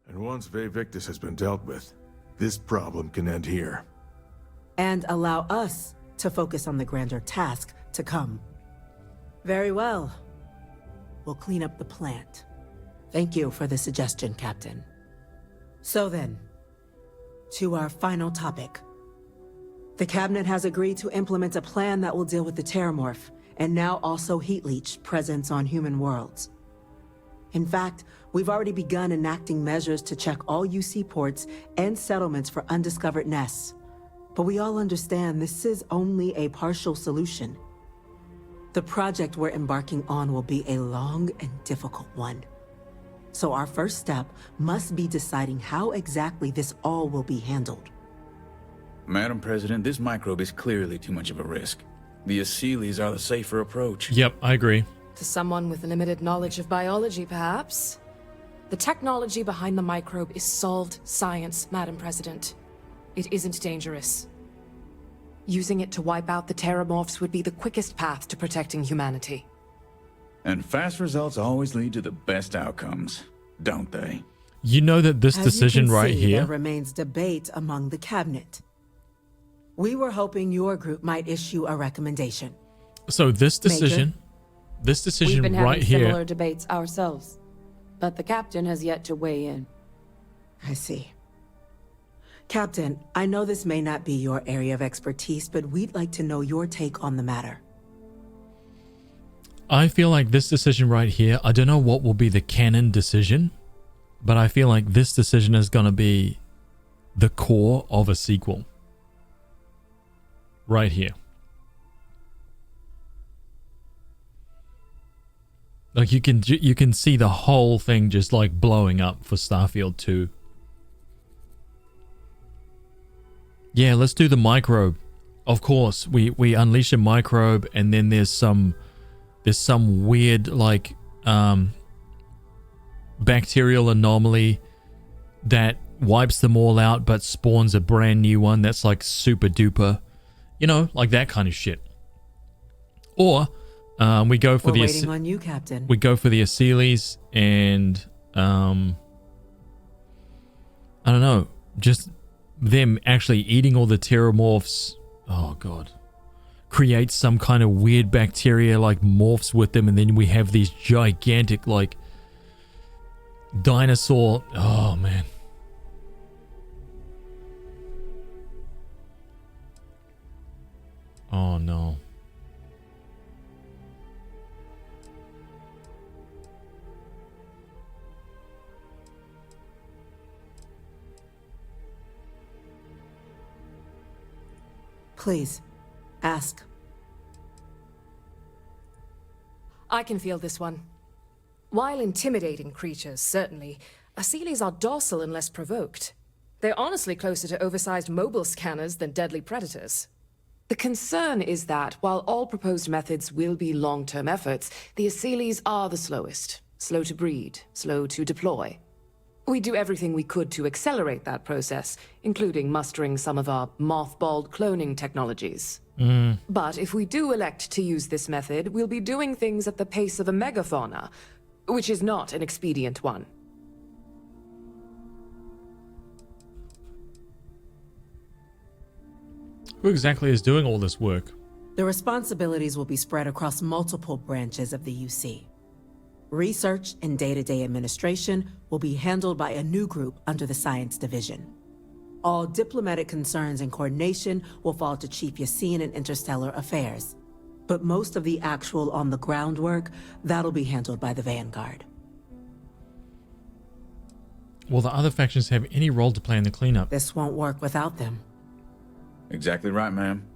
And once Victus has been dealt with, this problem can end here. And allow us to focus on the grander task to come. Very well. We'll clean up the plant. Thank you for the suggestion, Captain. So then, to our final topic. The Cabinet has agreed to implement a plan that will deal with the Terramorph, and now also Heat Leech presence on human worlds. In fact, we've already begun enacting measures to check all UC ports and settlements for undiscovered nests. But we all understand this is only a partial solution. The project we're embarking on will be a long and difficult one. So our first step must be deciding how exactly this all will be handled. Madam President, this microbe is clearly too much of a risk. The Aseles are the safer approach. Yep, I agree. To someone with limited knowledge of biology, perhaps? The technology behind the microbe is solved science, Madam President. It isn't dangerous. Using it to wipe out the Terramorphs would be the quickest path to protecting humanity. And fast results always lead to the best outcomes, don't they? You know that this decision right here... There remains debate among the Cabinet. We were hoping your group might issue a recommendation. So this decision... This decision We've been right having here... similar debates ourselves, but the captain has yet to weigh in. I see. Captain, I know this may not be your area of expertise, but we'd like to know your take on the matter. I feel like this decision right here, I don't know what will be the canon decision, but I feel like this decision is going to be the core of a sequel. Right here. Like you can see the whole thing just like blowing up for Starfield 2. Yeah, let's do the microbe. Of course, we unleash a microbe and then there's some weird like bacterial anomaly that wipes them all out but spawns a brand new one that's like super duper. You know, like that kind of shit. Or we go for We're waiting on you, Captain. We go for the Aseles and I don't know, just them actually eating all the Terramorphs. Oh god. Create some kind of weird bacteria like morphs with them, and then we have these gigantic like dinosaur. Oh man. Oh no. Please, ask. I can feel this one. While intimidating creatures, certainly, Aseles are docile unless provoked. They're honestly closer to oversized mobile scanners than deadly predators. The concern is that, while all proposed methods will be long-term efforts, the Aseles are the slowest. Slow to breed, slow to deploy. We do everything we could to accelerate that process, including mustering some of our mothballed cloning technologies. But if we do elect to use this method, we'll be doing things at the pace of a megafauna, which is not an expedient one. Who exactly is doing all this work? The responsibilities will be spread across multiple branches of the UC. Research and day-to-day administration will be handled by a new group under the Science Division. All diplomatic concerns and coordination will fall to Chief Yassine and Interstellar Affairs. But most of the actual on-the-ground work, that'll be handled by the Vanguard. Will the other factions have any role to play in the cleanup? This won't work without them. Exactly right, ma'am.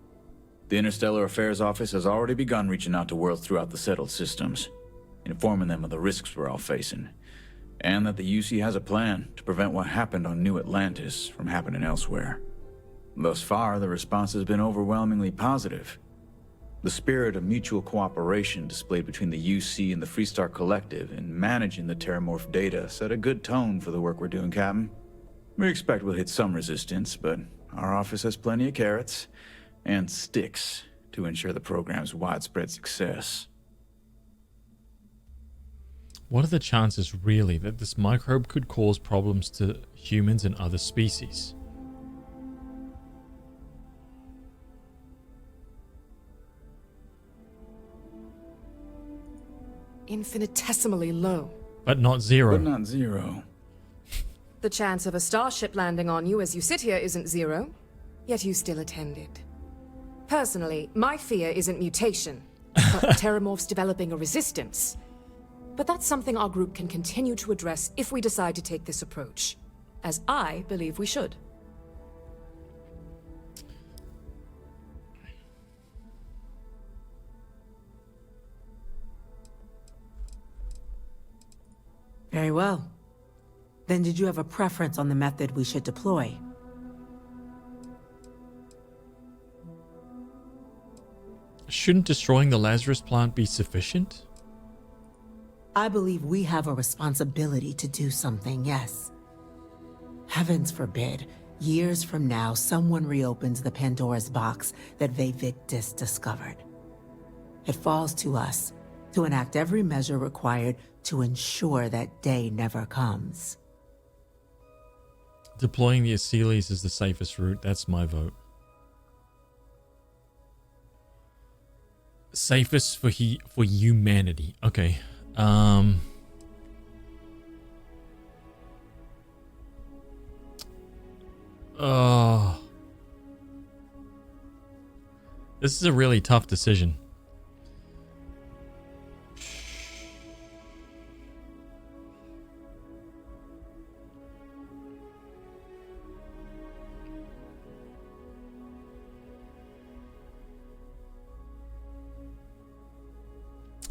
The Interstellar Affairs Office has already begun reaching out to worlds throughout the settled systems, informing them of the risks we're all facing, and that the UC has a plan to prevent what happened on New Atlantis from happening elsewhere. Thus far, the response has been overwhelmingly positive. The spirit of mutual cooperation displayed between the UC and the Freestar Collective in managing the Terramorph data set a good tone for the work we're doing, Captain. We expect we'll hit some resistance, but our office has plenty of carrots and sticks to ensure the program's widespread success. What are the chances really that this microbe could cause problems to humans and other species? Infinitesimally low. But not zero. But not zero. The chance of a starship landing on you as you sit here isn't zero, yet you still attended. Personally, my fear isn't mutation, but Terramorphs developing a resistance. But that's something our group can continue to address if we decide to take this approach, as I believe we should. Very well. Then did you have a preference on the method we should deploy? Shouldn't destroying the Lazarus plant be sufficient? I believe we have a responsibility to do something, yes. Heavens forbid, years from now, someone reopens the Pandora's box that Vivictus discovered. It falls to us to enact every measure required to ensure that day never comes. Deploying the Asylees is the safest route. That's my vote. Safest for humanity. Okay. Oh. This is a really tough decision.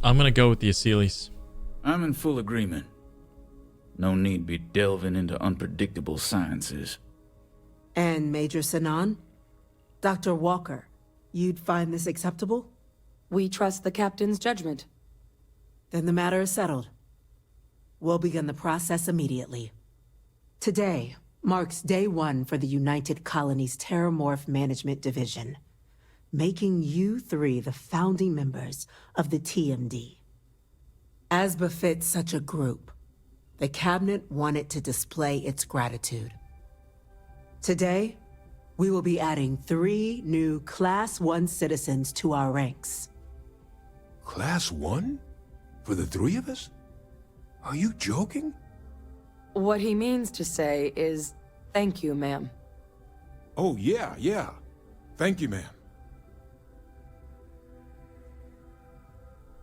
I'm gonna go with the Asylees. I'm in full agreement. No need be delving into unpredictable sciences. And Major Sinan? Dr. Walker, you'd find this acceptable? We trust the captain's judgment. Then the matter is settled. We'll begin the process immediately. Today marks day one for the United Colonies Terramorph Management Division, making you three the founding members of the TMD. As befits such a group, the Cabinet wanted to display its gratitude. Today, we will be adding 3 new Class 1 citizens to our ranks. Class 1? For the 3 of us? Are you joking? What he means to say is, thank you, ma'am. Oh, yeah. Thank you, ma'am.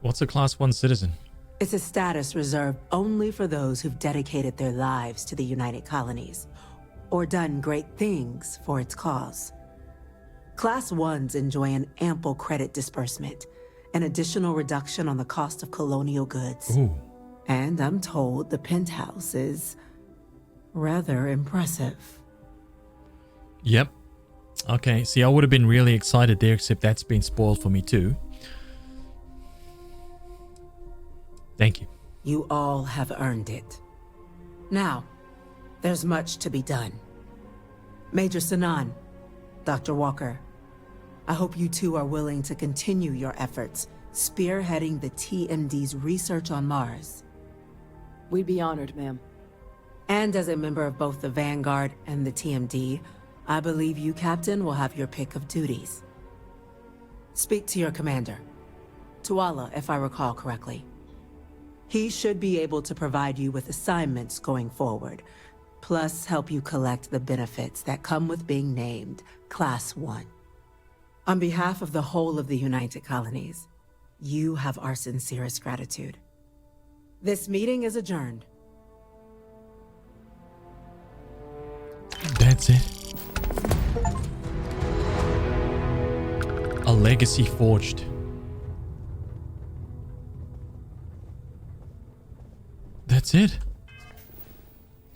What's a Class 1 citizen? It's a status reserved only for those who've dedicated their lives to the United Colonies, or done great things for its cause. Class 1s enjoy an ample credit disbursement, an additional reduction on the cost of colonial goods. Ooh. And I'm told the penthouse is rather impressive. Yep. Okay, see, I would have been really excited there, except that's been spoiled for me too. Thank you. You all have earned it. Now, there's much to be done. Major Sinan, Dr. Walker, I hope you two are willing to continue your efforts spearheading the TMD's research on Mars. We'd be honored, ma'am. And as a member of both the Vanguard and the TMD, I believe you, Captain, will have your pick of duties. Speak to your commander, Tuala, if I recall correctly. He should be able to provide you with assignments going forward, plus help you collect the benefits that come with being named Class 1. On behalf of the whole of the United Colonies, you have our sincerest gratitude. This meeting is adjourned. That's it. A legacy forged. That's it.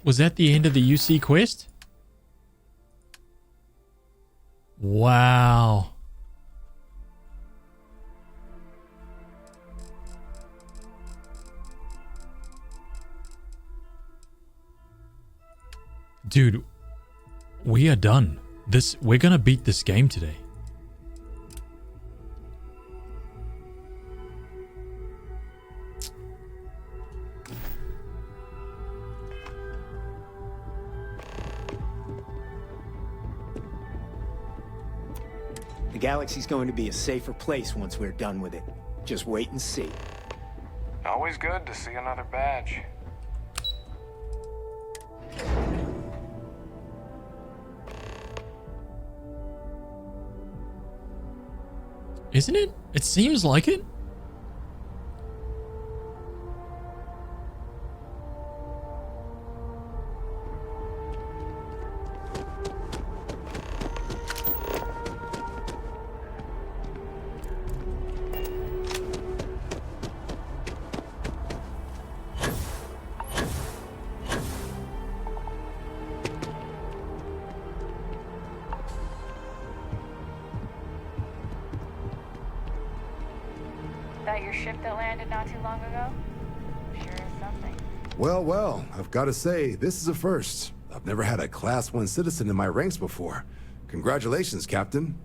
Was that the end of the UC quest? Wow. Dude, we are done. We're gonna beat this game today. The galaxy's going to be a safer place once we're done with it. Just wait and see. Always good to see another badge. Isn't it? It seems like it. That your ship that landed not too long ago? Sure is something. Well, well, I've got to say, this is a first. I've never had a Class 1 citizen in my ranks before. Congratulations, Captain.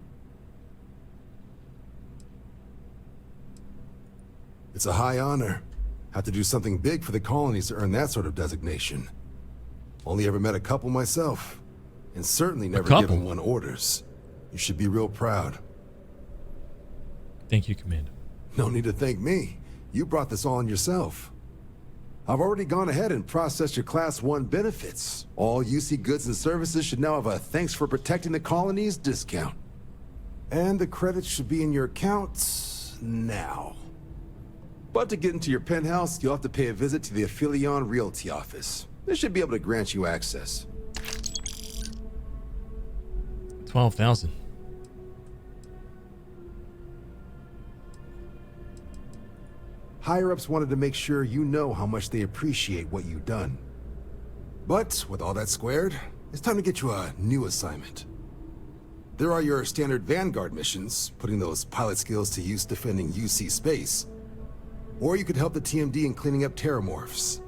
It's a high honor. Have to do something big for the colonies to earn that sort of designation. Only ever met a couple myself, and certainly never given one orders. You should be real proud. Thank you, Commander. No need to thank me. You brought this on yourself. I've already gone ahead and processed your Class 1 benefits. All UC goods and services should now have a thanks for protecting the colonies discount. And the credits should be in your accounts now. But to get into your penthouse, you'll have to pay a visit to the Aphelion Realty office. They should be able to grant you access. 12,000. Higher-ups wanted to make sure you know how much they appreciate what you've done. But with all that squared, it's time to get you a new assignment. There are your standard Vanguard missions, putting those pilot skills to use defending UC space. Or you could help the TMD in cleaning up terramorphs.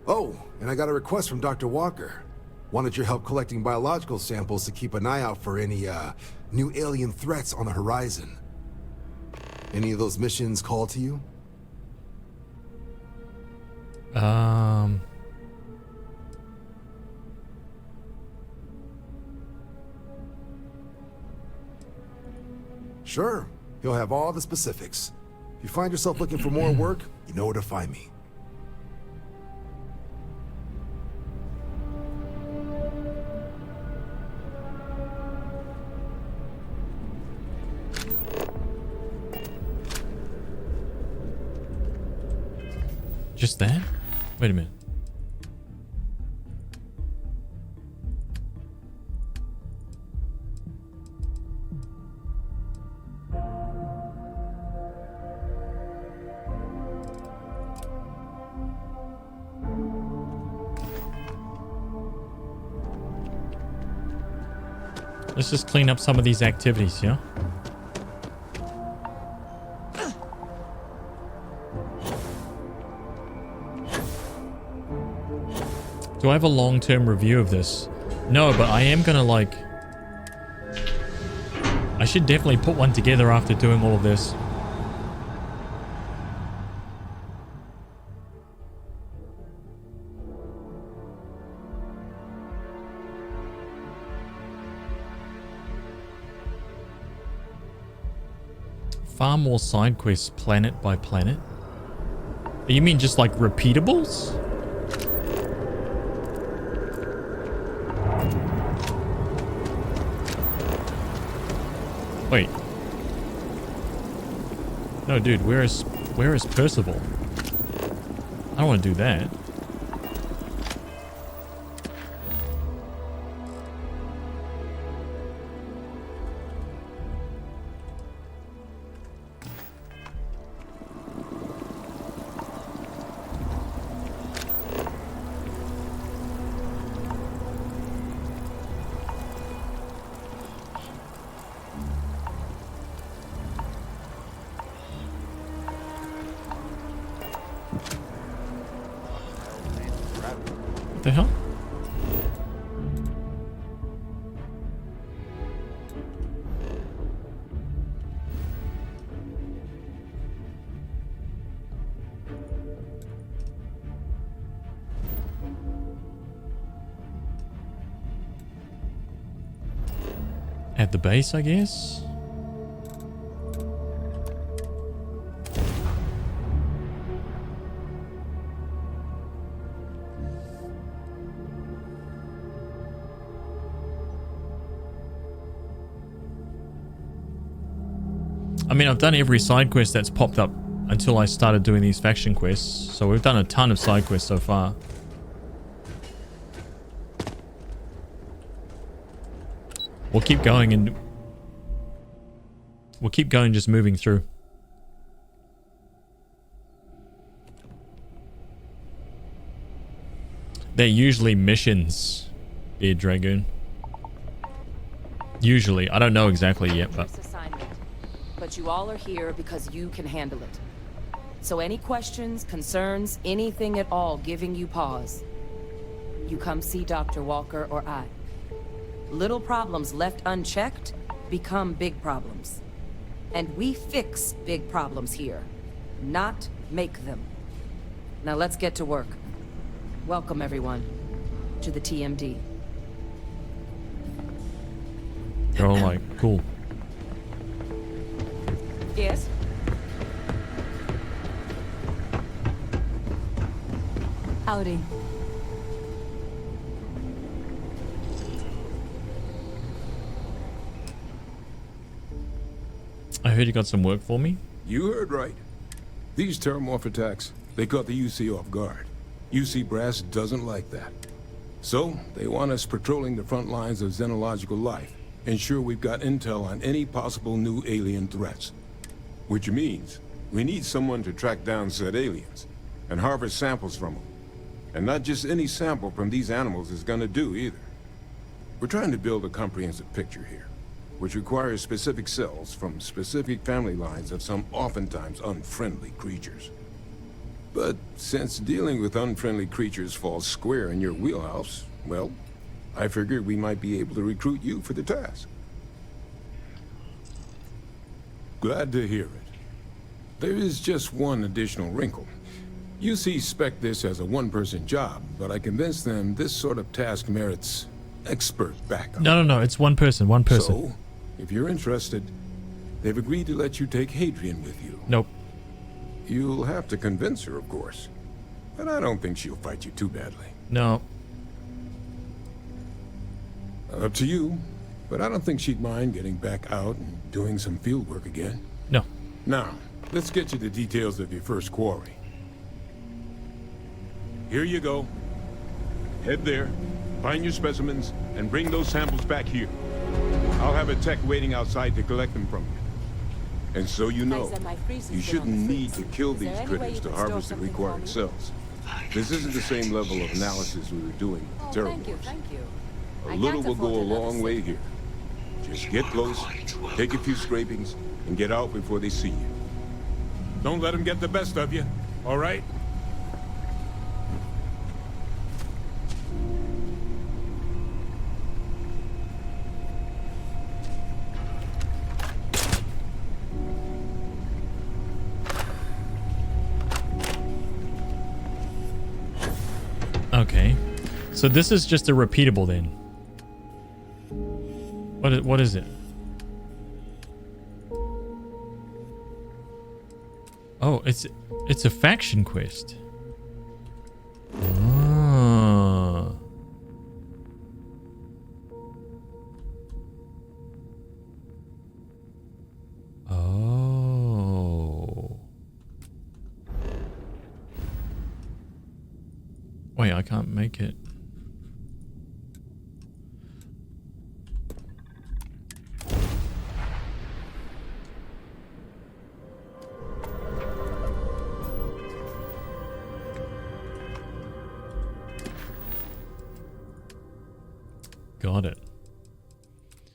Oh, and I got a request from Dr. Walker. Wanted your help collecting biological samples to keep an eye out for any, new alien threats on the horizon. Any of those missions call to you? Sure. He'll have all the specifics. If you find yourself looking for more work, you know where to find me. Just that? Wait a minute. Let's just clean up some of these activities, yeah? Do I have a long-term review of this? No, but I am gonna, like... I should definitely put one together after doing all of this. Far more side quests planet by planet? You mean just like repeatables? Wait. No, dude, where is Percival? I don't want to do that. What the hell? At the base, I guess? I mean, I've done every side quest that's popped up until I started doing these faction quests. So we've done a ton of side quests so far. We'll keep going and just moving through. They're usually missions, Beard Dragoon. Usually. I don't know exactly yet, but... But you all are here because you can handle it. So any questions, concerns, anything at all giving you pause, you come see Dr. Walker or I. Little problems left unchecked become big problems. And we fix big problems here, not make them. Now let's get to work. Welcome, everyone, to the TMD. They're all like, cool. Yes? Howdy. I heard you got some work for me. You heard right. These terramorph attacks, they caught the UC off guard. UC Brass doesn't like that. So, they want us patrolling the front lines of xenological life, ensure we've got intel on any possible new alien threats. Which means, we need someone to track down said aliens, and harvest samples from them. And not just any sample from these animals is gonna do either. We're trying to build a comprehensive picture here, which requires specific cells from specific family lines of some oftentimes unfriendly creatures. But since dealing with unfriendly creatures falls square in your wheelhouse, well, I figured we might be able to recruit you for the task. Glad to hear it. There is just one additional wrinkle. UC spec this as a one-person job, but I convinced them this sort of task merits expert backup. No, it's one person, So, if you're interested, they've agreed to let you take Hadrian with you. Nope. You'll have to convince her, of course. But I don't think she'll fight you too badly. No. Up to you, but I don't think she'd mind getting back out and doing some field work again. No. Now, let's get you the details of your first quarry. Here you go. Head there, find your specimens, and bring those samples back here. I'll have a tech waiting outside to collect them from you. And so you know, you shouldn't need to kill these critters to harvest the required cells. This isn't the same level of analysis we were doing with terramorphs. Thank you. A little will go a long way here. Just get close, take a few scrapings, and get out before they see you. Don't let them get the best of you, all right? Okay. So this is just a repeatable then. What is it? Oh, it's a faction quest. Ah. Oh. Wait, I can't make it. Got it.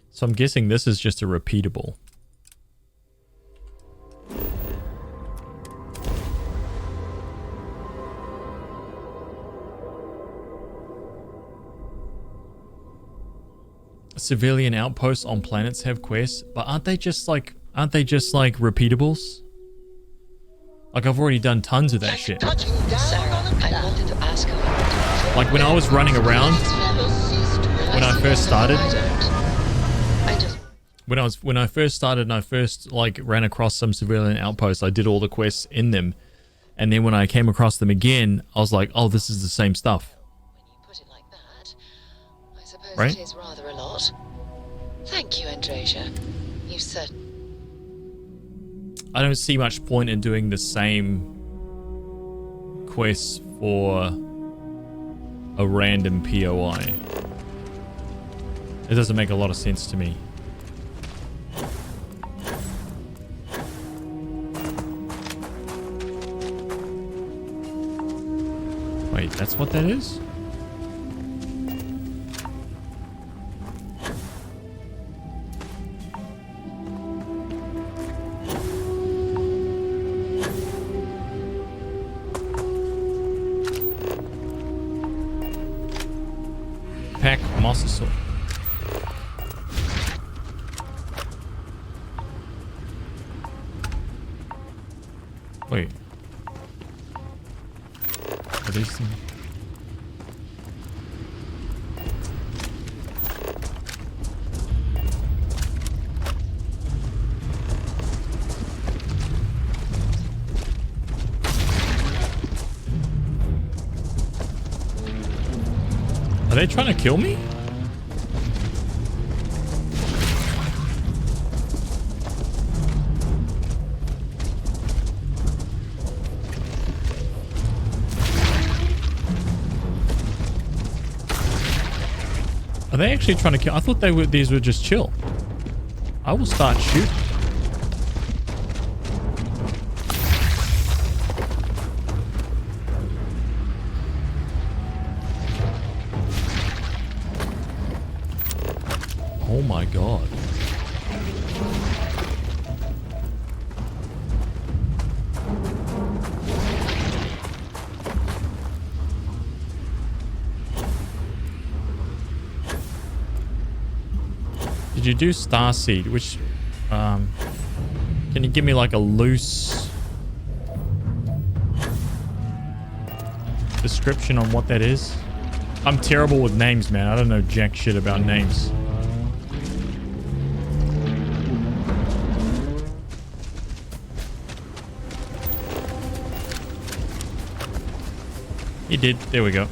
So I'm guessing this is just a repeatable. Civilian outposts on planets have quests, but aren't they just like repeatables? Like I've already done tons of that shit. Sarah, I wanted to ask her. Like when I was running around, when I first started, when I first started and I first like ran across some civilian outposts, I did all the quests in them, and then when I came across them again, I was like, oh, this is the same stuff. When you put it like that, I suppose Right? it is rather a lot. Thank you, Andrasia. You said I don't see much point in doing the same quests for a random POI. It doesn't make a lot of sense to me. Wait, that's what that is? Pack Master Sword. Wait. Are these things? Are they trying to kill me? Are they actually trying to kill? I thought these were just chill. I will start shooting. Oh my god. Did you do Starseed? Which, can you give me like a loose description on what that is? I'm terrible with names, man. I don't know jack shit about names. He did. There we go.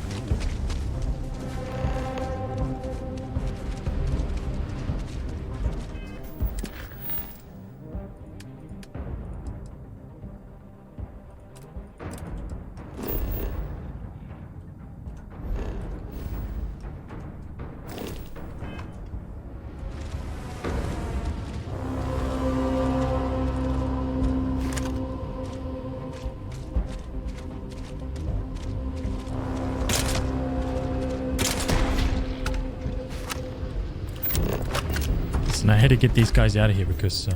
And I had to get these guys out of here because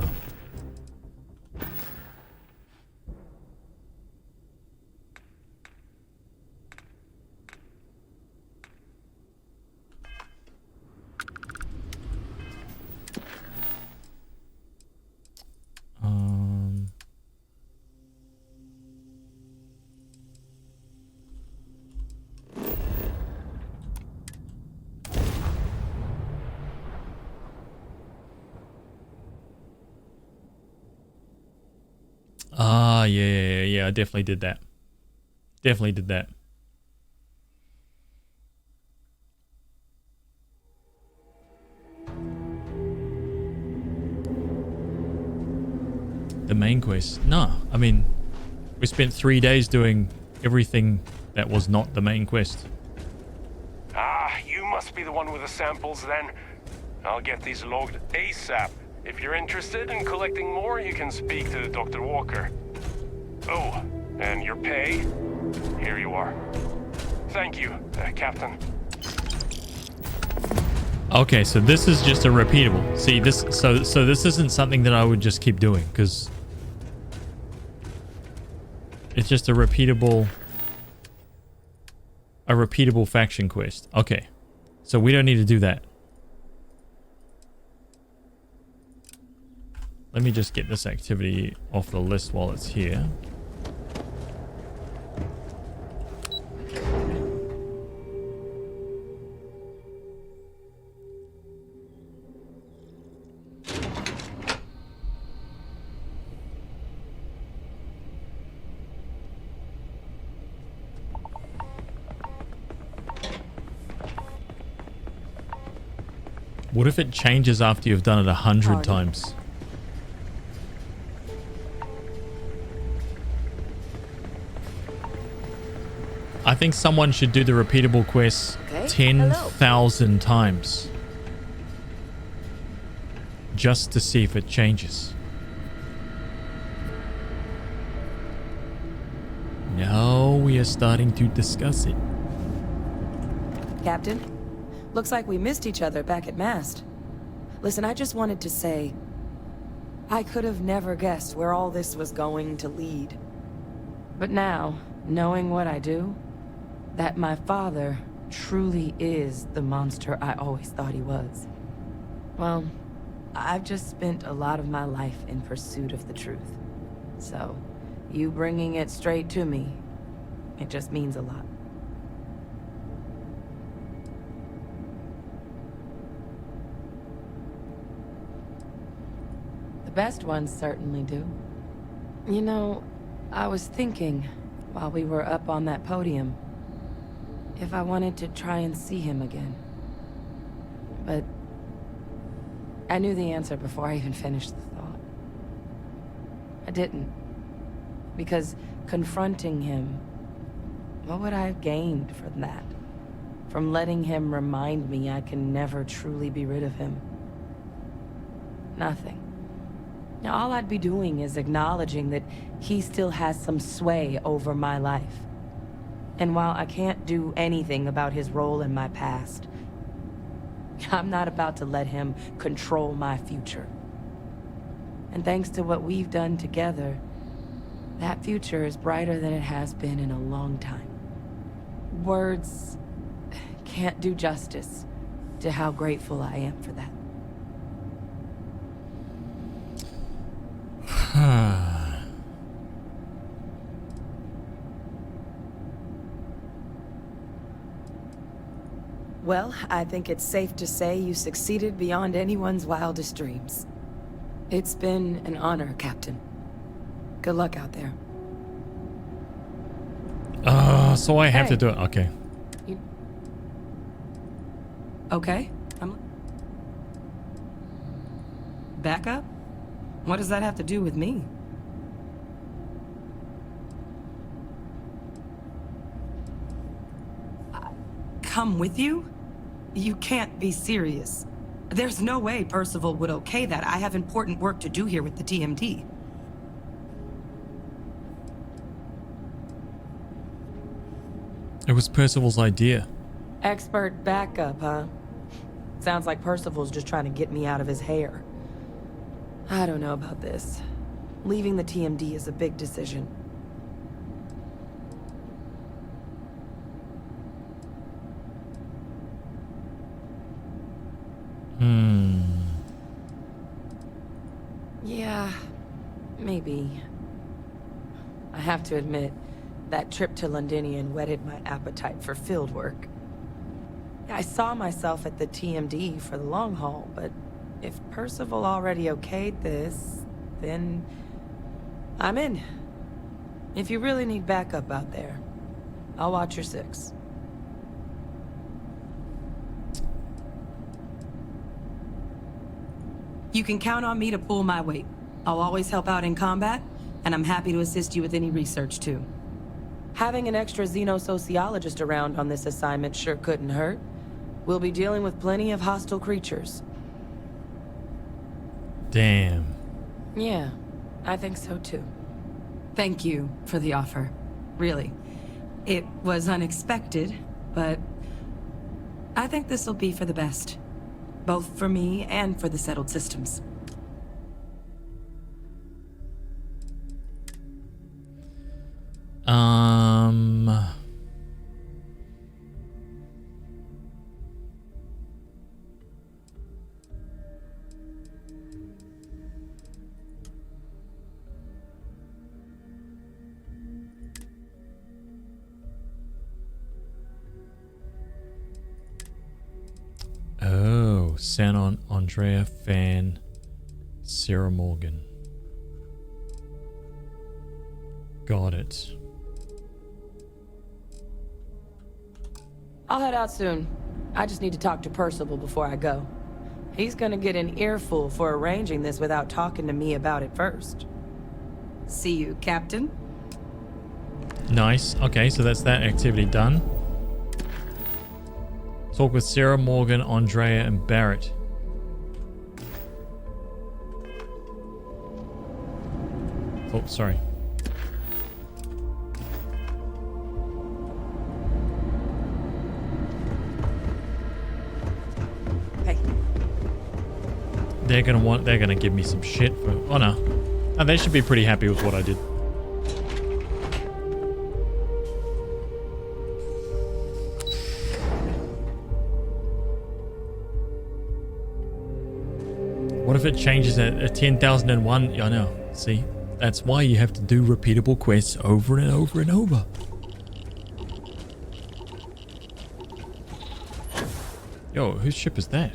yeah, I definitely did that. Definitely did that. The main quest? No, I mean, we spent 3 days doing everything that was not the main quest. Ah, you must be the one with the samples then. I'll get these logged ASAP. If you're interested in collecting more, you can speak to Dr. Walker. Oh, and your pay? Here you are. Thank you, Captain. Okay, so this is just a repeatable. See, this so this isn't something that I would just keep doing because it's just a repeatable faction quest. Okay. So we don't need to do that. Let me just get this activity off the list while it's here. What if it changes after you've done it 100 times? think someone should do the repeatable quest Okay, 10,000 times. Just to see if it changes. Now we are starting to discuss it. Captain, looks like we missed each other back at Mast. Listen, I just wanted to say, I could have never guessed where all this was going to lead. But now, knowing what I do, that my father truly is the monster I always thought he was. Well, I've just spent a lot of my life in pursuit of the truth. So, you bringing it straight to me, it just means a lot. The best ones certainly do. You know, I was thinking, while we were up on that podium, if I wanted to try and see him again. But I knew the answer before I even finished the thought. I didn't. Because confronting him, what would I have gained from that? From letting him remind me I can never truly be rid of him? Nothing. Now, all I'd be doing is acknowledging that he still has some sway over my life. And while I can't do anything about his role in my past, I'm not about to let him control my future. And thanks to what we've done together, that future is brighter than it has been in a long time. Words can't do justice to how grateful I am for that. Well, I think it's safe to say you succeeded beyond anyone's wildest dreams. It's been an honor, Captain. Good luck out there. So I have to do it. Okay. Okay. Back up? What does that have to do with me? Come with you? You can't be serious. There's no way Percival would okay that. I have important work to do here with the TMD. It was Percival's idea. Expert backup, huh? Sounds like Percival's just trying to get me out of his hair. I don't know about this. Leaving the TMD is a big decision. Yeah, maybe. I have to admit, that trip to Londinium whetted my appetite for field work. I saw myself at the TMD for the long haul, but if Percival already okayed this, then I'm in. If you really need backup out there, I'll watch your six. You can count on me to pull my weight. I'll always help out in combat, and I'm happy to assist you with any research, too. Having an extra xenosociologist around on this assignment sure couldn't hurt. We'll be dealing with plenty of hostile creatures. Damn. Yeah, I think so, too. Thank you for the offer. Really. It was unexpected, but I think this'll be for the best. Both for me and for the settled systems. Oh, San Andrea fan, Sarah Morgan. Got it. I'll head out soon. I just need to talk to Percival before I go. He's gonna get an earful for arranging this without talking to me about it first. See you, Captain. Nice. Okay, so that's that activity done. Talk with Sarah, Morgan, Andrea, and Barrett. Oh, sorry. Hey. They're gonna give me some shit for. Oh no. Oh, they should be pretty happy with what I did. What if it changes at 10,001? I know. See, that's why you have to do repeatable quests over and over and over. Yo, whose ship is that?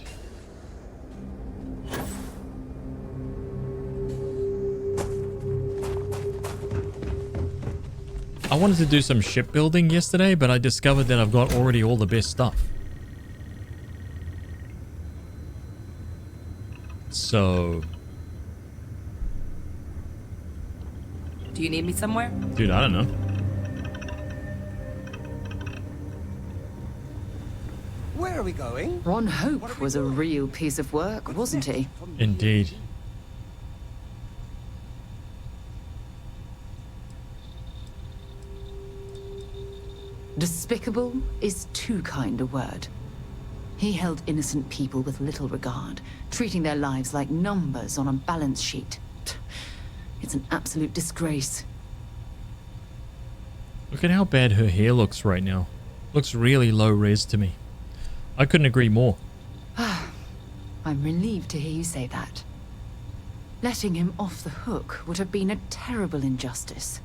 I wanted to do some shipbuilding yesterday, but I discovered that I've got already all the best stuff. So... Do you need me somewhere? Dude, I don't know. Where are we going? Ron Hope was a real piece of work, wasn't he? Indeed. Despicable is too kind a word. He held innocent people with little regard, treating their lives like numbers on a balance sheet. It's an absolute disgrace. Look at how bad her hair looks right now. Looks really low res to me. I couldn't agree more. I'm relieved to hear you say that. Letting him off the hook would have been a terrible injustice.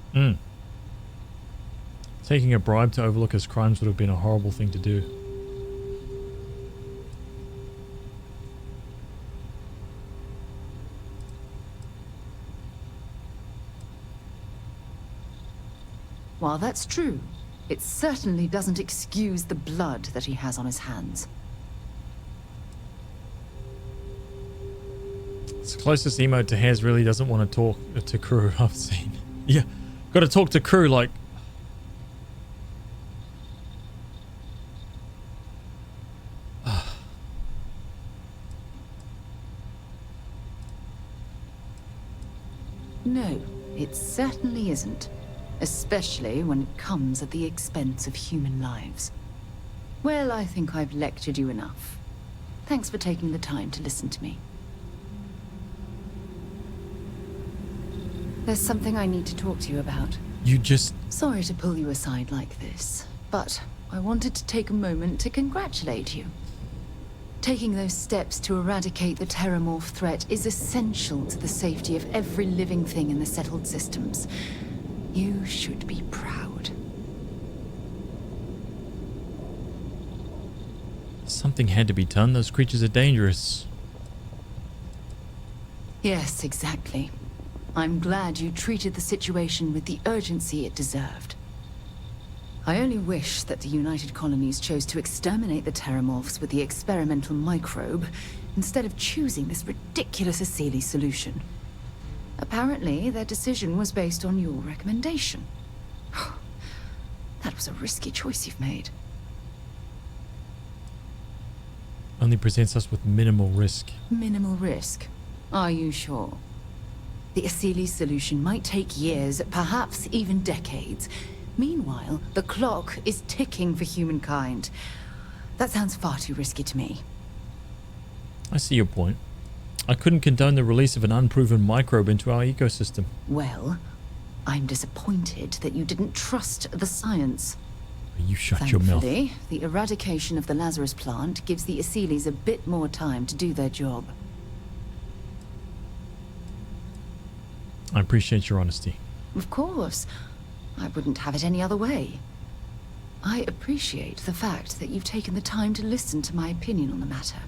Taking a bribe to overlook his crimes would have been a horrible thing to do. While that's true, it certainly doesn't excuse the blood that he has on his hands. It's the closest emote to Haz really doesn't want to talk to crew I've seen. Yeah, got to talk to crew like... No, it certainly isn't. Especially when it comes at the expense of human lives. Well, I think I've lectured you enough. Thanks for taking the time to listen to me. There's something I need to talk to you about. You just... Sorry to pull you aside like this, but I wanted to take a moment to congratulate you. Taking those steps to eradicate the Terramorph threat is essential to the safety of every living thing in the settled systems. You should be proud. Something had to be done. Those creatures are dangerous. Yes, exactly. I'm glad you treated the situation with the urgency it deserved. I only wish that the United Colonies chose to exterminate the Terramorphs with the experimental microbe, instead of choosing this ridiculous Asili solution. Apparently, their decision was based on your recommendation. That was a risky choice you've made. Only presents us with minimal risk. Minimal risk? Are you sure? The Asili solution might take years, perhaps even decades. Meanwhile, the clock is ticking for humankind. That sounds far too risky to me. I see your point. I couldn't condone the release of an unproven microbe into our ecosystem. Well, I'm disappointed that you didn't trust the science. You shut your mouth. Thankfully, the eradication of the Lazarus plant gives the Asilis a bit more time to do their job. I appreciate your honesty. Of course. I wouldn't have it any other way. I appreciate the fact that you've taken the time to listen to my opinion on the matter.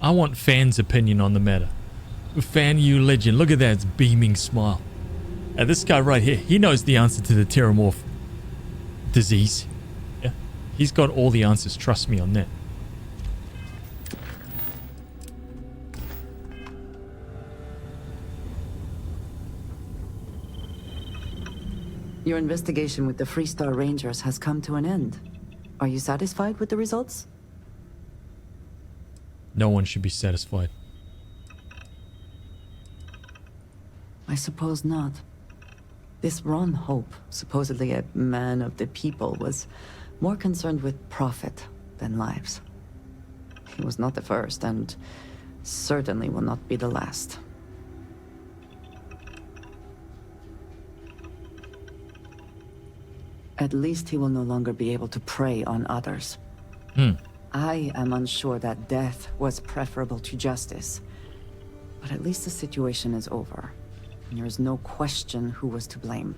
I want Fan's opinion on the matter. Fan, you legend. Look at that beaming smile. This guy right here, he knows the answer to the Terramorph disease. Yeah, he's got all the answers. Trust me on that. Your investigation with the Freestar Rangers has come to an end. Are you satisfied with the results? No one should be satisfied. I suppose not. This Ron Hope, supposedly a man of the people, was more concerned with profit than lives. He was not the first, and certainly will not be the last. At least he will no longer be able to prey on others. I am unsure that death was preferable to justice. But at least the situation is over. And there is no question who was to blame.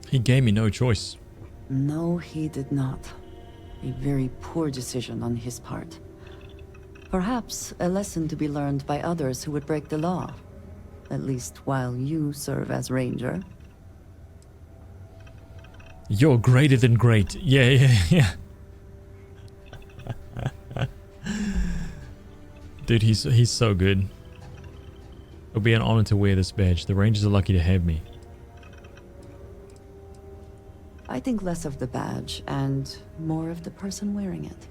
He gave me no choice. No, he did not. A very poor decision on his part. Perhaps a lesson to be learned by others who would break the law. At least while you serve as Ranger. You're greater than great. Yeah. Dude, he's so good. It'll be an honor to wear this badge. The Rangers are lucky to have me. I think less of the badge and more of the person wearing it.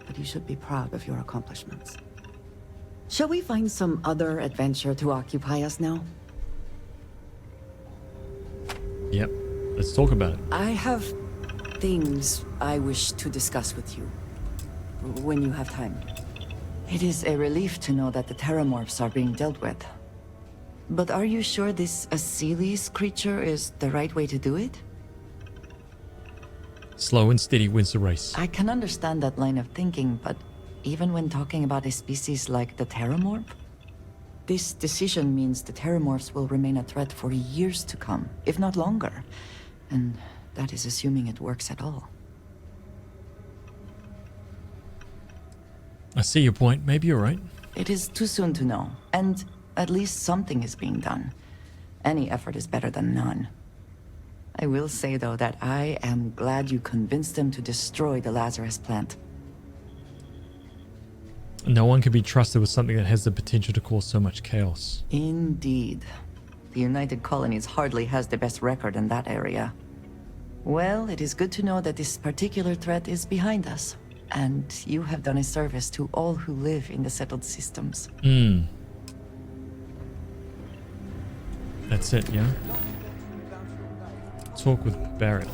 But you should be proud of your accomplishments. Shall we find some other adventure to occupy us now? Yep. Let's talk about it. I have things I wish to discuss with you. When you have time. It is a relief to know that the Terramorphs are being dealt with. But are you sure this Aseles creature is the right way to do it? Slow and steady wins the race. I can understand that line of thinking, but even when talking about a species like the Terramorph, this decision means the Terramorphs will remain a threat for years to come, if not longer. And that is assuming it works at all. I see your point. Maybe you're right. It is too soon to know, and at least something is being done. Any effort is better than none. I will say, though, that I am glad you convinced them to destroy the Lazarus plant. No one can be trusted with something that has the potential to cause so much chaos. Indeed. The United Colonies hardly has the best record in that area. Well, it is good to know that this particular threat is behind us. And you have done a service to all who live in the settled systems. That's it, yeah? Talk with Barrett.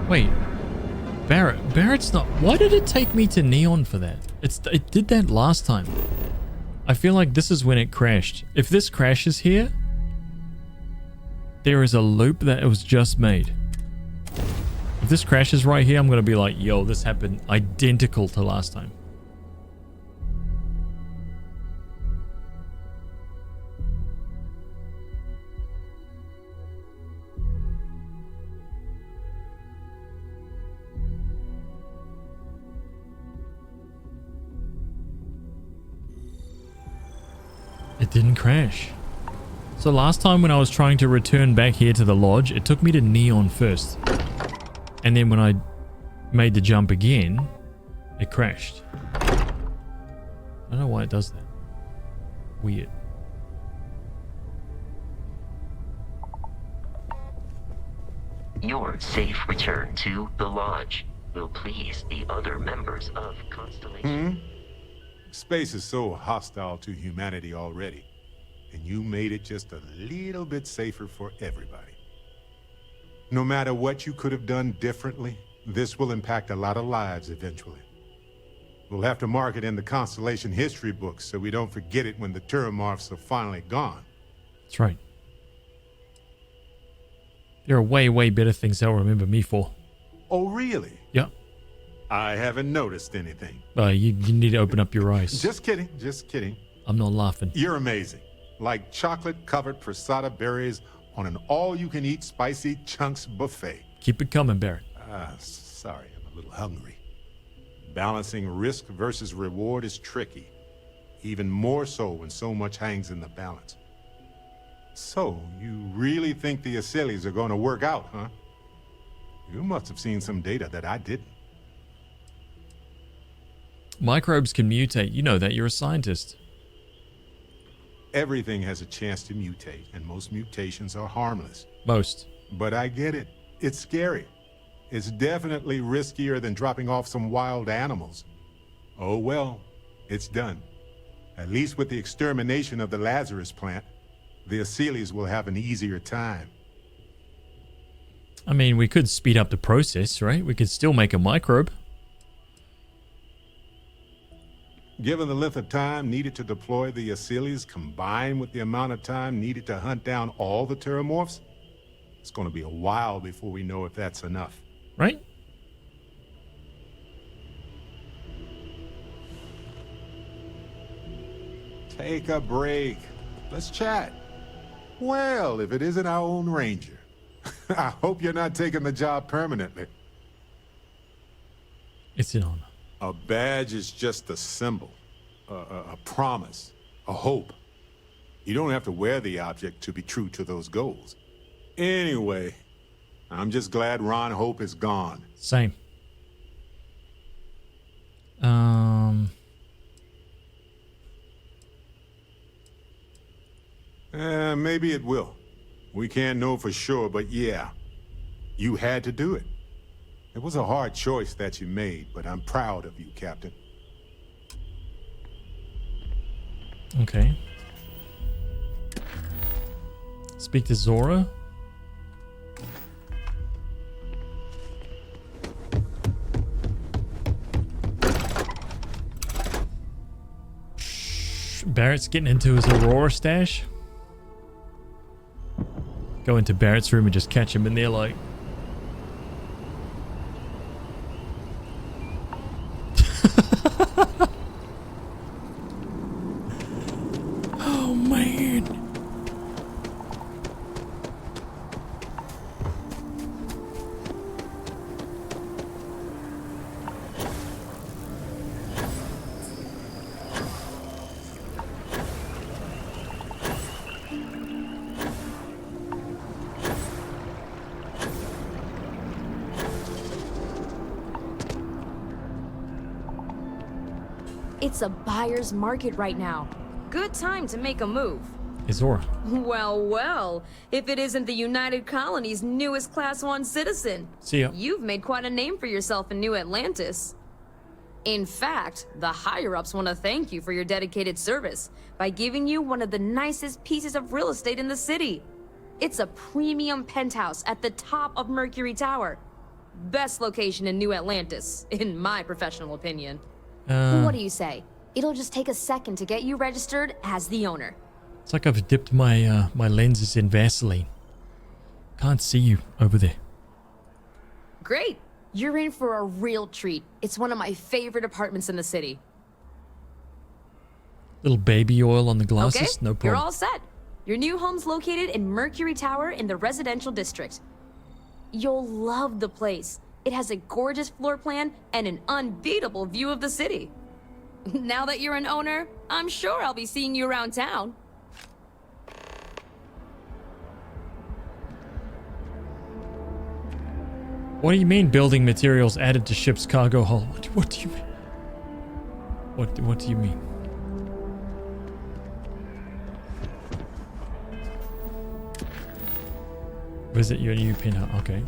Wait, Barrett's not. Why did it take me to Neon for that? It did that last time. I feel like this is when it crashed. If this crashes here, there is a loop that was just made. If this crashes right here, I'm gonna be like, yo, this happened identical to last time. It didn't crash. So last time when I was trying to return back here to the lodge, it took me to Neon first. And then when I made the jump again, it crashed. I don't know why it does that. Weird. Your safe return to the lodge will please the other members of Constellation. Space is so hostile to humanity already, and you made it just a little bit safer for everybody. No matter what you could have done differently, this will impact a lot of lives eventually. We'll have to mark it in the Constellation history books so we don't forget it when the Terramorphs are finally gone. That's right. There are way, way better things they'll remember me for. Oh, really? Yep. I haven't noticed anything. You need to open up your eyes. Just kidding, just kidding. I'm not laughing. You're amazing. Like chocolate-covered prasada berries on an all-you-can-eat spicy chunks buffet. Keep it coming, Barrett. Sorry, I'm a little hungry. Balancing risk versus reward is tricky. Even more so when so much hangs in the balance. So, you really think the Asylees are going to work out, huh? You must have seen some data that I didn't. Microbes can mutate. You know that. You're a scientist. Everything has a chance to mutate, and most mutations are harmless. Most. But I get it. It's scary. It's definitely riskier than dropping off some wild animals. Oh well, it's done. At least with the extermination of the Lazarus plant, the Asylees will have an easier time. I mean, we could speed up the process, right? We could still make a microbe. Given the length of time needed to deploy the Asylees combined with the amount of time needed to hunt down all the Terramorphs, it's going to be a while before we know if that's enough. Right? Take a break. Let's chat. Well, if it isn't our own ranger. I hope you're not taking the job permanently. It's an honor. A badge is just a symbol, a promise, a hope. You don't have to wear the object to be true to those goals. Anyway, I'm just glad Ron Hope is gone. Same. Maybe it will. We can't know for sure, but yeah, you had to do it. It was a hard choice that you made, but I'm proud of you, Captain. Okay. Speak to Zora. Barrett's getting into his Aurora stash. Go into Barrett's room and just catch him in there like... Oh man. It's a buyer's market right now. Good time to make a move. Zora. Well, well, if it isn't the United Colony's newest Class 1 citizen. See ya. You've made quite a name for yourself in New Atlantis. In fact, the higher-ups want to thank you for your dedicated service by giving you one of the nicest pieces of real estate in the city. It's a premium penthouse at the top of Mercury Tower. Best location in New Atlantis, in my professional opinion. What do you say? It'll just take a second to get you registered as the owner. It's like I've dipped my my lenses in Vaseline. Can't see you over there. Great. You're in for a real treat. It's one of my favorite apartments in the city. Little baby oil on the glasses, Okay, no problem. you're all set. Your new home's located in Mercury Tower in the residential district. You'll love the place. It has a gorgeous floor plan and an unbeatable view of the city. Now that you're an owner, I'm sure I'll be seeing you around town. What do you mean building materials added to ship's cargo hull? What do you mean? What do you mean? Visit your new penthouse. Okay.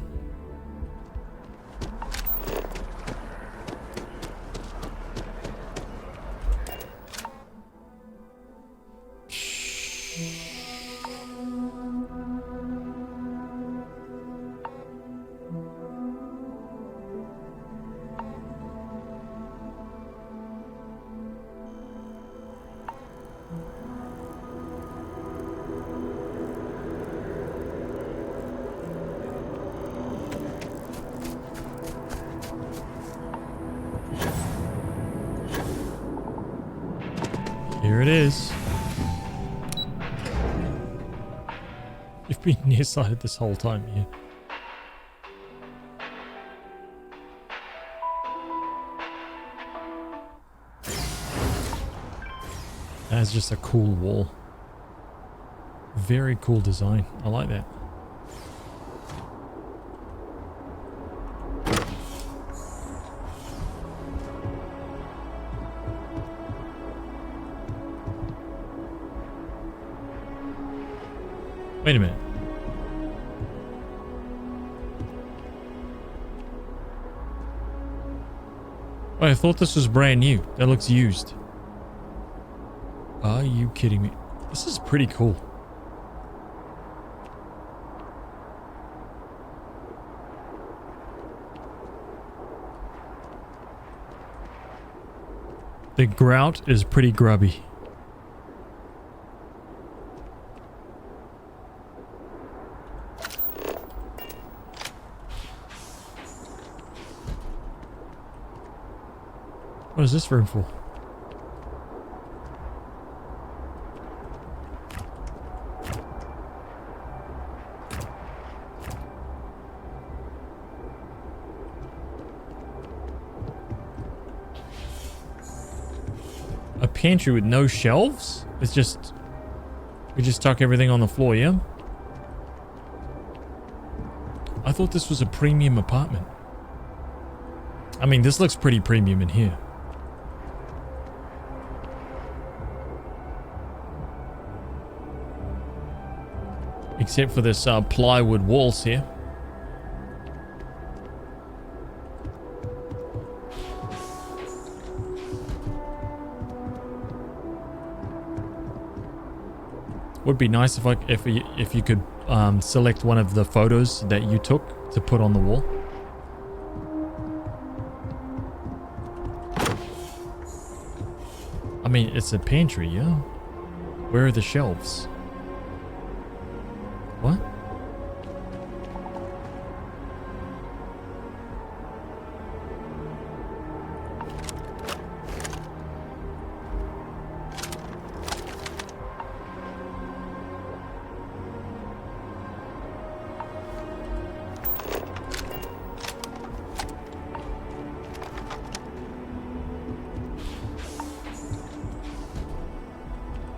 Here it is. You've been nearsighted this whole time, yeah. That's just a cool wall. Very cool design. I like that. Wait a minute. Oh, I thought this was brand new. That looks used. Are you kidding me? This is pretty cool. The grout is pretty grubby. What is this room for? A pantry with no shelves? It's just... we just tuck everything on the floor, yeah? I thought this was a premium apartment. I mean, this looks pretty premium in here. Except for this plywood walls here. Would be nice if you could select one of the photos that you took to put on the wall. I mean, it's a pantry, yeah. Where are the shelves? What?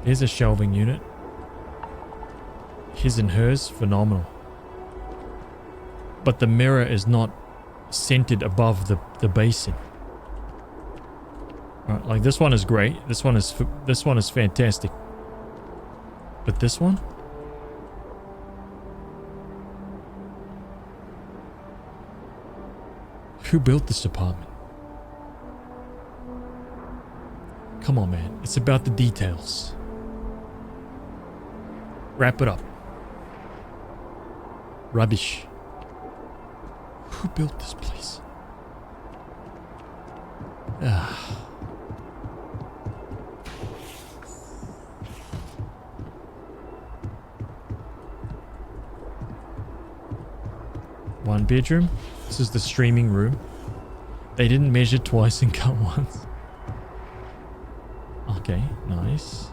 Here's a shelving unit. His and hers, phenomenal. But the mirror is not centered above the basin. Right, like this one is great. This one is fantastic. But this one? Who built this apartment? Come on, man. It's about the details. Wrap it up. Rubbish. Who built this place? One bedroom. This is the streaming room. They didn't measure twice and cut once. Okay, nice.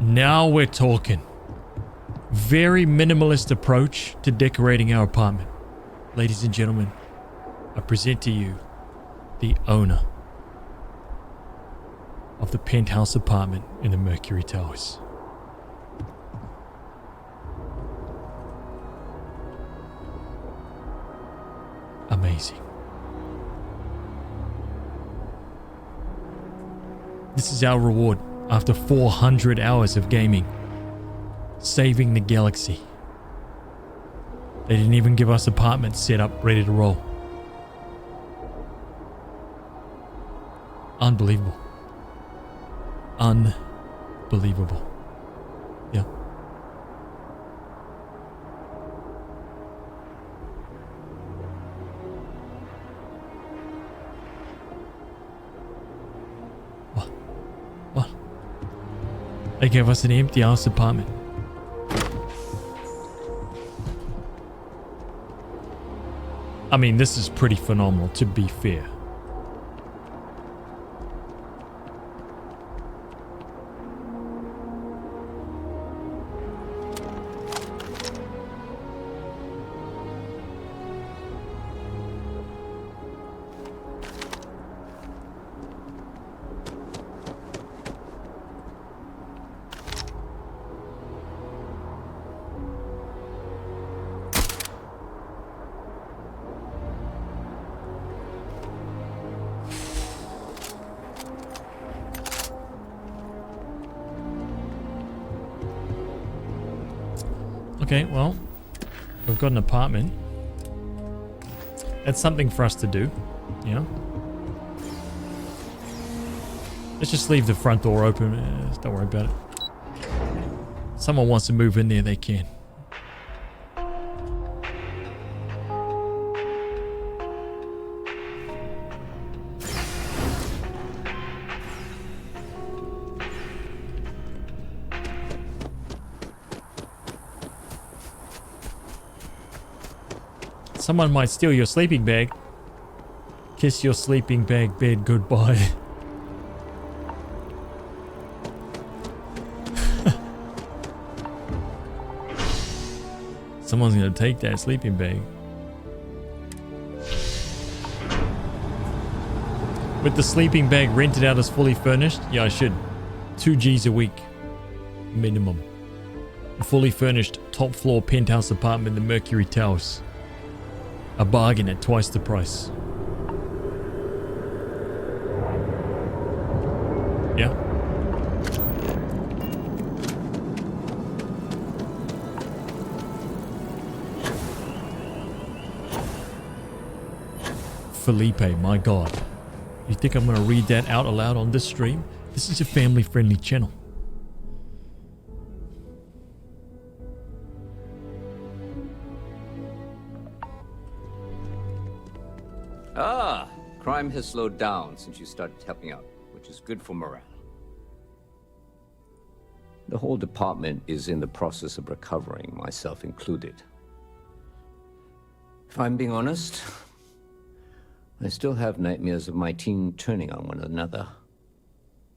Now we're talking. Very minimalist approach to decorating our apartment. Ladies and gentlemen, I present to you the owner of the penthouse apartment in the Mercury Towers. Amazing. This is our reward after 400 hours of gaming. Saving the galaxy. They didn't even give us apartments set up, ready to roll. Unbelievable. Unbelievable. Yeah. What? They gave us an empty ass apartment. I mean, this is pretty phenomenal, to be fair. Okay, well, we've got an apartment. That's something for us to do, you know? Let's just leave the front door open. Don't worry about it. Someone wants to move in there, they can. Someone might steal your sleeping bag. Kiss your sleeping bag bed goodbye. Someone's gonna take that sleeping bag. With the sleeping bag rented out as fully furnished? Yeah, I should. 2 G's a week. Minimum. A fully furnished top floor penthouse apartment in the Mercury Towers. A bargain at twice the price. Yeah. Felipe, my god. You think I'm gonna read that out aloud on this stream? This is a family-friendly channel. Ah, crime has slowed down since you started helping out, which is good for morale. The whole department is in the process of recovering, myself included. If I'm being honest, I still have nightmares of my team turning on one another.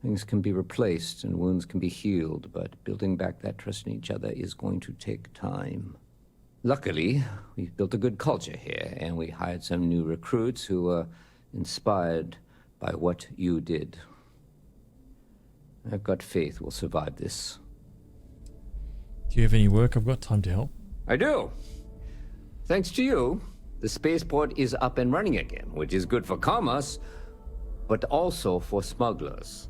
Things can be replaced and wounds can be healed, but building back that trust in each other is going to take time. Luckily, we've built a good culture here, and we hired some new recruits who were inspired by what you did. I've got faith we'll survive this. Do you have any work? I've got time to help. I do. Thanks to you, the spaceport is up and running again, which is good for commerce, but also for smugglers.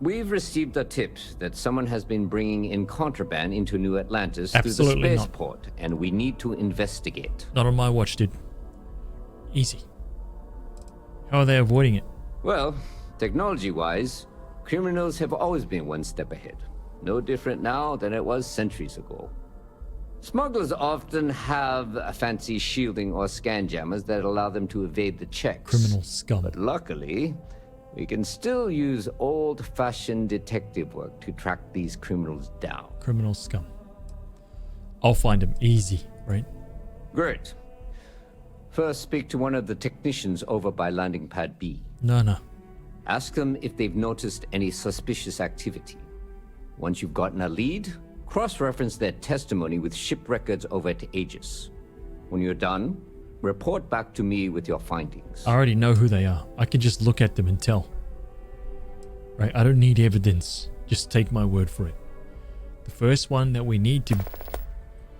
We've received a tip that someone has been bringing in contraband into New Atlantis through the spaceport, and we need to investigate. Not on my watch, dude. Easy. How are they avoiding it? Well, technology-wise, criminals have always been one step ahead. No different now than it was centuries ago. Smugglers often have a fancy shielding or scan jammers that allow them to evade the checks. Criminal scum. But luckily, we can still use old-fashioned detective work to track these criminals down. Criminal scum. I'll find them easy, right? Great. First, speak to one of the technicians over by landing pad B. No. Ask them if they've noticed any suspicious activity. Once you've gotten a lead, cross-reference their testimony with ship records over at Aegis. When you're done, report back to me with your findings. I already know who they are. I can just look at them and tell. Right? I don't need evidence. Just take my word for it. The first one that we need to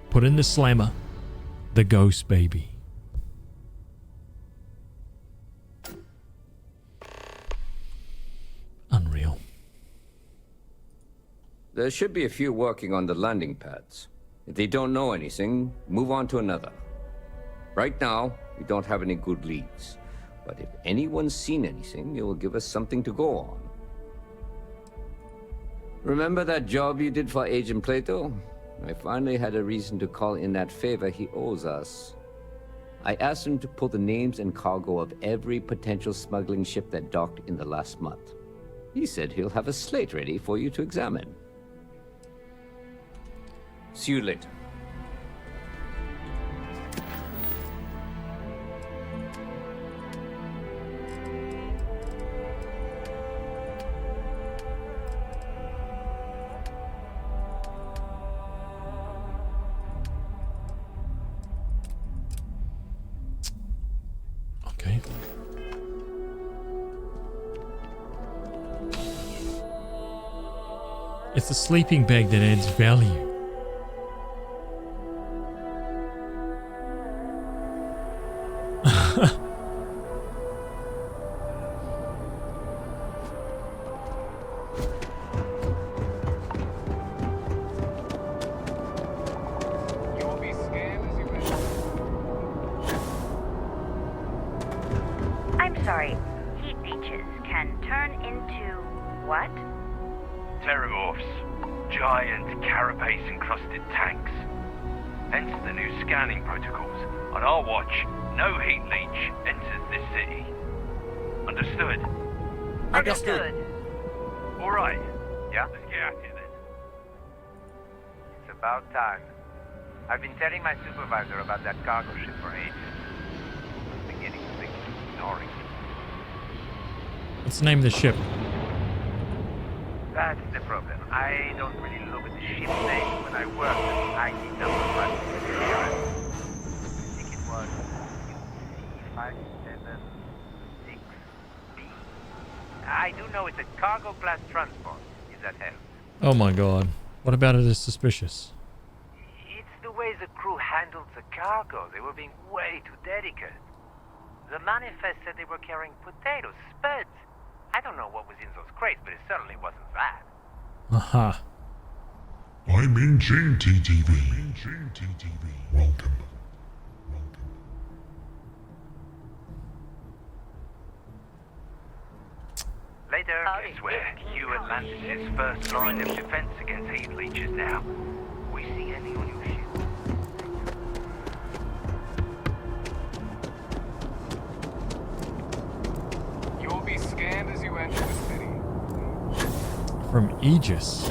put in the slammer, the ghost baby. Unreal. There should be a few working on the landing pads. If they don't know anything, move on to another. Right now, we don't have any good leads. But if anyone's seen anything, it will give us something to go on. Remember that job you did for Agent Plato? I finally had a reason to call in that favor he owes us. I asked him to pull the names and cargo of every potential smuggling ship that docked in the last month. He said he'll have a slate ready for you to examine. See you later. Okay. It's the sleeping bag that adds value. I'm sorry. Heat leeches can turn into what? Terramorphs. Giant carapace-encrusted tanks. Hence the new scanning protocols. On our watch, no heat leech enters this city. Understood? Understood. All right. Yeah? Let's get out here then. It's about time. I've been telling my supervisor about that cargo ship for ages. I'm beginning to think he's ignoring me. What's the name of the ship? That's the problem. I don't really look at the ship name when I work with the ID number, but here I think it was UC576B. I do know it's a cargo class transport, if that helps. Oh my god. What about it is suspicious? It's the way the crew handled the cargo. They were being way too delicate. The manifest said they were carrying potatoes, spuds. I don't know what was in those crates, but it certainly wasn't that. Aha. I'm in JTTV. Welcome. Later, I swear, you Atlantis' first line of defense against heat leeches now. We see any on your ship. You'll be scanned as you enter the city. From Aegis.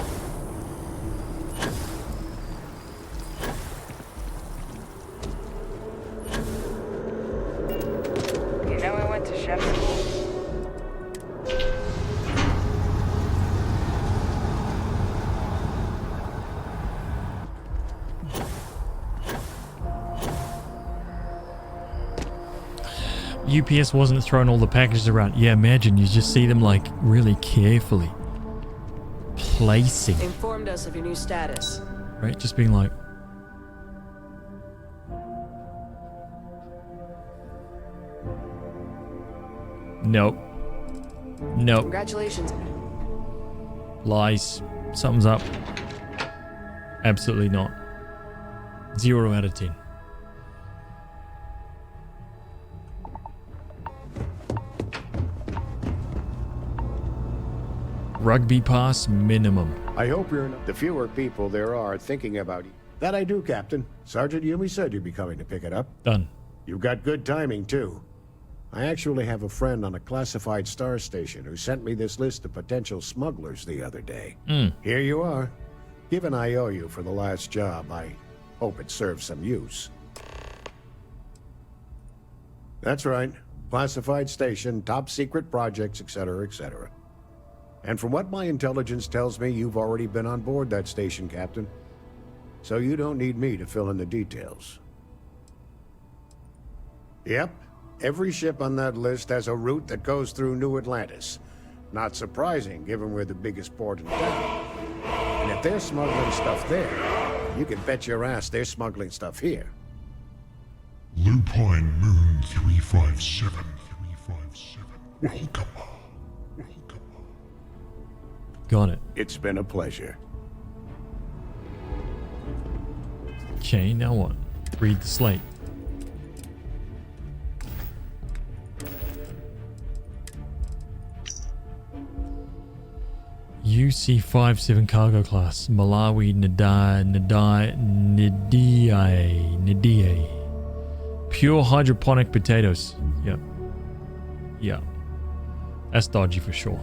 You know I went to chef school. UPS wasn't throwing all the packages around. Yeah, imagine you just see them like really carefully placing. Informed us of your new status. Right? Just being like, nope. Nope. Congratulations. Lies. Something's up. Absolutely not. 0 out of 10. Rugby pass minimum. I hope you're not. The fewer people there are thinking about you. That I do, Captain. Sergeant Yumi said you'd be coming to pick it up. Done. You've got good timing, too. I actually have a friend on a classified star station who sent me this list of potential smugglers the other day. Here you are. Given I owe you for the last job, I hope it serves some use. That's right. Classified station, top secret projects, etc., etc. And from what my intelligence tells me, you've already been on board that station, Captain. So you don't need me to fill in the details. Yep. Every ship on that list has a route that goes through New Atlantis. Not surprising, given we're the biggest port in town. And if they're smuggling stuff there, you can bet your ass they're smuggling stuff here. Lupine Moon 357. Welcome. Got it. It's been a pleasure. Okay, now what? Read the slate. UC-57 cargo class. Malawi Ndiaye. Pure hydroponic potatoes. Yep. Yeah. That's dodgy for sure.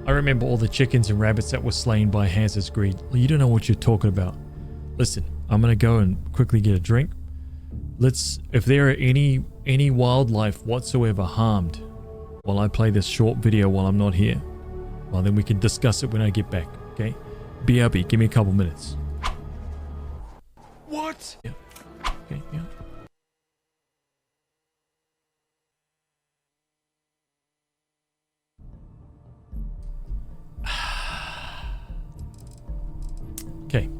I remember all the chickens and rabbits that were slain by Hans's greed. You don't know what you're talking about. Listen, I'm gonna go and quickly get a drink. If there are any wildlife whatsoever harmed while I play this short video while I'm not here, well, then we can discuss it when I get back, okay? BRB, give me a couple minutes. What? Yeah. Okay, yeah. Okay.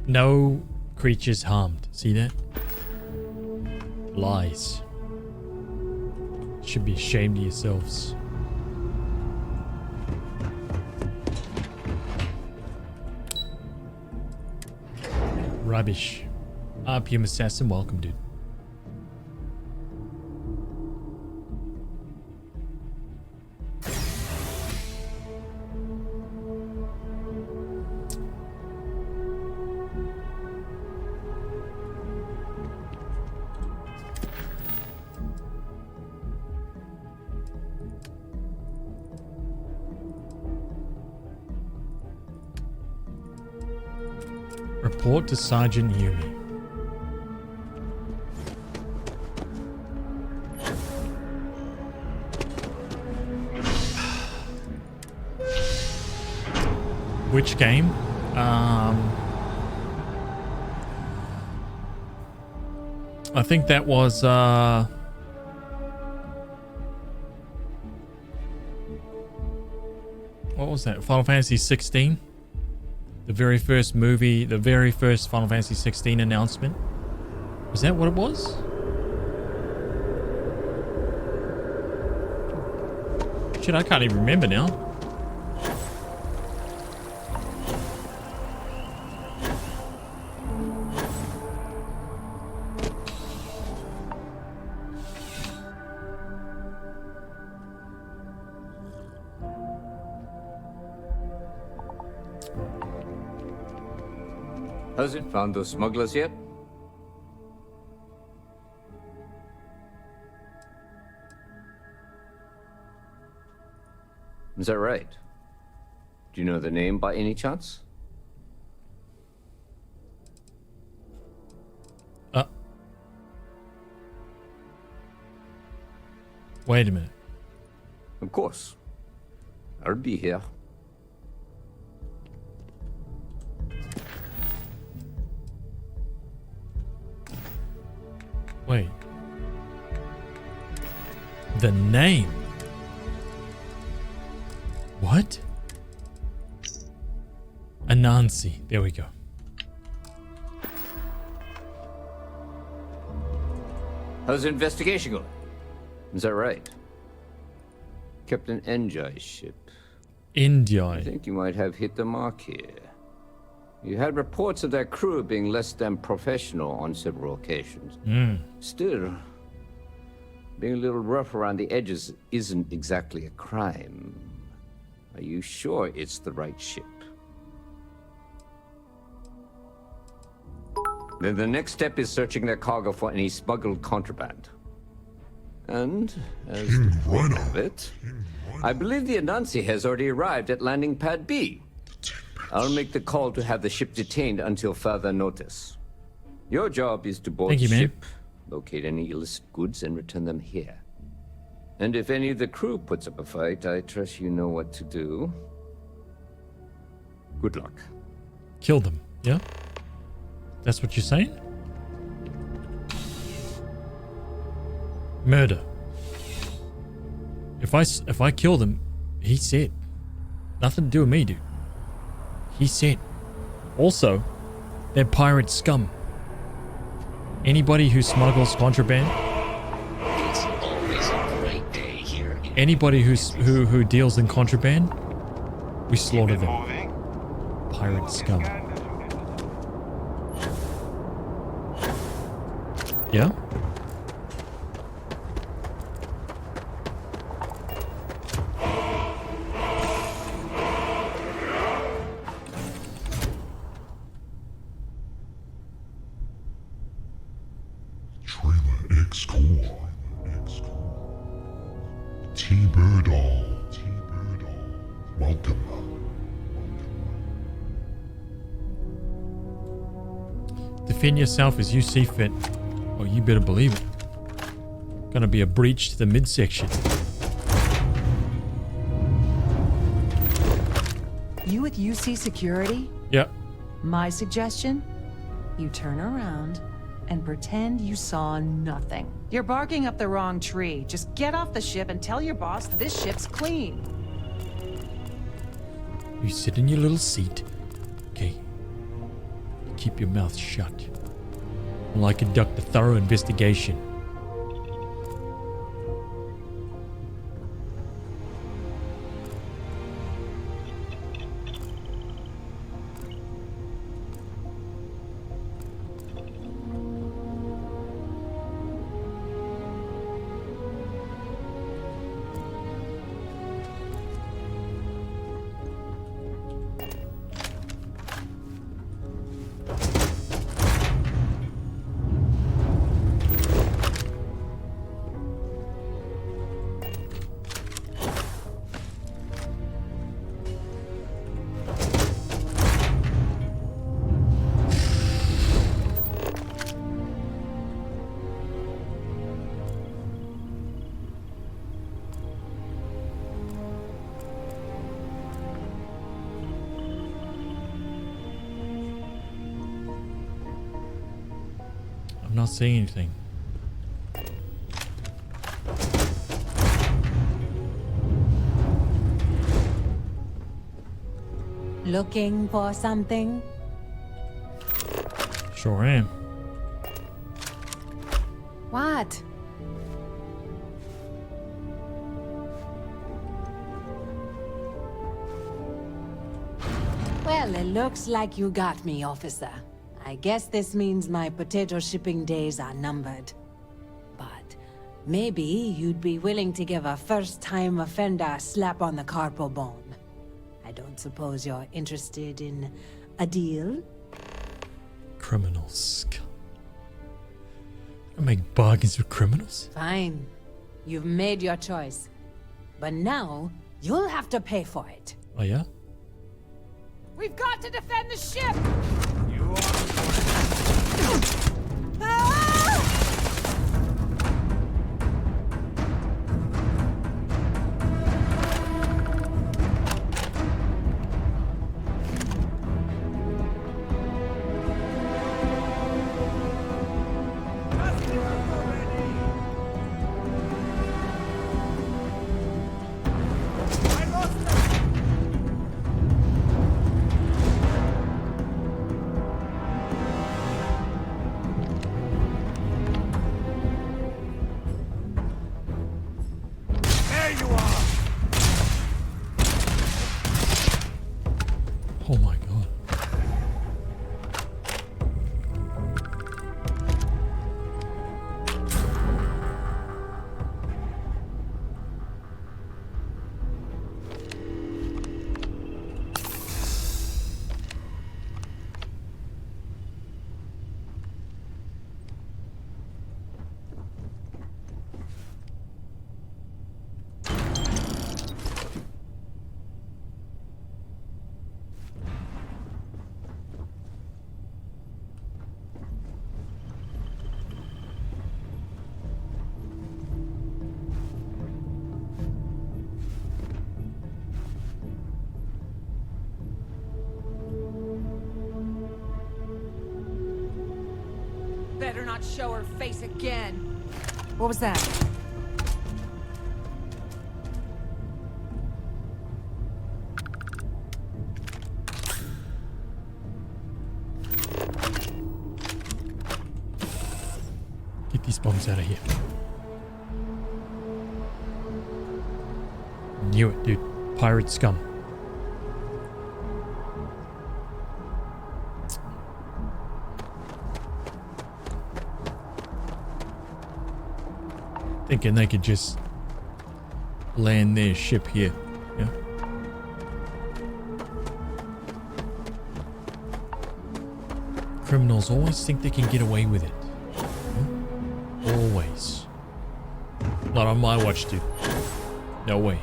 No creatures harmed. See that? Lies. Should be ashamed of yourselves. Rubbish. RPM Assassin, welcome, dude. Report to Sergeant Yumi. Which game? I think that was what was that? Final Fantasy 16? The very first movie, the very first Final Fantasy 16 announcement. Was that what it was? Shit, I can't even remember now. Has it found those smugglers yet? Is that right? Do you know the name by any chance? Wait a minute. Of course. I'll be here. Wait. The name. What? Anansi. There we go. How's the investigation going? Is that right? Captain Njai's ship. Njai. I think you might have hit the mark here. You had reports of their crew being less than professional on several occasions. Still, being a little rough around the edges isn't exactly a crime. Are you sure it's the right ship? Then the next step is searching their cargo for any smuggled contraband. And, as the point of it, I believe the Anansi has already arrived at landing pad B. I'll make the call to have the ship detained until further notice. Your job is to board the ship, locate any illicit goods, and return them here. And if any of the crew puts up a fight, I trust you know what to do. Good luck. Kill them, yeah? That's what you're saying? Murder. If I kill them, he's it. Nothing to do with me, dude. He's it. Also, they're pirate scum. Anybody who smuggles contraband, It's always a great day here. anybody who deals in contraband, We slaughter them. Pirate scum. Yeah? Trailer X Core. T-Bird all. Welcome. Defend yourself as you see fit. Oh, you better believe it. Gonna be a breach to the midsection. You with UC Security? Yep. My suggestion? You turn around and pretend you saw nothing. You're barking up the wrong tree. Just get off the ship and tell your boss this ship's clean. You sit in your little seat. Okay. Keep your mouth shut while I conduct a thorough investigation. I'm not saying anything. Looking for something? Sure am. What? Well, it looks like you got me, officer. I guess this means my potato shipping days are numbered. But maybe you'd be willing to give a first-time offender a slap on the carpal bone. I don't suppose you're interested in a deal? Criminals. I make bargains with criminals? Fine. You've made your choice. But now, you'll have to pay for it. Oh, yeah? We've got to defend the ship! Oh my god. Better not show her face again. What was that? Get these bombs out of here. Knew it, dude. Pirate scum. thinking they could just land their ship here. Yeah. Criminals always think they can get away with it. Always. Not on my watch, dude. No way.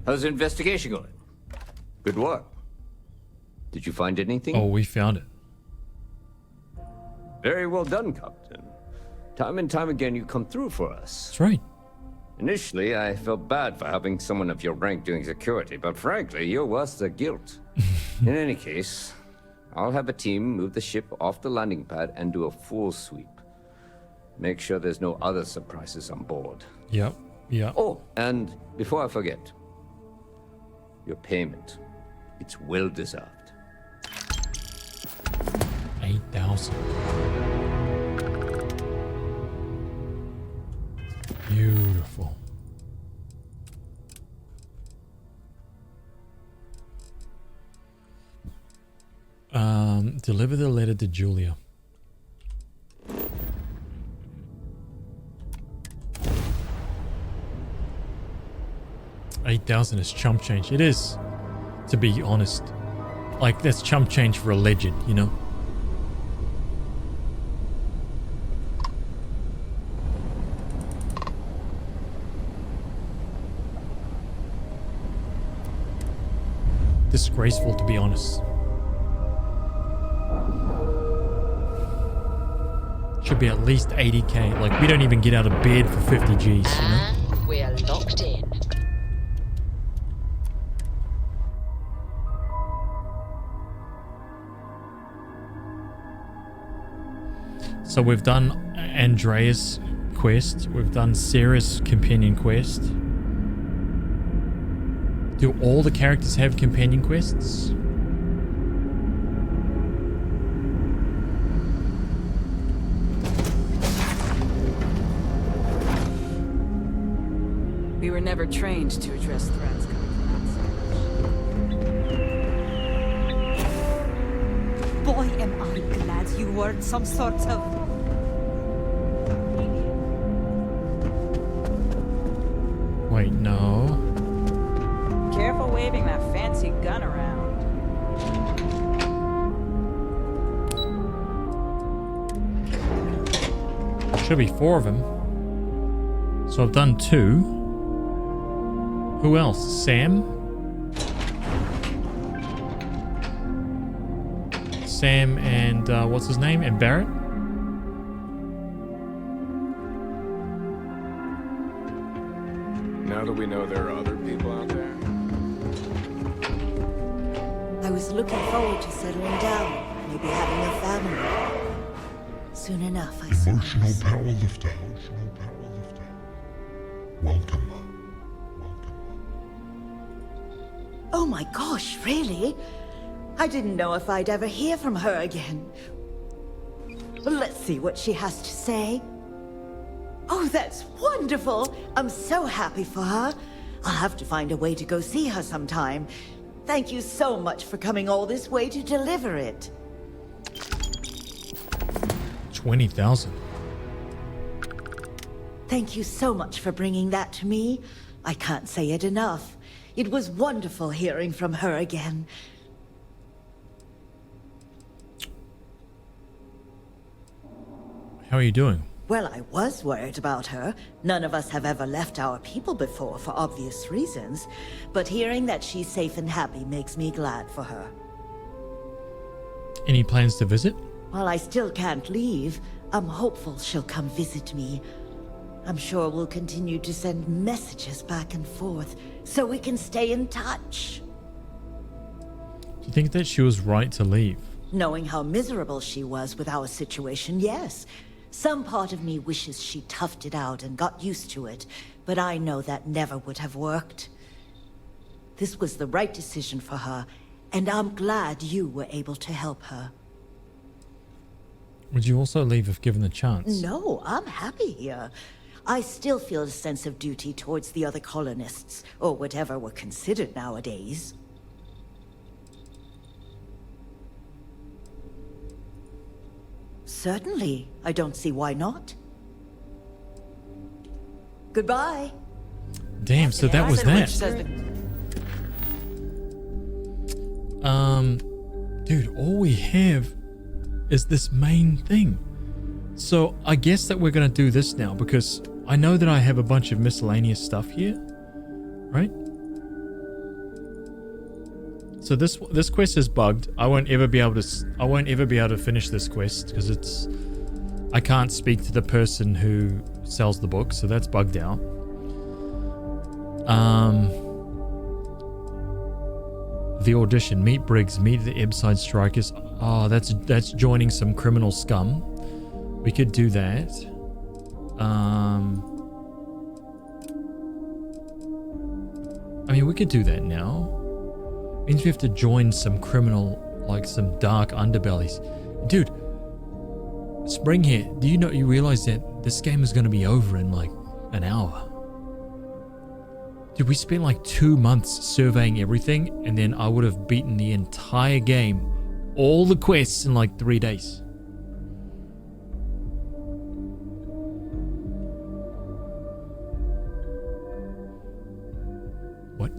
How's the investigation going? Good work. Did you find anything? Oh, we found it. Very well done, Captain. Time and time again, you come through for us. That's right. Initially, I felt bad for having someone of your rank doing security, but frankly, you're worse the guilt. In any case, I'll have a team move the ship off the landing pad and do a full sweep. Make sure there's no other surprises on board. Yep. Yeah. Oh, and before I forget, your payment. It's well deserved. 8,000. Beautiful. Deliver the letter to Julia. $8,000 is chump change. It is, to be honest. Like, that's chump change for a legend, you know? Disgraceful, to be honest. Should be at least 80k. Like, we don't even get out of bed for 50 Gs, you know? We're locked in. So we've done Andreas' quest. We've done Sarah's companion quest. Do all the characters have companion quests? We were never trained to address threats coming from outside. Boy, am I glad you weren't some sort of... Wait, no. Careful waving that fancy gun around. Should be 4 of them. So I've done 2. Who else? Sam? Sam and what's his name? And Barrett? Now that we know there are other people out there. I was looking forward to settling down, maybe having a family. Soon enough, I suppose. Emotional powerlifter. Welcome. Oh my gosh, really? I didn't know if I'd ever hear from her again. Well, let's see what she has to say. Oh, that's wonderful! I'm so happy for her. I'll have to find a way to go see her sometime. Thank you so much for coming all this way to deliver it. 20,000. Thank you so much for bringing that to me. I can't say it enough. It was wonderful hearing from her again. How are you doing? Well, I was worried about her. None of us have ever left our people before for obvious reasons. But hearing that she's safe and happy makes me glad for her. Any plans to visit? While I still can't leave, I'm hopeful she'll come visit me. I'm sure we'll continue to send messages back and forth so we can stay in touch. Do you think that she was right to leave? Knowing how miserable she was with our situation, yes. Some part of me wishes she toughed it out and got used to it, but I know that never would have worked. This was the right decision for her, and I'm glad you were able to help her. Would you also leave if given the chance? No, I'm happy here. I still feel a sense of duty towards the other colonists, or whatever we're considered nowadays. Certainly. I don't see why not. Goodbye. Damn, so that was that. Dude, all we have is this main thing. So I guess that we're gonna do this now because I know that I have a bunch of miscellaneous stuff here, right? So this quest is bugged. I won't ever be able to finish this quest because I can't speak to the person who sells the book, so that's bugged out. The audition, meet Briggs, meet the Ebbside Strikers. Oh, that's joining some criminal scum. We could do that. I mean, we could do that now. Means we have to join some criminal, like some dark underbellies. Dude, Spring here, do you realize that this game is going to be over in like an hour? Dude, we spent like 2 months surveying everything, and then I would have beaten the entire game, all the quests in like 3 days. What?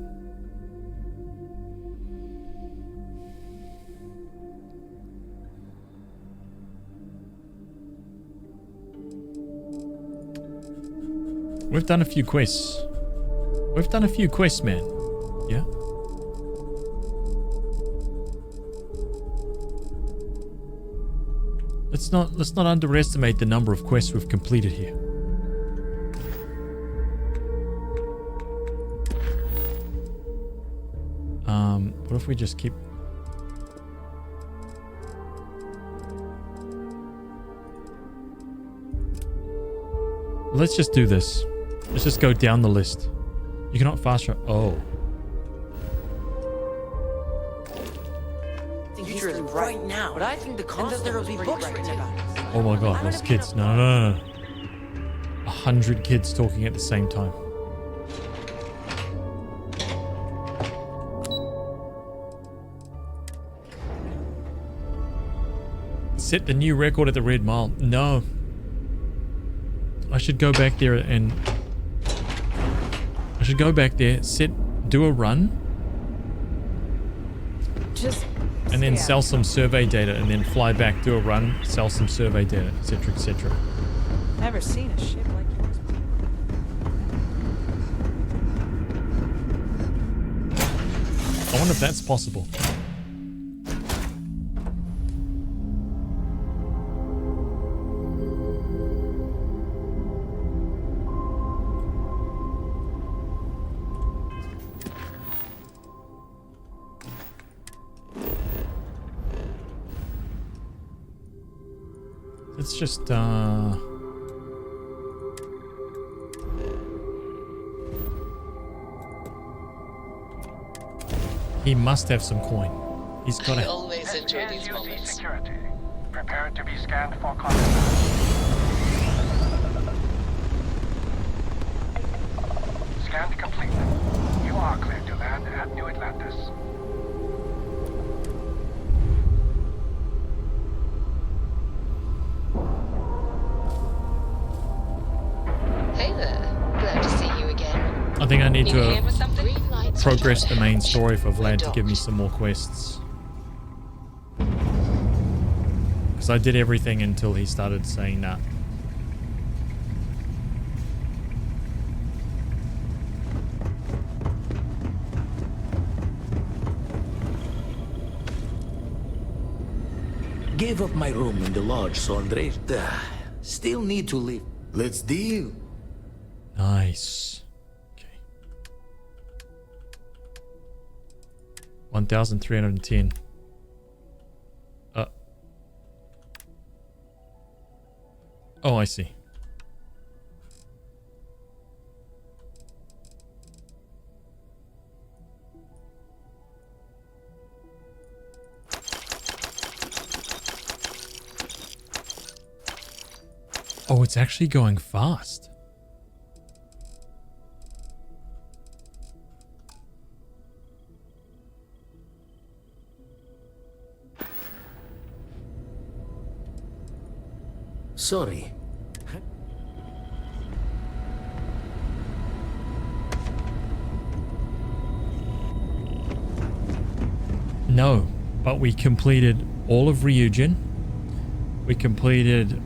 We've done a few quests. We've done a few quests, man. Yeah? Let's not underestimate the number of quests we've completed here. What if we just keep... Let's just do this. Let's just go down the list. You cannot fast travel. Oh. The future is bright now, but I think the concept there will be books written about it. Oh my god, those kids. No. 100 kids talking at the same time. Set the new record at the Red Mile. No. I should go back there and... I should go back there, do a run. And then sell some survey data, and then fly back, do a run, sell some survey data, etc, etc. Never seen a ship like yours before. I wonder if that's possible. Let's just, he must have some coin. He's got I to... always enjoy these moments. Security. Prepare to be scanned for contact. Scanned complete. You are cleared to land at New Atlantis. Hey there. Glad to see you again. I think I need You to here with something? Green lights progress the on. main story for Vlad to give me some more quests. Because I did everything until he started saying that. Gave up my room in the lodge, so Andre. Still need to leave. Let's deal. Nice. Okay. 1,310. Oh, I see. It's actually going fast. Sorry. No, but we completed all of Ryujin. We completed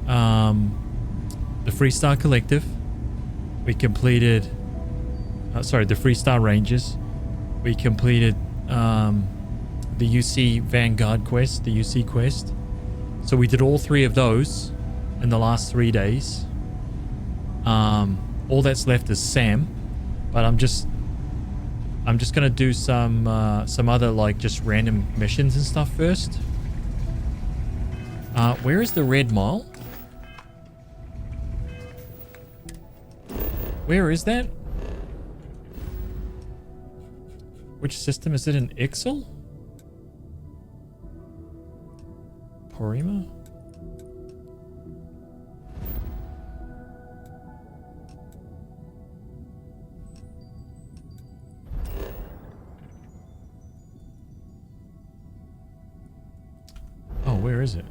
the Freestar Collective. We completed the Freestar Rangers. We completed the UC Vanguard quest, the UC quest. So we did all 3 of those in the last 3 days. All that's left is Sam, but I'm just gonna do some other like just random missions and stuff first. Where is the Red Mile? Where is that? Which system is it in? Ixel? Porima? Oh, where is it?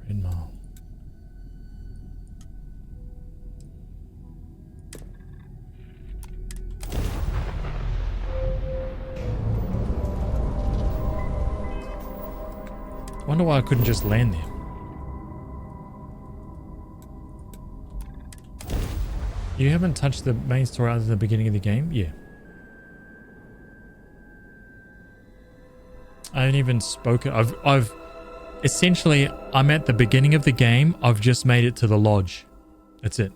Red Mile. Wonder why I couldn't just land there. You haven't touched the main story other than the beginning of the game? Yeah. I haven't even spoken. I've essentially, I'm at the beginning of the game. I've just made it to the lodge. That's it.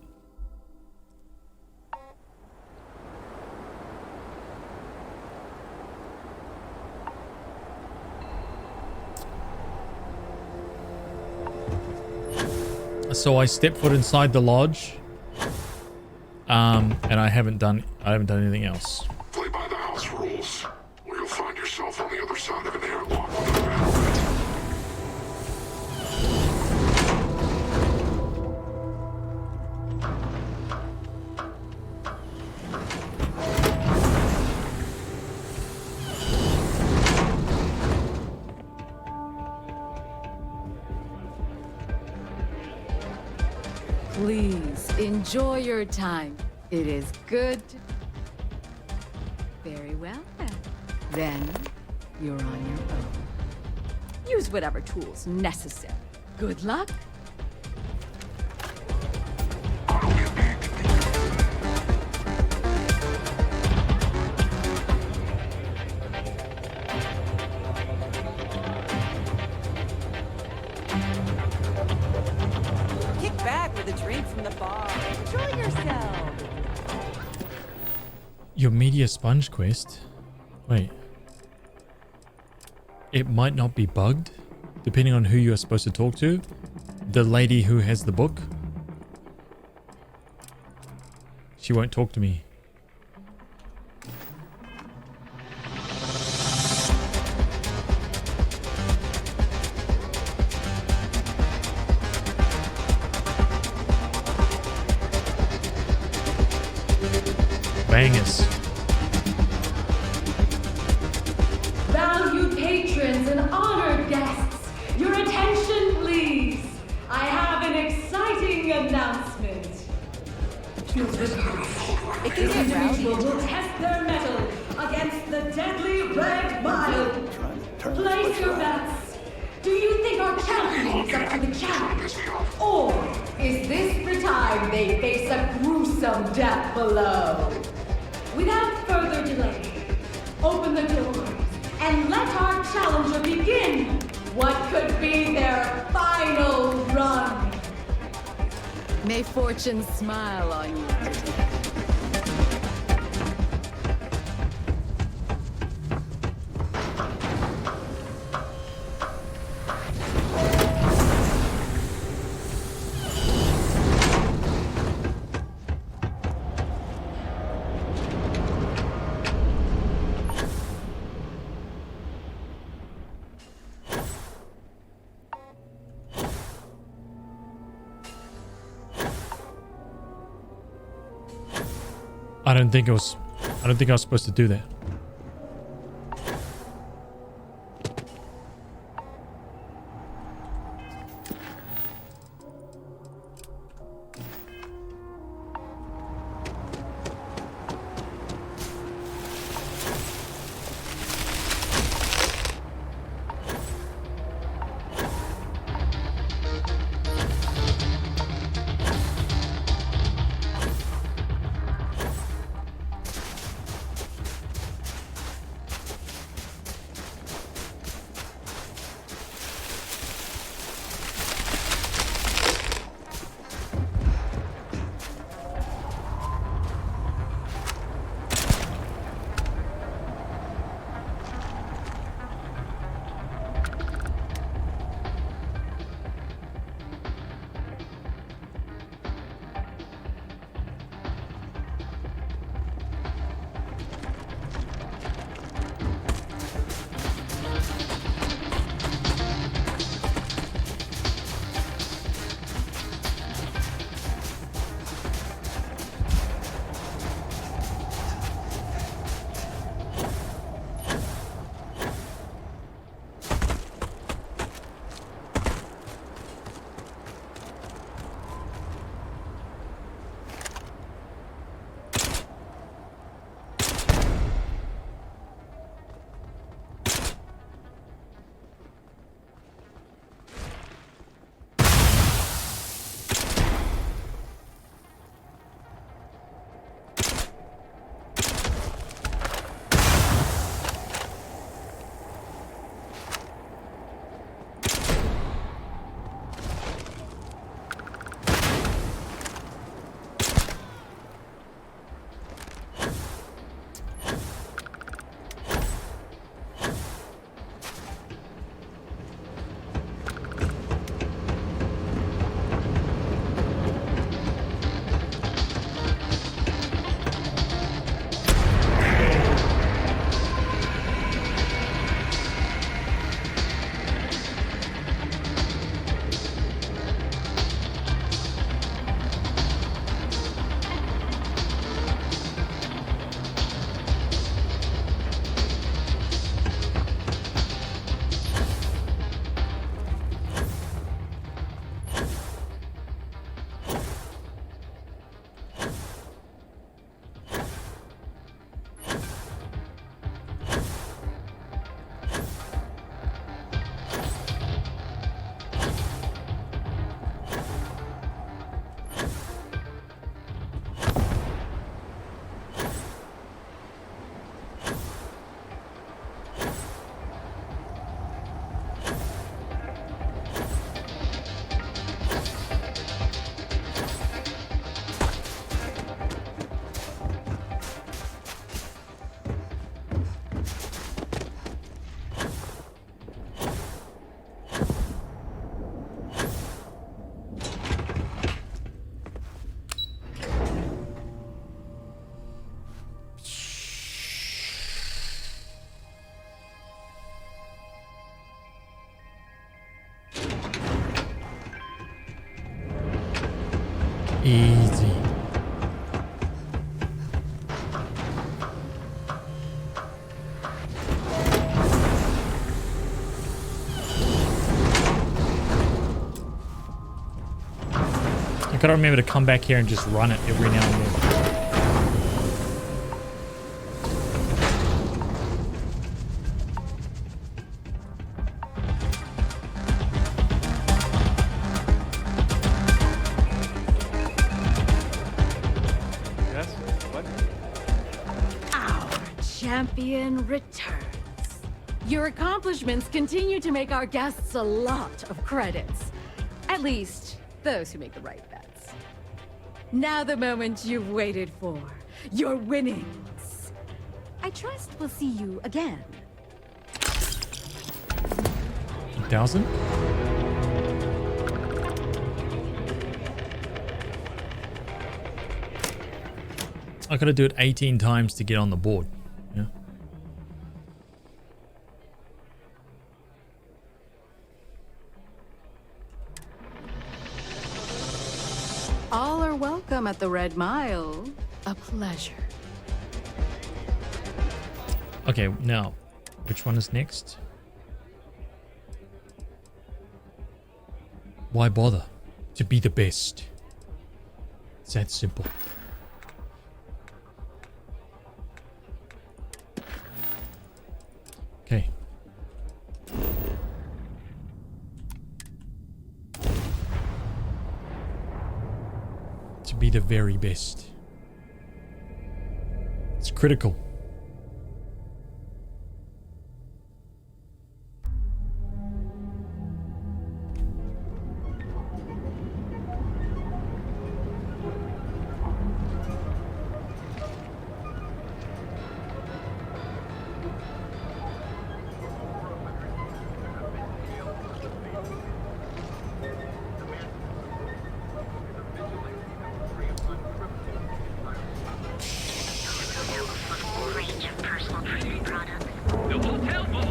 So I stepped foot inside the lodge, and I haven't done anything else. Play by the house rules, or you'll find yourself on the other side of an airlock with a battlefield. Please enjoy your time. It is good. Very well then. Then you're on your own. Use whatever tools necessary. Good luck. Kick back with a drink from the bar. Enjoy yourself. Your media sponge quest? Wait. It might not be bugged, depending on who you are supposed to talk to. The lady who has the book. She won't talk to me. Bangers. Valued patrons and honored guests, your attention please. I have an exciting announcement. It can get rowdy. Will test their mettle against the deadly Red Mile. Place your bets. Do you think our champion is up to the challenge? Or is this the time they face a gruesome death below? Without further delay, open the doors and let our challenger begin what could be their final run. May fortune smile on you. I don't think I was supposed to do that. Easy. I gotta remember to come back here and just run it every now and then. Champion returns. Your accomplishments continue to make our guests a lot of credits. At least, those who make the right bets. Now the moment you've waited for. Your winnings. I trust we'll see you again. 1,000? I gotta do it 18 times to get on the board. Yeah. All are welcome at the Red Mile. A pleasure. Okay, now, which one is next? Why bother? To be the best. It's that simple. Okay. To be the very best. It's critical.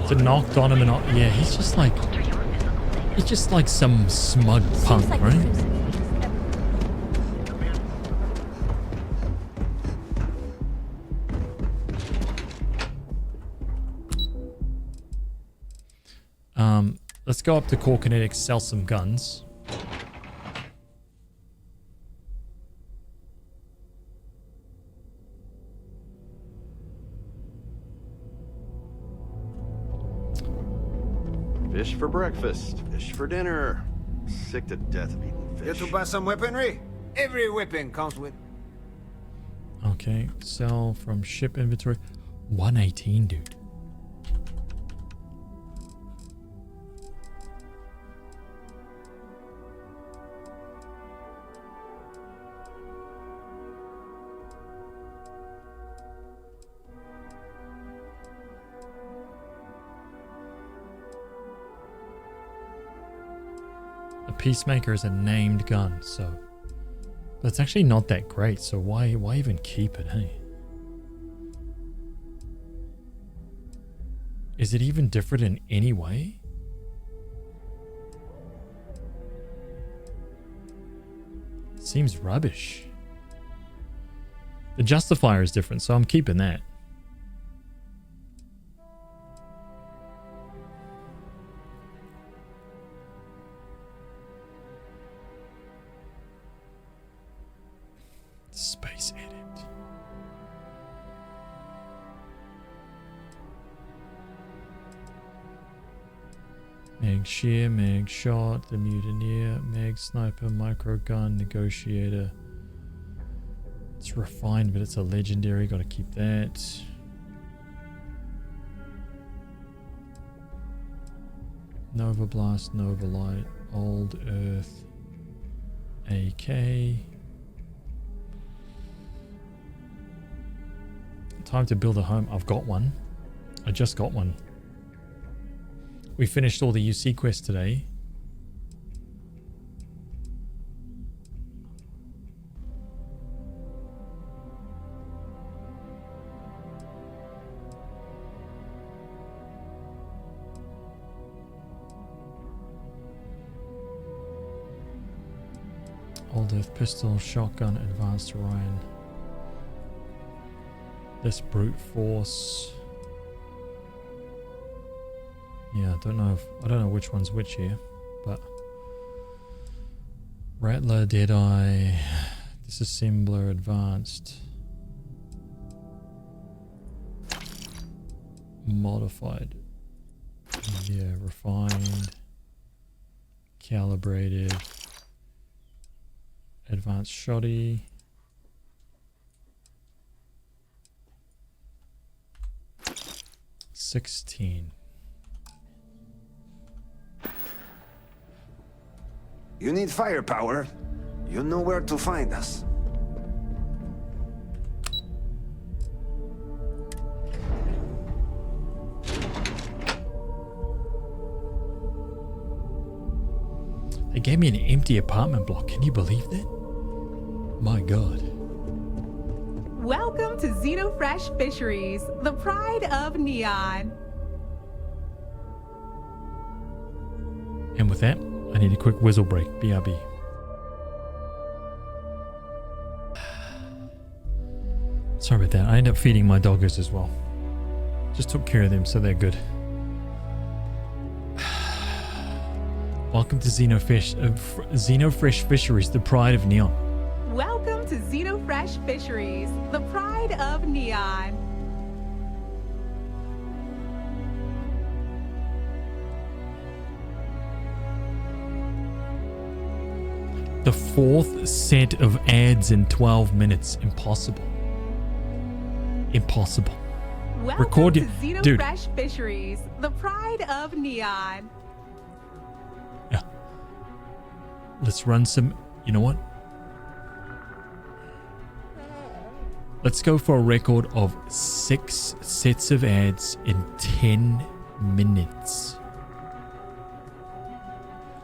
So knocked on him and yeah, he's just like some smug punk, right? Let's go up to Core Kinetics, sell some guns. Fish for breakfast, fish for dinner. Sick to death of eating fish. Here to buy some weaponry? Every weapon comes with... Okay, sell from ship inventory. 118, dude. Peacemaker is a named gun, so but it's actually not that great, so why even keep it, hey? Is it even different in any way? Seems rubbish. The justifier is different, so I'm keeping that. Space edit. Mag shear, mag shot, the mutineer, mag sniper, micro gun, negotiator. It's refined, but it's a legendary. Got to keep that. Nova Blast, Nova Light, Old Earth, AK. Time to build a home. I've got one. I just got one. We finished all the UC quests today. Old Earth pistol, shotgun, advanced Ryan. This brute force. Yeah, I don't know which one's which here, but Rattler, Deadeye, Disassembler, Advanced, Modified, yeah, Refined, Calibrated, Advanced Shoddy. 16. You need firepower. You know where to find us. They gave me an empty apartment block. Can you believe that? My God. Welcome to Xenofresh Fisheries, the pride of Neon. And with that, I need a quick whistle break. BRB. Sorry about that. I end up feeding my doggers as well. Just took care of them, so they're good. Welcome to Xenofresh Fisheries, the pride of Neon. Welcome to Xenofresh Fisheries, the pride of Neon. The 4th set of ads in 12 minutes. Impossible. Impossible. Welcome Record to it. Dude. Xenofresh Fisheries, the pride of Neon. Let's run some... You know what? Let's go for a record of 6 sets of ads in 10 minutes.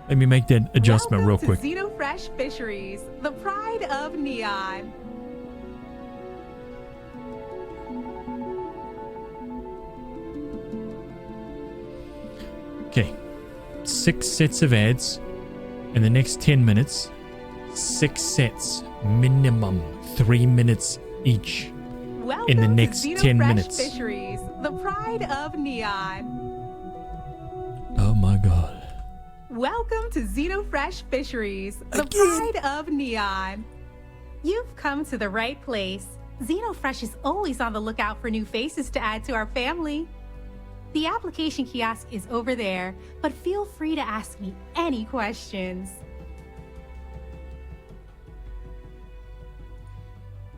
Let me make that adjustment real quick. Welcome to Xenofresh Fisheries, the pride of Neon. Okay. 6 sets of ads in the next 10 minutes. 6 sets. Minimum 3 minutes each. Welcome in the next to 10 Xenofresh minutes. Fisheries, the pride of Neon. Oh my god. Welcome to Xenofresh Fisheries, the pride of Neon. You've come to the right place. Xenofresh is always on the lookout for new faces to add to our family. The application kiosk is over there, but feel free to ask me any questions.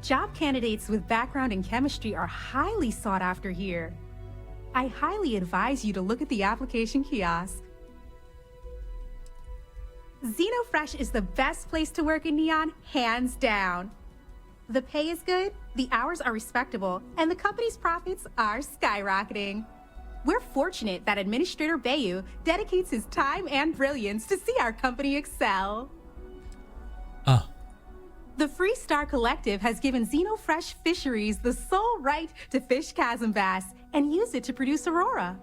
Job candidates with background in chemistry are highly sought after here. I highly advise you to look at the application kiosk. Xenofresh is the best place to work in Neon, hands down. The pay is good, the hours are respectable, and the company's profits are skyrocketing. We're fortunate that Administrator Bayu dedicates his time and brilliance to see our company excel. The Free Star Collective has given Xenofresh Fisheries the sole right to fish chasm bass and use it to produce Aurora.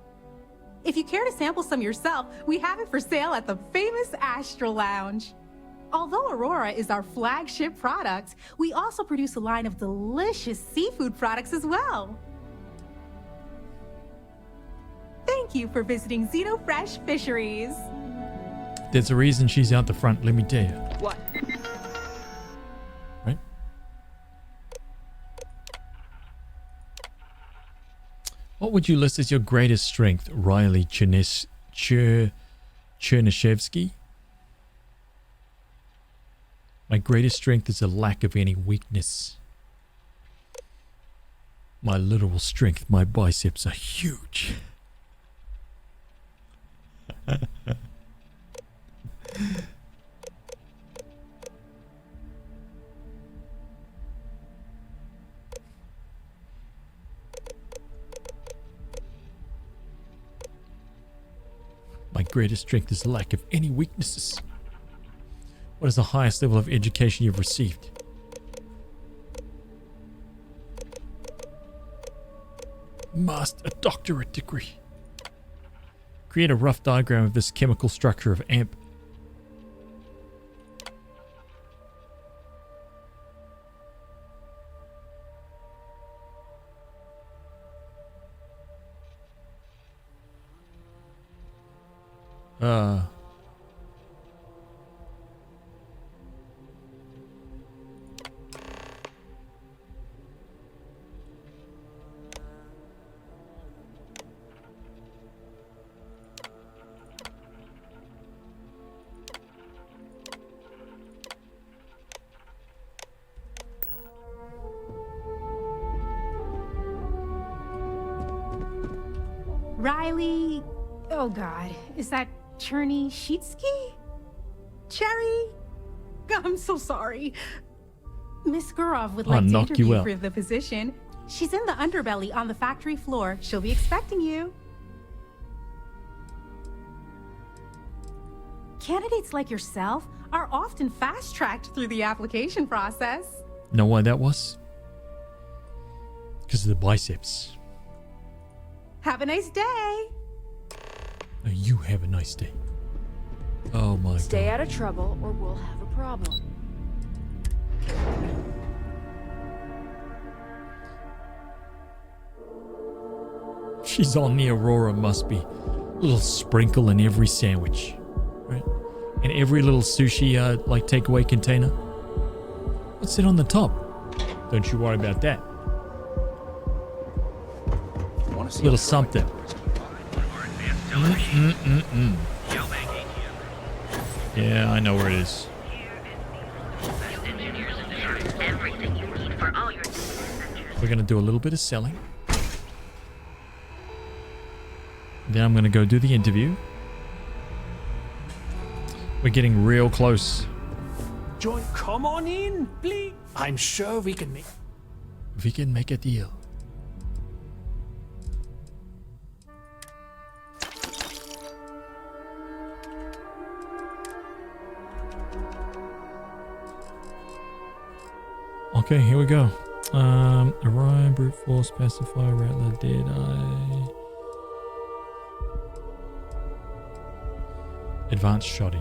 If you care to sample some yourself, we have it for sale at the famous Astral Lounge. Although Aurora is our flagship product, we also produce a line of delicious seafood products as well. Thank you for visiting Xenofresh Fisheries. There's a reason she's out the front, let me tell you. What? Right? What would you list as your greatest strength, Riley Chernyshevsky? My greatest strength is a lack of any weakness. My literal strength, my biceps are huge. My greatest strength is the lack of any weaknesses. What is the highest level of education you've received? A doctorate degree. Create a rough diagram of this chemical structure of amp. Riley, oh God, is that Chernyshevsky? Cherry? I'm so sorry. Miss Gurov would like to interview you for the position. She's in the underbelly on the factory floor. She'll be expecting you. Candidates like yourself are often fast-tracked through the application process. Know why that was? Because of the biceps. Have a nice day. Oh, you have a nice day. Oh my God. Stay out of trouble or we'll have a problem. sushi's on the Aurora must be a little sprinkle in every sandwich, right? In every little sushi like takeaway container. What's it on the top? Don't you worry about that. Little something. Yeah, I know where it is. We're gonna do a little bit of selling. Then I'm gonna go do the interview. We're getting real close. John, come on in, please. I'm sure we can make a deal. Okay, here we go. Orion, brute force, pacify, rattler, dead eye. Advanced shoddy.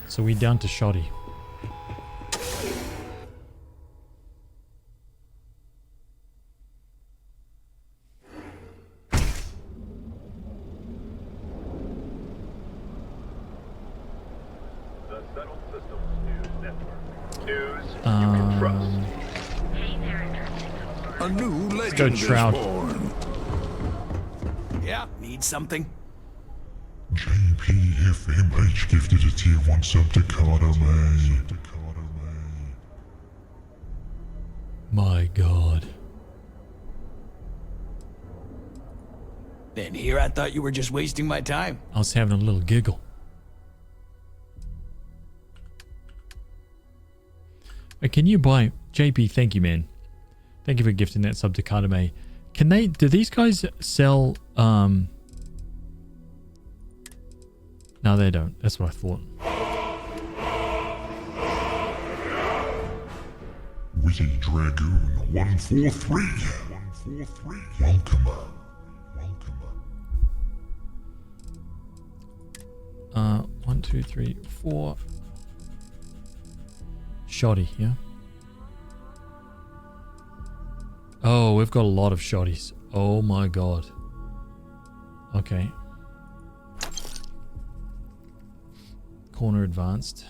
So we down to shoddy. A new Let's go legend Shroud. is born. Yeah, need something? JPFMH gifted a tier 1 sub to Carter May. My God. And here I thought you were just wasting my time. I was having a little giggle. Wait, can you buy JP? Thank you, man. Thank you for gifting that sub to Kadame. Can they? Do these guys sell? No, they don't. That's what I thought. Witty Dragoon 143. 143. Welcome. 1, 2, 3, 4. Shoddy, yeah. Oh, we've got a lot of shotties. Oh my God. Okay. Corner advanced.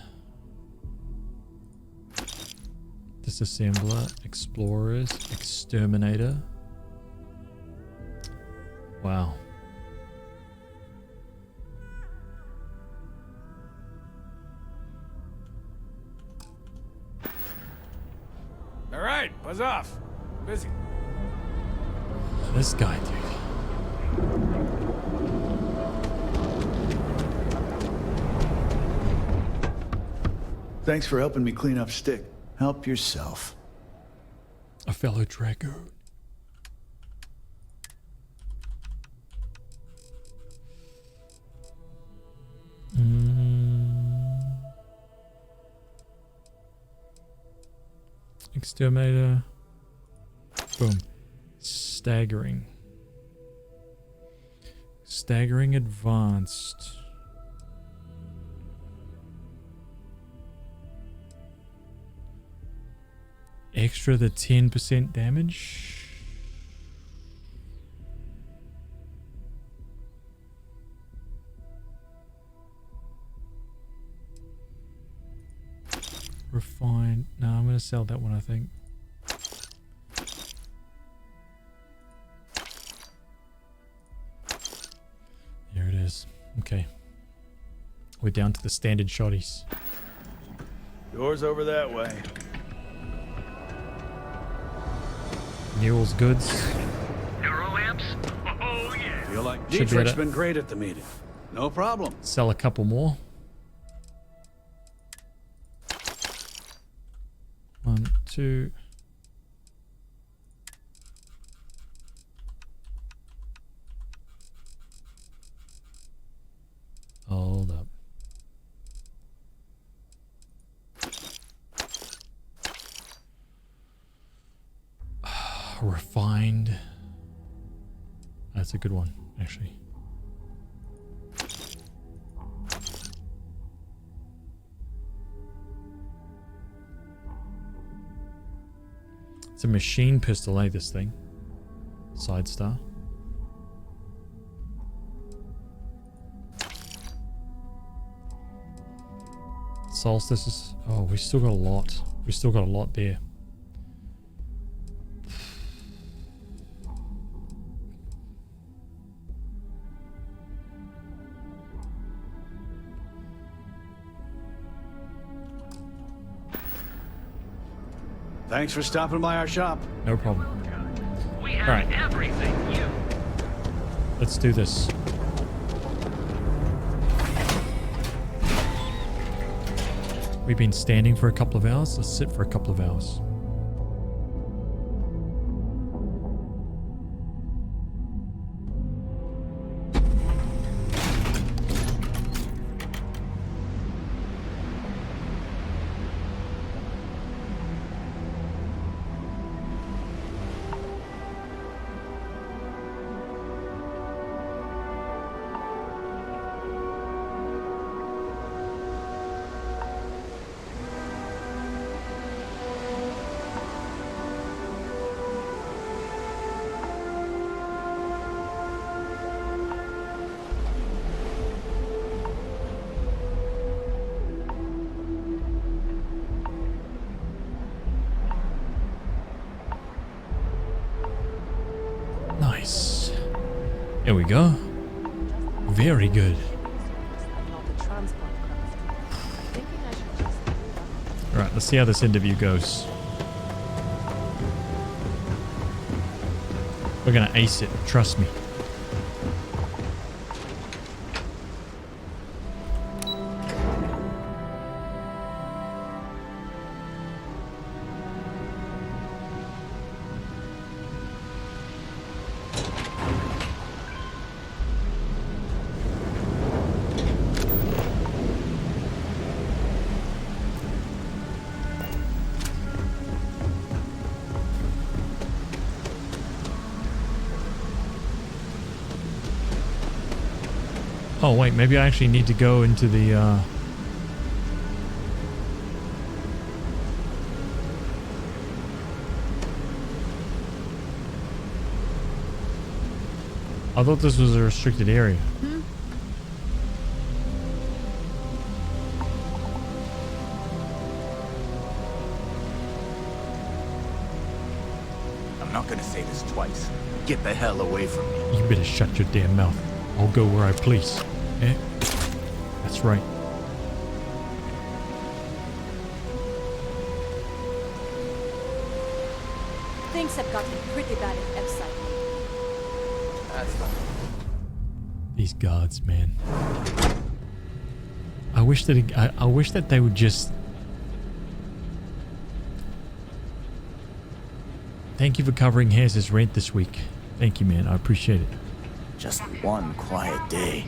Disassembler, explorers, exterminator. Wow. All right, buzz off. Busy. This guy, dude. Thanks for helping me clean up Stick. Help yourself. A fellow dragoon. Exterminator. Boom. Staggering. Staggering advanced. Extra the 10% damage. Refined. No, I'm going to sell that one, I think. There it is. Okay. We're down to the standard shotties. Doors over that way. Newell's goods. Neuroamps? Oh yeah. Feel like Should be Dietrich's able to- been great at the meeting. No problem. Sell a couple more. 1, 2. Hold up. Refined. That's a good one, actually. a machine pistol, eh, this thing? Side star. Solstices. Oh, we still got a lot. We still got a lot there. Thanks for stopping by our shop. No problem. We have All right. everything you. Let's do this. We've been standing for a couple of hours. Let's sit for a couple of hours. Nice. There we go. Very good. Alright, let's see how this interview goes. We're gonna ace it, trust me. Oh wait, maybe I actually need to go into the I thought this was a restricted area. I'm not gonna say this twice. Get the hell away from me. You better shut your damn mouth. I'll go where I please. Eh? That's right. Things have gotten pretty bad at Epside. That's fine. These guards, man. I wish that they would just. Thank you for covering Haz's rent this week. Thank you, man. I appreciate it. Just one quiet day.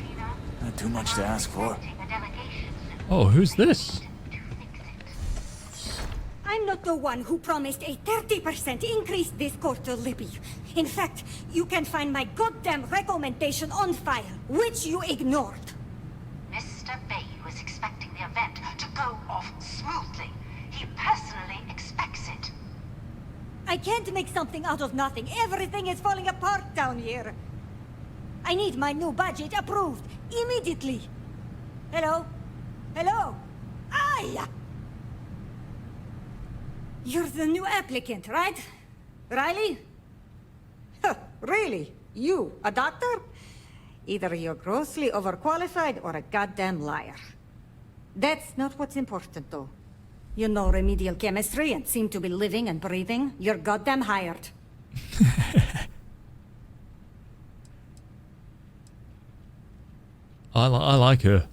Not too much to ask for. Oh, who's this? I'm not the one who promised a 30% increase this quarter, Libby. In fact, you can find my goddamn recommendation on file, which you ignored. Mr. Bay was expecting the event to go off smoothly. He personally expects it. I can't make something out of nothing. Everything is falling apart down here. I need my new budget approved immediately. Hello? Hello? Aye! You're the new applicant, right? Riley? Huh, really? You, a doctor? Either you're grossly overqualified or a goddamn liar. That's not what's important, though. You know remedial chemistry and seem to be living and breathing. You're goddamn hired. I like her.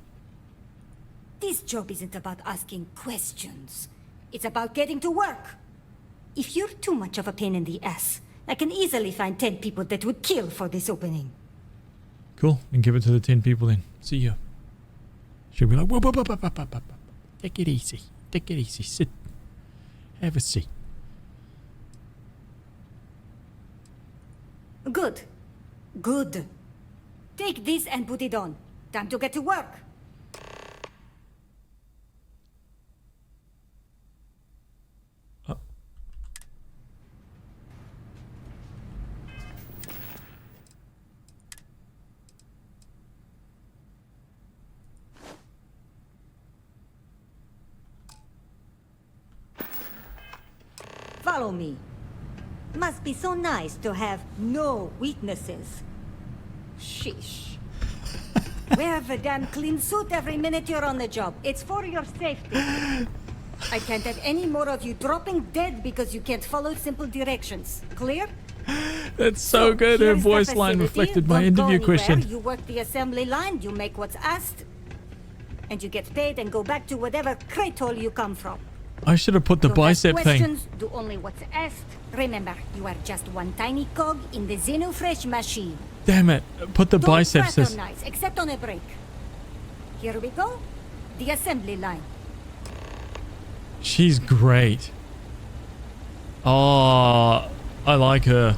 This job isn't about asking questions. It's about getting to work. If you're too much of a pain in the ass, I can easily find 10 people that would kill for this opening. Cool. And give it to the 10 people then. See ya. She'll be like, whoa, whoa, whoa, whoa, whoa, whoa, whoa. Take it easy. Take it easy. Sit. Have a seat. Good. Good. Take this and put it on. Time to get to work. Follow me. Must be so nice to have no weaknesses. Sheesh. Wear the damn clean suit every minute you're on the job. It's for your safety. I can't have any more of you dropping dead because you can't follow simple directions. Clear? That's so good. Her here's the voice line facility. reflected my Don't go interview anywhere. question. You work the assembly line, you make what's asked, and you get paid and go back to whatever crate hole you come from. I should have put the Don't ask bicep thing. questions, do only what's asked. Remember, you are just one tiny cog in the Xenofresh machine. Damn it. Put the Don't biceps. fraternize, except on a break. Here we go. The assembly line. She's great. Oh, I like her.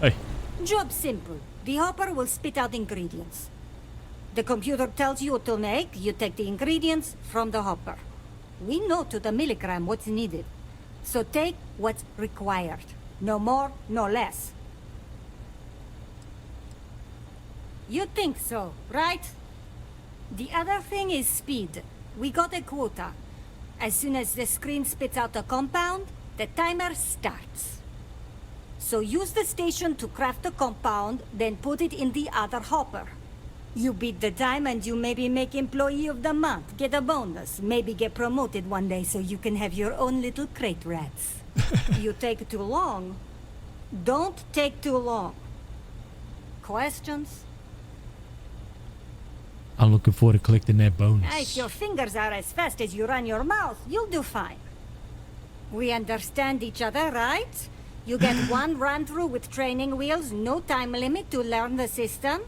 Hey. Job simple. The hopper will spit out ingredients. The computer tells you what to make. You take the ingredients from the hopper. We know to the milligram what's needed. So take what's required. No more, no less. You think so, right? The other thing is speed. We got a quota. As soon as the screen spits out a compound, the timer starts. So use the station to craft the compound, then put it in the other hopper. You beat the time and you maybe make Employee of the Month, get a bonus, maybe get promoted one day so you can have your own little crate rats. You take too long. Don't take too long. Questions? I'm looking forward to collecting that bonus. If your fingers are as fast as you run your mouth, you'll do fine. We understand each other, right? You get one run-through with training wheels, no time limit to learn the system.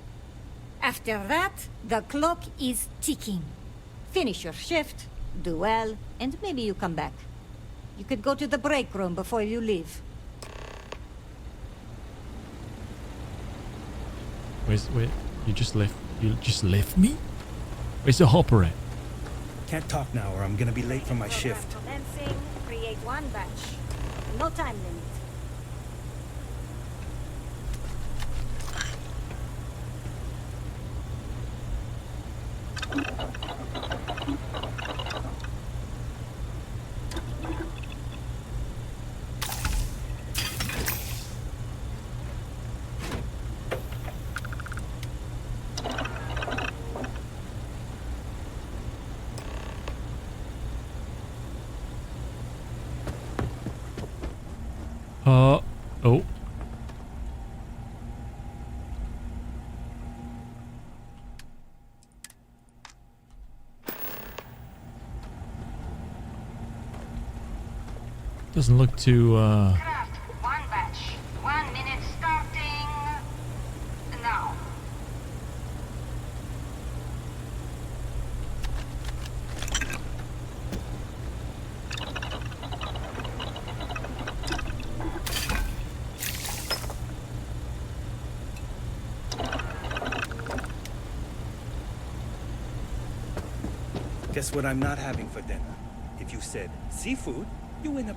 After that, the clock is ticking. Finish your shift, do well, and maybe you come back. You could go to the break room before you leave. Where? You just left me? Where's the hopper at? Can't talk now or I'm gonna be late for my shift. Commencing, create one batch. No time limit. Oh. Doesn't look too, Craft one batch. 1 minute starting now. Guess what I'm not having for dinner? If you said seafood, you win a...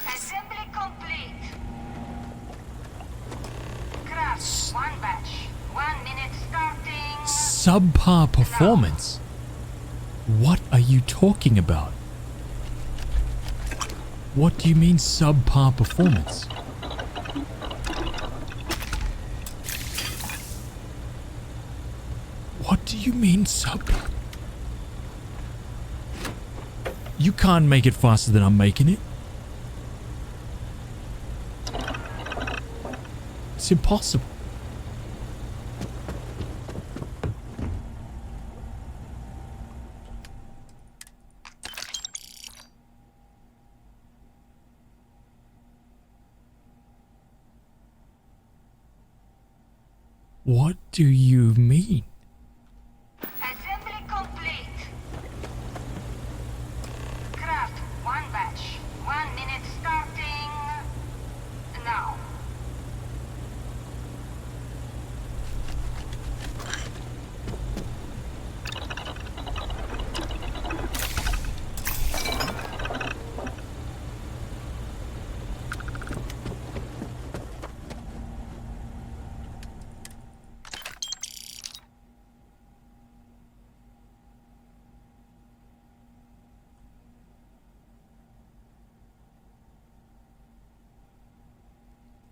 Assembly complete. Craft one batch. 1 minute starting. subpar performance. What are you talking about? What do you mean subpar performance? What do you mean subpar? You can't make it faster than I'm making it. It's impossible. What do you mean? Assembly complete. Craft one batch. 1 minute starting now.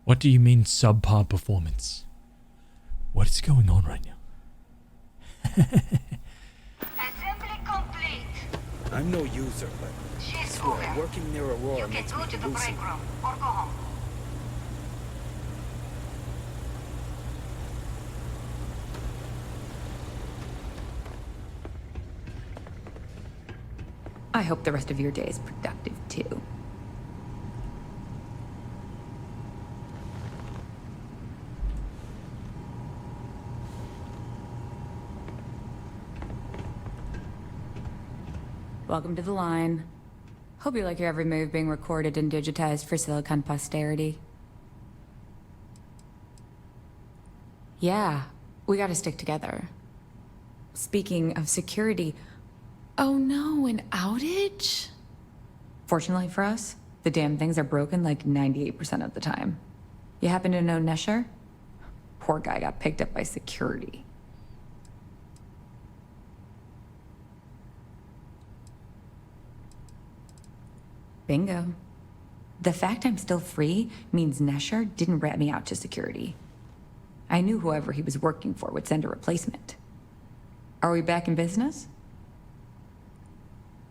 What do you mean subpar performance? What is going on right now? Assembly complete. I'm no user, but I swear, working near Aurora makes me Go to the delusional. break room or go home. I hope the rest of your day is productive too. Welcome to the line. Hope you like your every move being recorded and digitized for Silicon posterity. Yeah, we gotta stick together. Speaking of security, oh no, an outage? Fortunately for us, the damn things are broken like 98% of the time. You happen to know Nesher? Poor guy got picked up by security. Bingo. The fact I'm still free means Nesher didn't rat me out to security. I knew whoever he was working for would send a replacement. Are we back in business?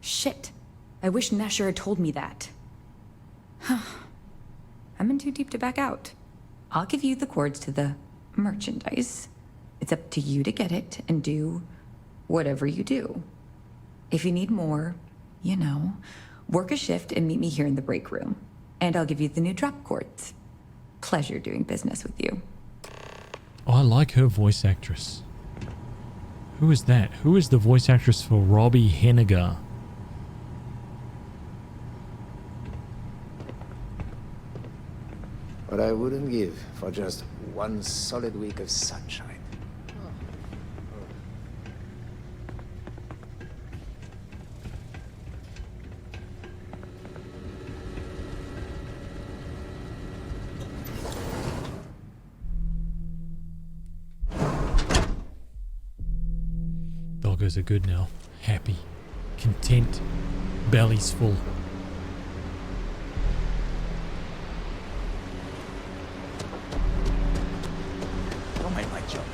Shit. I wish Nesher had told me that. I'm in too deep to back out. I'll give you the cords to the merchandise. It's up to you to get it and do whatever you do. If you need more, you know, work a shift and meet me here in the break room. And I'll give you the new drop cords. Pleasure doing business with you. Oh, I like her voice actress. Who is that? Who is the voice actress for Robbie Henniger? What I wouldn't give for just one solid week of sunshine. Doggos are good now. Happy. Content. Bellies full. Don't make my jump.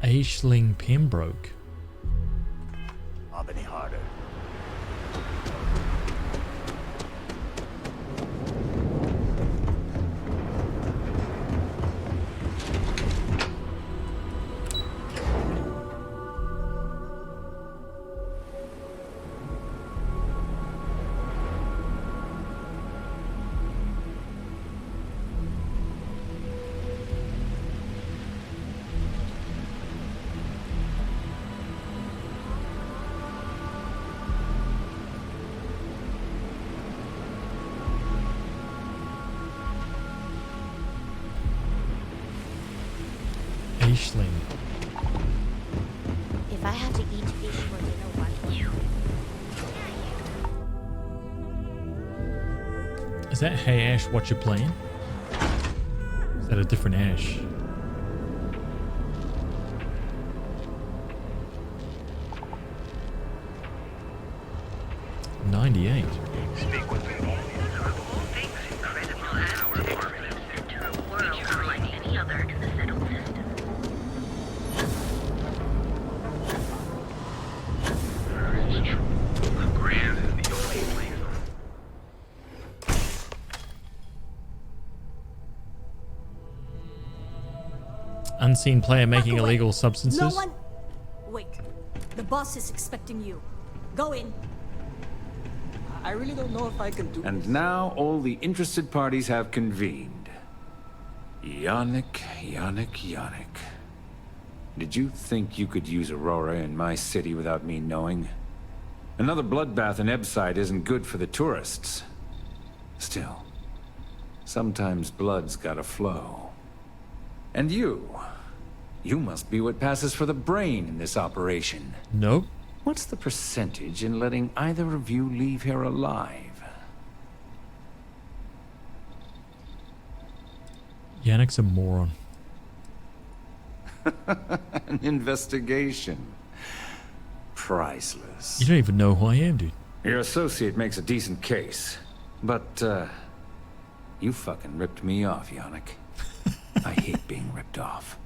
Aisling Pembroke. Albany harder. Aisling. If I have to eat fish for dinner, what you? Is that Hey Ash, what you playing? Is that a different Ash? '98. Speak with me. Things incredible as our formula to a world unlike any other in the settled system. It's true. The Grand is the only place on. Unseen player making illegal substances. No one. Wait. The boss is expecting you. Go in. I really don't know if I can do And now all the interested parties have convened. Yannick. Did you think you could use Aurora in my city without me knowing? Another bloodbath in Ebside isn't good for the tourists. Still, sometimes blood's gotta flow. And you must be what passes for the brain in this operation. Nope. What's the percentage in letting either of you leave here alive? Yannick's a moron. An investigation. Priceless. You don't even know who I am, dude. Your associate makes a decent case. But, you fucking ripped me off, Yannick. I hate being ripped off.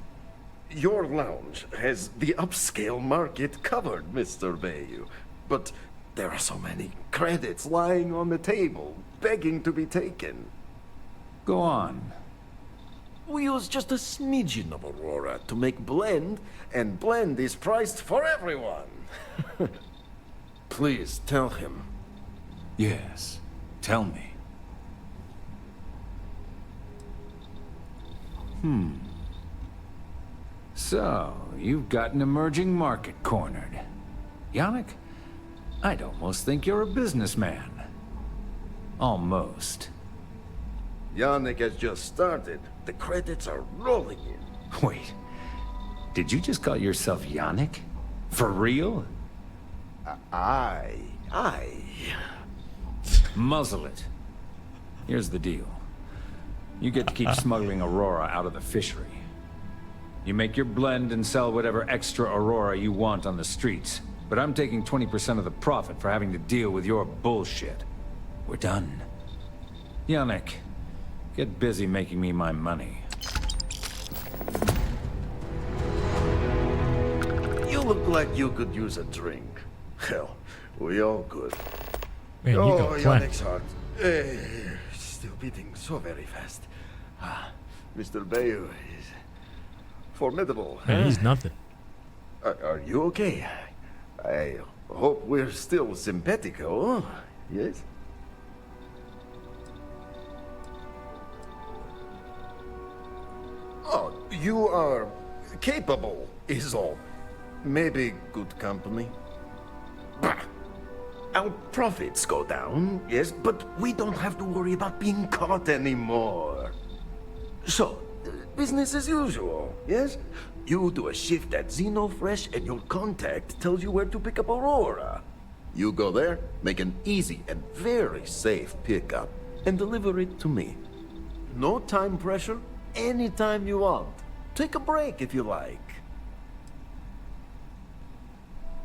Your lounge has the upscale market covered, Mr. Bayou. But there are so many credits lying on the table, begging to be taken. Go on. We use just a smidgen of Aurora to make blend, and blend is priced for everyone. Please tell him. Yes, tell me. So, you've got an emerging market cornered. Yannick, I'd almost think you're a businessman. Almost. Yannick has just started. The credits are rolling in. Wait, did you just call yourself Yannick? For real? I... Muzzle it. Here's the deal. You get to keep smuggling Aurora out of the fishery. You make your blend and sell whatever extra Aurora you want on the streets. But I'm taking 20% of the profit for having to deal with your bullshit. We're done. Yannick, get busy making me my money. You look like you could use a drink. Hell, we all could. Man, you got Yannick's heart. Still beating so very fast. Mr. Bayou is formidable. Man, he's nothing. Are you okay? I hope we're still simpatico, yes? Oh, you are capable, is all. Maybe good company. Bah! Our profits go down, yes, but we don't have to worry about being caught anymore. So, business as usual, yes? You do a shift at Xenofresh and your contact tells you where to pick up Aurora. You go there, make an easy and very safe pickup, and deliver it to me. No time pressure, anytime you want. Take a break if you like.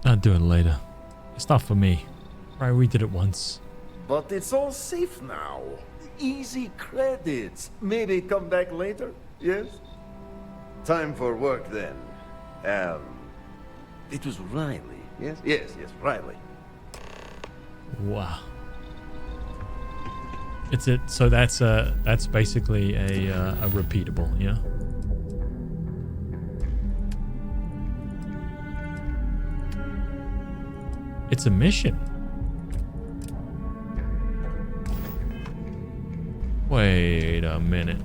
I'll do it later. It's not for me. Right, we did it once. But it's all safe now. Easy credits. Maybe come back later, yes? Time for work then. It was Riley, yes? Yes, Riley. Wow. It's it. So that's basically a repeatable, yeah. It's a mission. Wait a minute.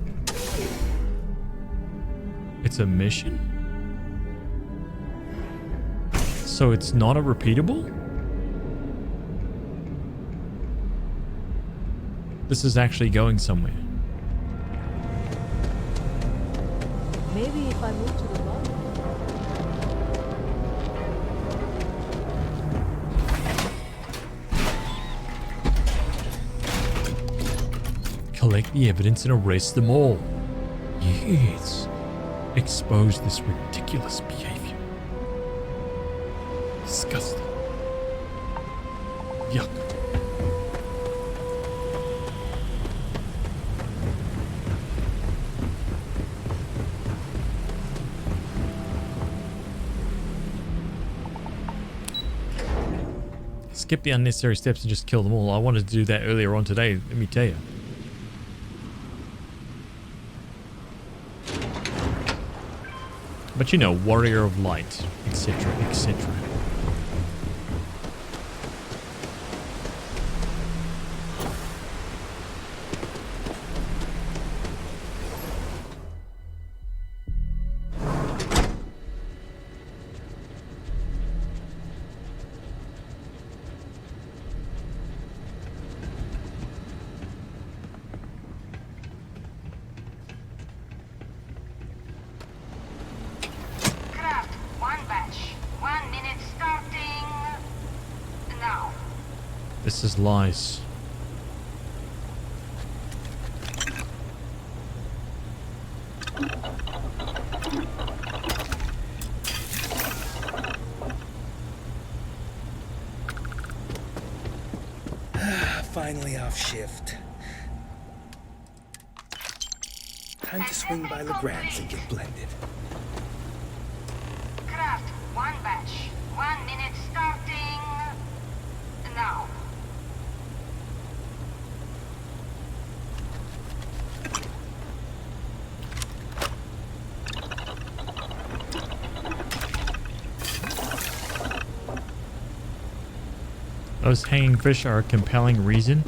It's a mission? So it's not a repeatable? This is actually going somewhere. Maybe if I move to the left. Collect the evidence and arrest them all. Yes. Expose this ridiculous behavior. Disgusting. Yuck. Skip the unnecessary steps and just kill them all. I wanted to do that earlier on today, let me tell you. But you know, warrior of light, etc., etc. This is lies. finally off shift. Time to swing by Legrand's and get blended. Craft one batch. 1 minute starting now. Those hanging fish are a compelling reason.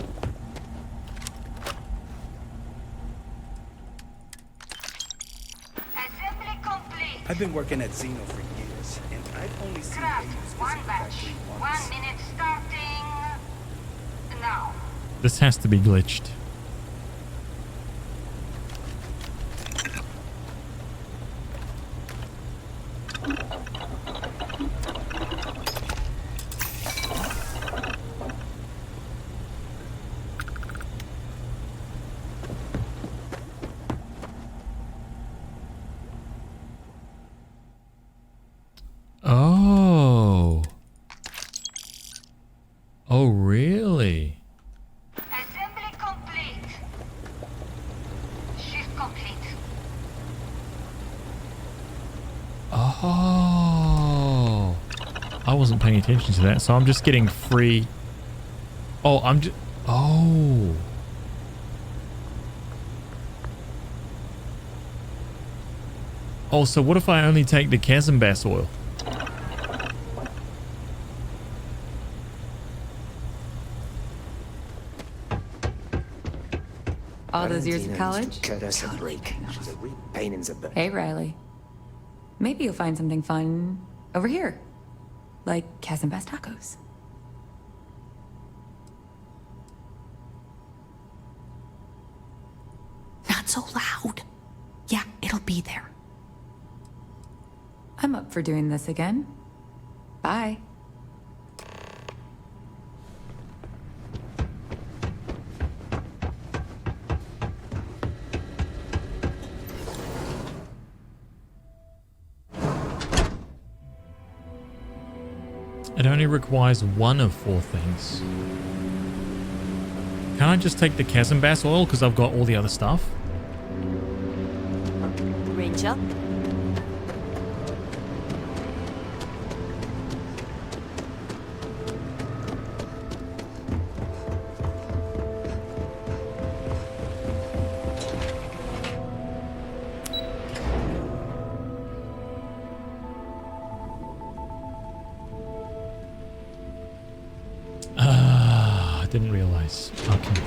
Assembly complete. I've been working at Xeno for years, and I've only seen Craft they use one this batch. factory 1 once. minute starting now. This has to be glitched. Oh. Oh, really? Assembly complete. Shift complete. Oh. I wasn't paying attention to that, so I'm just getting free. Oh, I'm just. Oh. Oh, so what if I only take the chasm bass oil? All those years of college? Cut us a break. She's a real pain in the butt. Hey, Riley. Maybe you'll find something fun over here. Like chasm bass tacos. Not so loud. Yeah, it'll be there. I'm up for doing this again. Bye. It only requires one of 4 things. Can I just take the chasm bass oil because I've got all the other stuff? Range up. Didn't realize. Okay.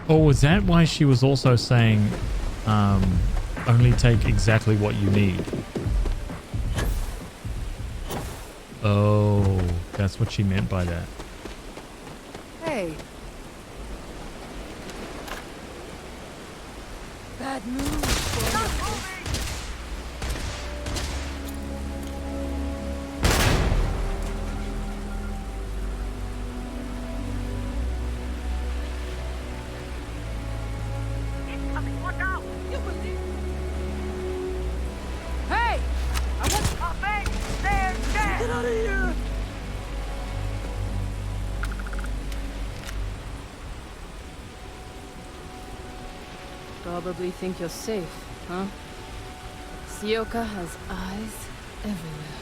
Oh, is that why she was also saying only take exactly what you need? Oh, that's what she meant by that. Hey. Bad move. Hey! I want get out of here! Probably think you're safe, huh? Sioka has eyes everywhere.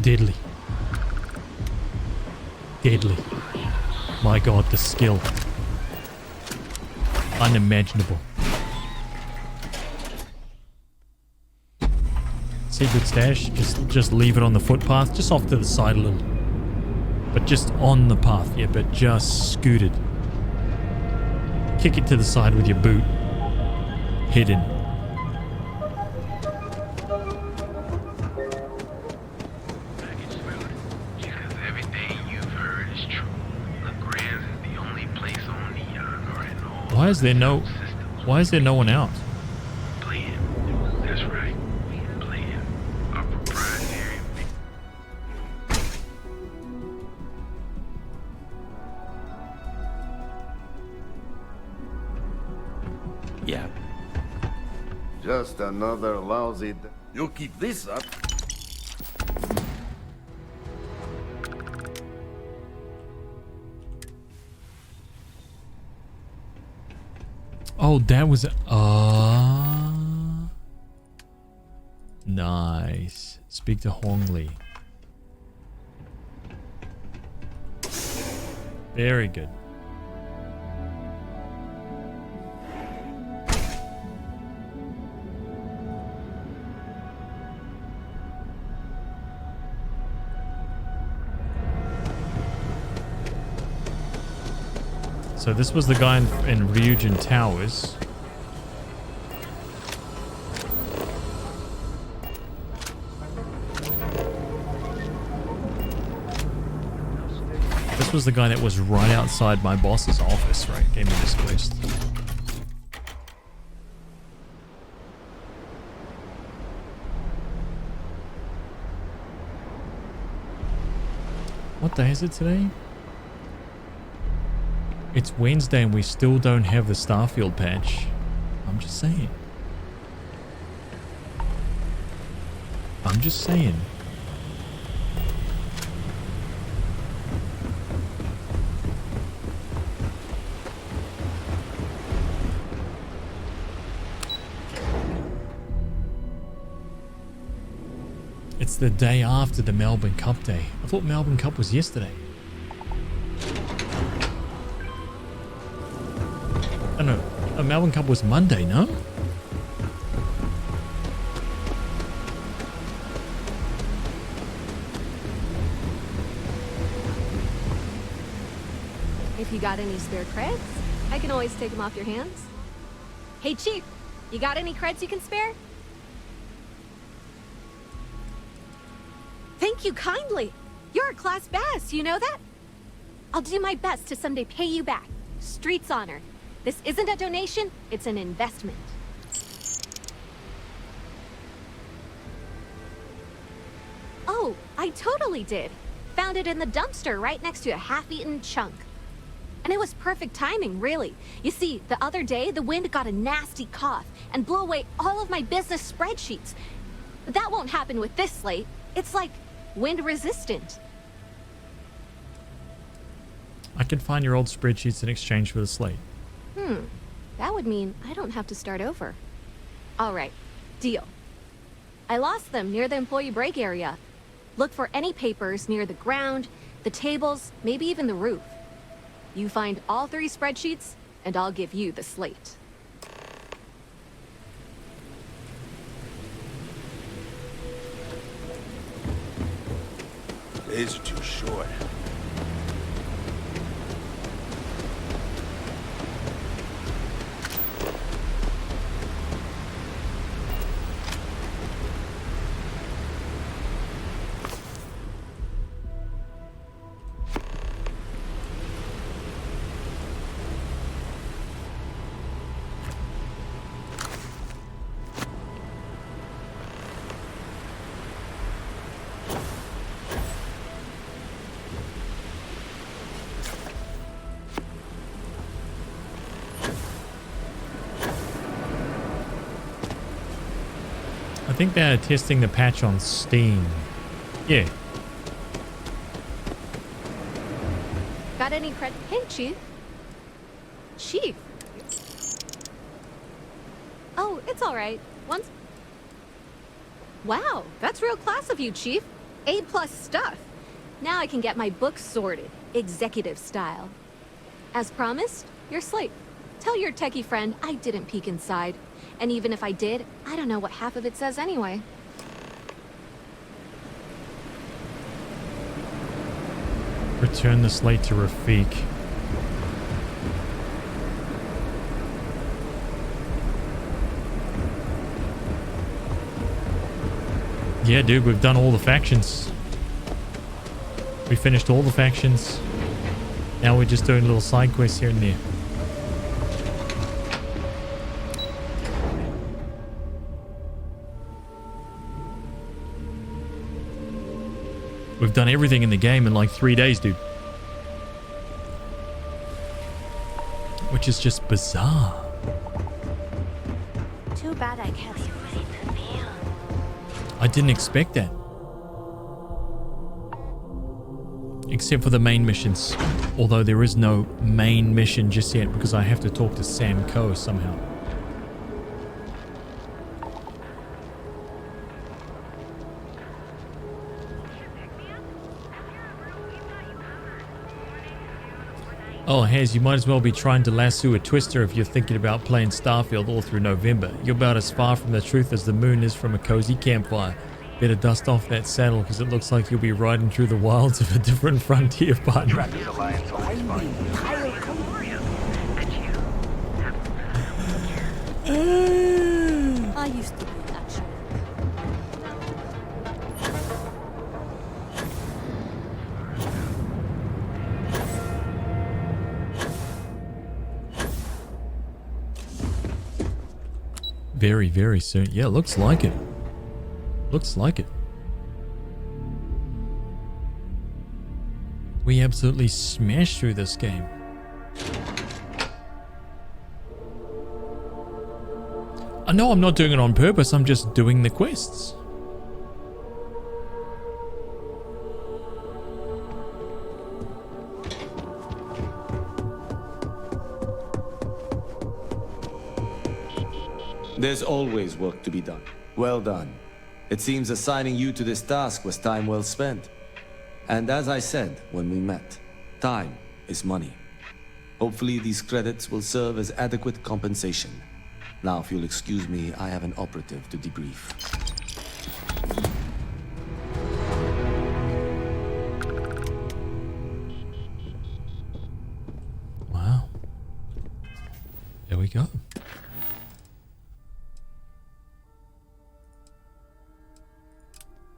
Deadly. Deadly. My god, the skill. Unimaginable. Secret stash, just leave it on the footpath, just off to the side a little. But just on the path, yeah, but just scooted. Kick it to the side with your boot. Hidden. Why is there no one out? That's right. Plan. A proprietary. Yeah. Just another lousy. You keep this up. Oh, that was nice. Speak to Hongli. Very good. So this was the guy in Ryujin Towers. This was the guy that was right outside my boss's office, right? Gave me this quest. What day is it today? It's Wednesday and we still don't have the Starfield patch. I'm just saying. I'm just saying. It's the day after the Melbourne Cup day. I thought Melbourne Cup was yesterday. Oh no, Melbourne Cup was Monday, no? If you got any spare creds, I can always take them off your hands. Hey Chief, you got any creds you can spare? Thank you kindly. You're a class bass, you know that? I'll do my best to someday pay you back. Street's honor. This isn't a donation, it's an investment. Oh, I totally did. Found it in the dumpster right next to a half-eaten chunk. And it was perfect timing, really. You see, the other day, the wind got a nasty cough and blew away all of my business spreadsheets. But that won't happen with this slate. It's like wind-resistant. I can find your old spreadsheets in exchange for the slate. That would mean I don't have to start over. All right, deal. I lost them near the employee break area. Look for any papers near the ground, the tables, maybe even the roof. You find all 3 spreadsheets, and I'll give you the slate. Days are too short. I think they're testing the patch on Steam. Yeah. Got any cred? Hey, Chief. Chief. Oh, it's all right. Once. Wow, that's real class of you, Chief. A+ stuff. Now I can get my books sorted, executive style. As promised, your slate. Tell your techie friend I didn't peek inside. And even if I did, I don't know what half of it says anyway. Return the slate to Rafik. Yeah, dude, we've done all the factions. We finished all the factions. Now we're just doing little side quests here and there. done everything in the game in like 3 days, dude. Which is just bizarre. Too bad I can't. I didn't expect that. Except for the main missions. Although there is no main mission just yet because I have to talk to Sam Coe somehow. Oh, Hez, you might as well be trying to lasso a twister if you're thinking about playing Starfield all through November. You're about as far from the truth as the moon is from a cozy campfire. Better dust off that saddle because it looks like you'll be riding through the wilds of a different frontier, partner. I used to be that sure. Very, very soon. Yeah, looks like it. Looks like it. We absolutely smashed through this game. I know I'm not doing it on purpose, I'm just doing the quests. There's always work to be done. Well done. It seems assigning you to this task was time well spent. And as I said when we met, time is money. Hopefully these credits will serve as adequate compensation. Now, if you'll excuse me, I have an operative to debrief. Wow. There we go.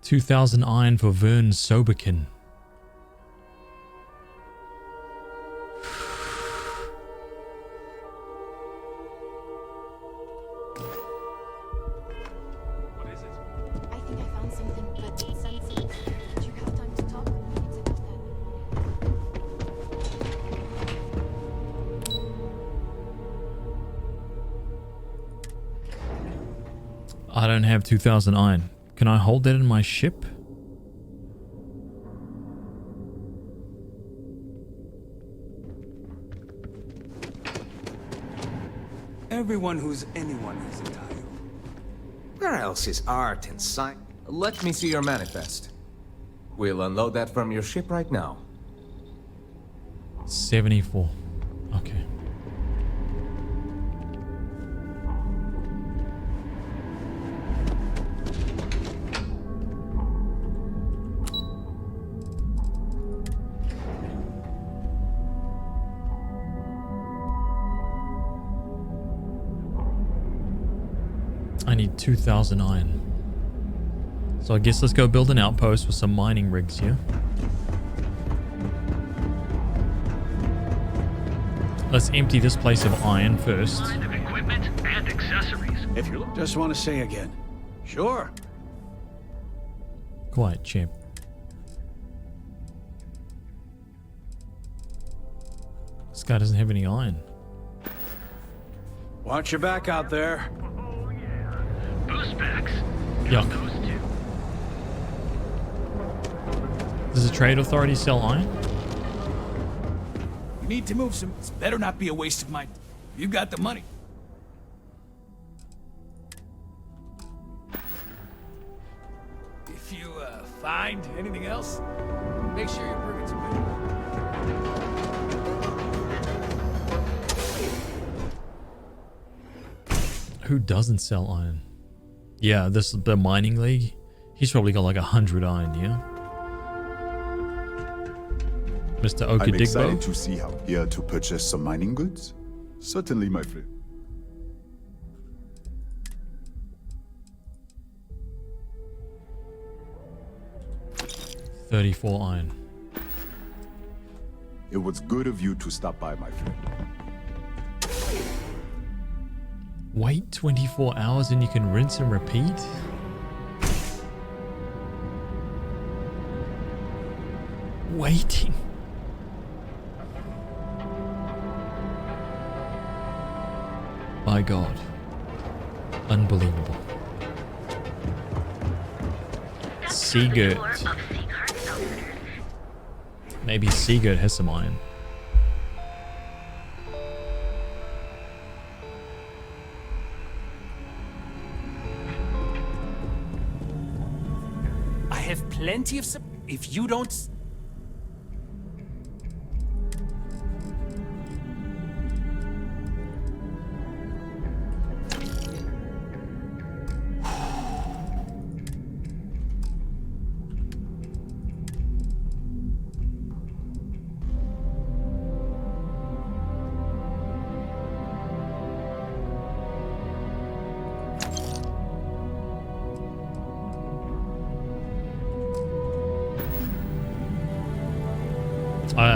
2,000 iron for Vern Soberkin. What is it? I think I found something, but it's sensitive. Do you have time to talk? It's about that. I don't have 2,000 iron. Can I hold that in my ship? Everyone who's anyone is entitled. Where else is art and science? Let me see your manifest. We'll unload that from your ship right now. 74. Okay. I need 2,000 iron. So I guess let's go build an outpost with some mining rigs here. Let's empty this place of iron first. Line of equipment and accessories. If you just want to say again. Sure. Quiet, champ. This guy doesn't have any iron. Watch your back out there. Boost packs. Yuck. Those two. Does the trade authority sell iron? We need to move some. This better not be a waste of my. You got the money. If you find anything else, make sure you bring it to me. Who doesn't sell iron? Yeah, the mining league. He's probably got like 100 iron, yeah? Mr. I'm excited Okadigbo? to see how here to purchase some mining goods. Certainly, my friend. $34 iron. It was good of you to stop by, my friend. Wait 24 hours and you can rinse and repeat? Waiting. My God. Unbelievable. Sigurd. Maybe Sigurd has some iron. I have plenty of if you don't...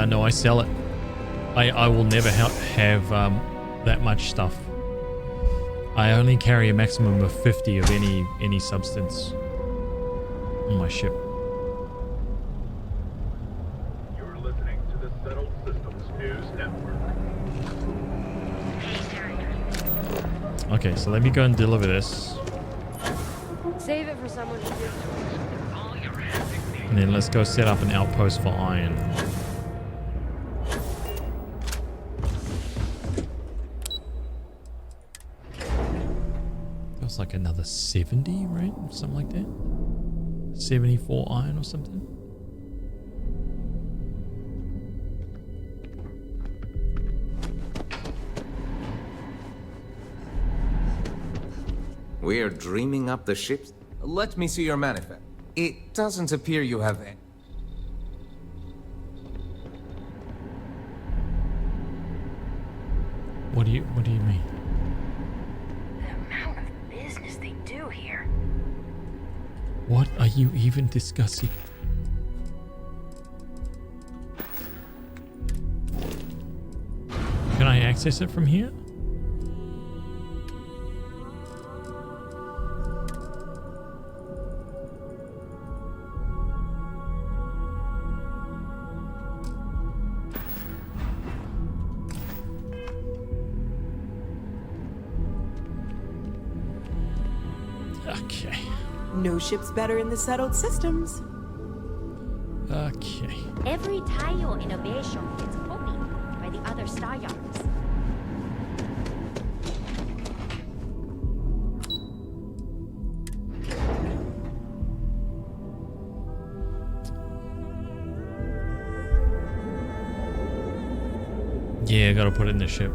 No, I sell it. I will never have that much stuff. I only carry a maximum of 50 of any substance on my ship. You're listening to the Settled Systems News Network. Okay, so let me go and deliver this. Save it for someone to do. And then let's go set up an outpost for iron. That was like another 70, right? Something like that. 74 iron or something. We're dreaming up the ships. Let me see your manifest. It doesn't appear you have any. What do you mean? The amount of business they do here. What are you even discussing? Can I access it from here? Okay. No ship's better in the settled systems. Okay. Every tile innovation gets copied by the other star yards. Yeah, I gotta put it in the ship.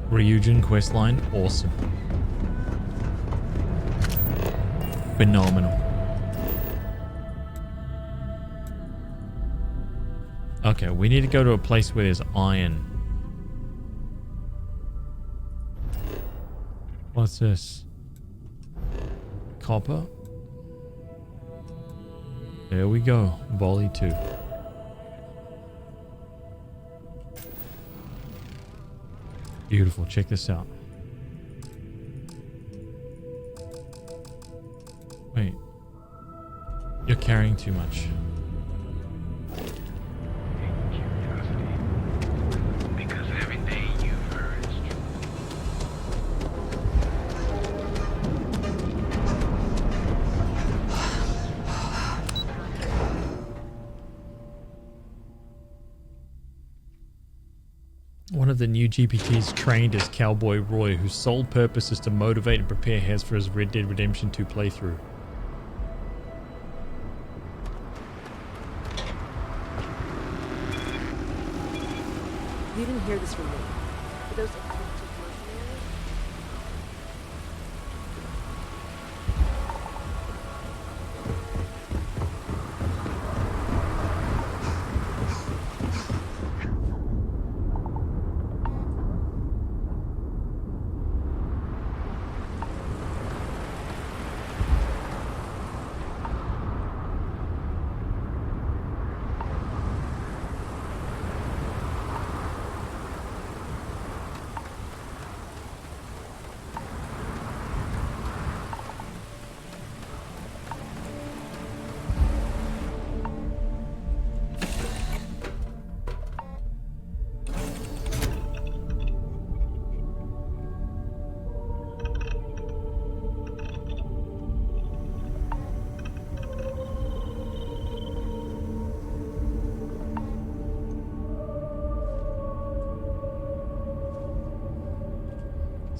Ryujin questline, awesome. Phenomenal. Okay, we need to go to a place where there's iron. What's this? Copper? There we go. Volley 2. Beautiful. Check this out. Wait. You're carrying too much. Because everything you've heard is true. One of the new GPTs trained as Cowboy Roy, whose sole purpose is to motivate and prepare Haz for his Red Dead Redemption 2 playthrough. You didn't hear this from me. But those primitive mercenaries?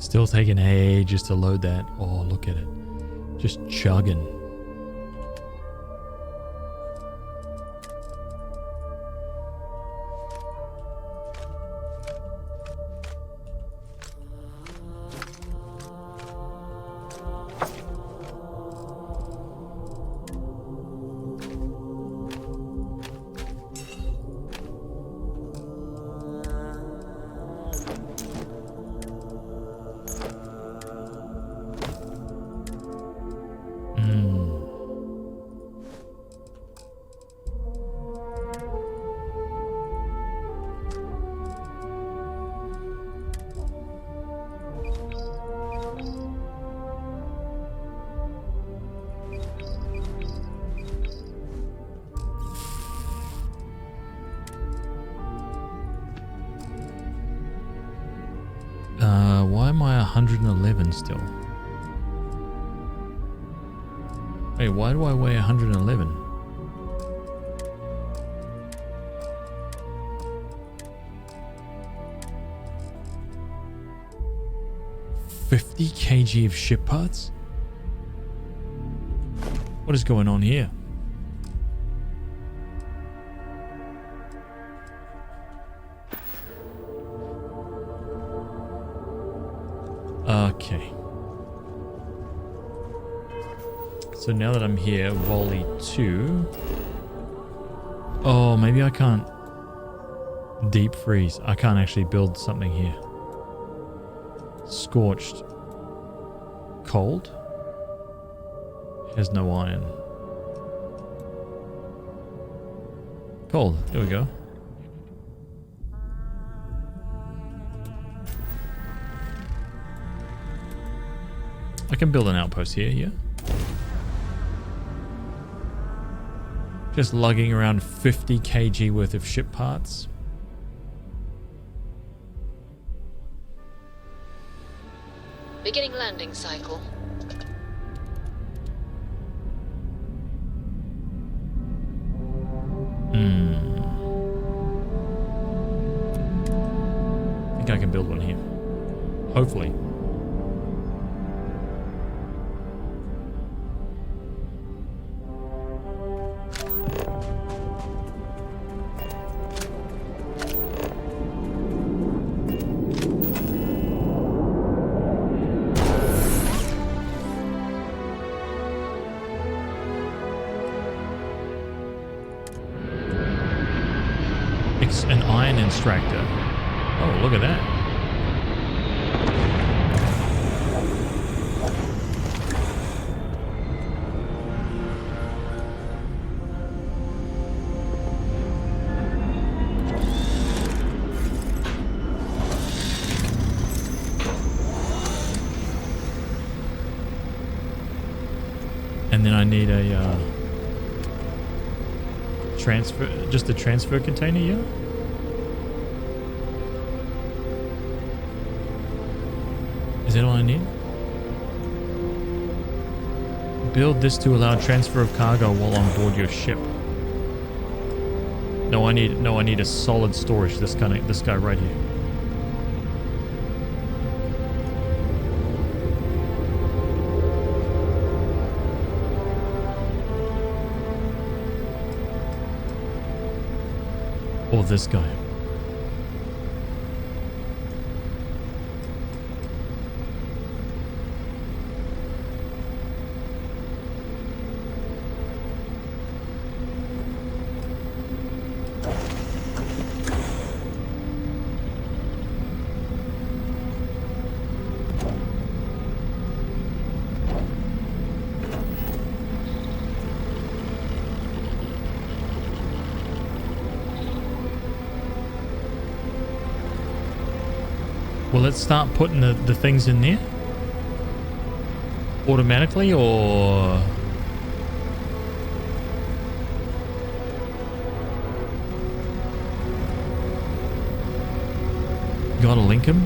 Still taking ages to load that. Oh, look at it. Just chugging. Why am I 111 still? Wait, why do I weigh 111? $50 kg of ship parts? What is going on here? Okay. So now that I'm here, volley 2. Oh, maybe I can't deep freeze. I can't actually build something here. Scorched. Cold. Has no iron. Cold. There we go. I can build an outpost here, yeah. Just lugging around 50 kg worth of ship parts. Beginning landing cycle. I think I can build one here. Hopefully. An iron extractor. Oh, look at that. And then I need a just a transfer container, yeah? Is that all I need? Build this to allow transfer of cargo while on board your ship. No, I need a solid storage. This guy right here. Or this guy. Well, let's start putting the things in there automatically, or gotta link them.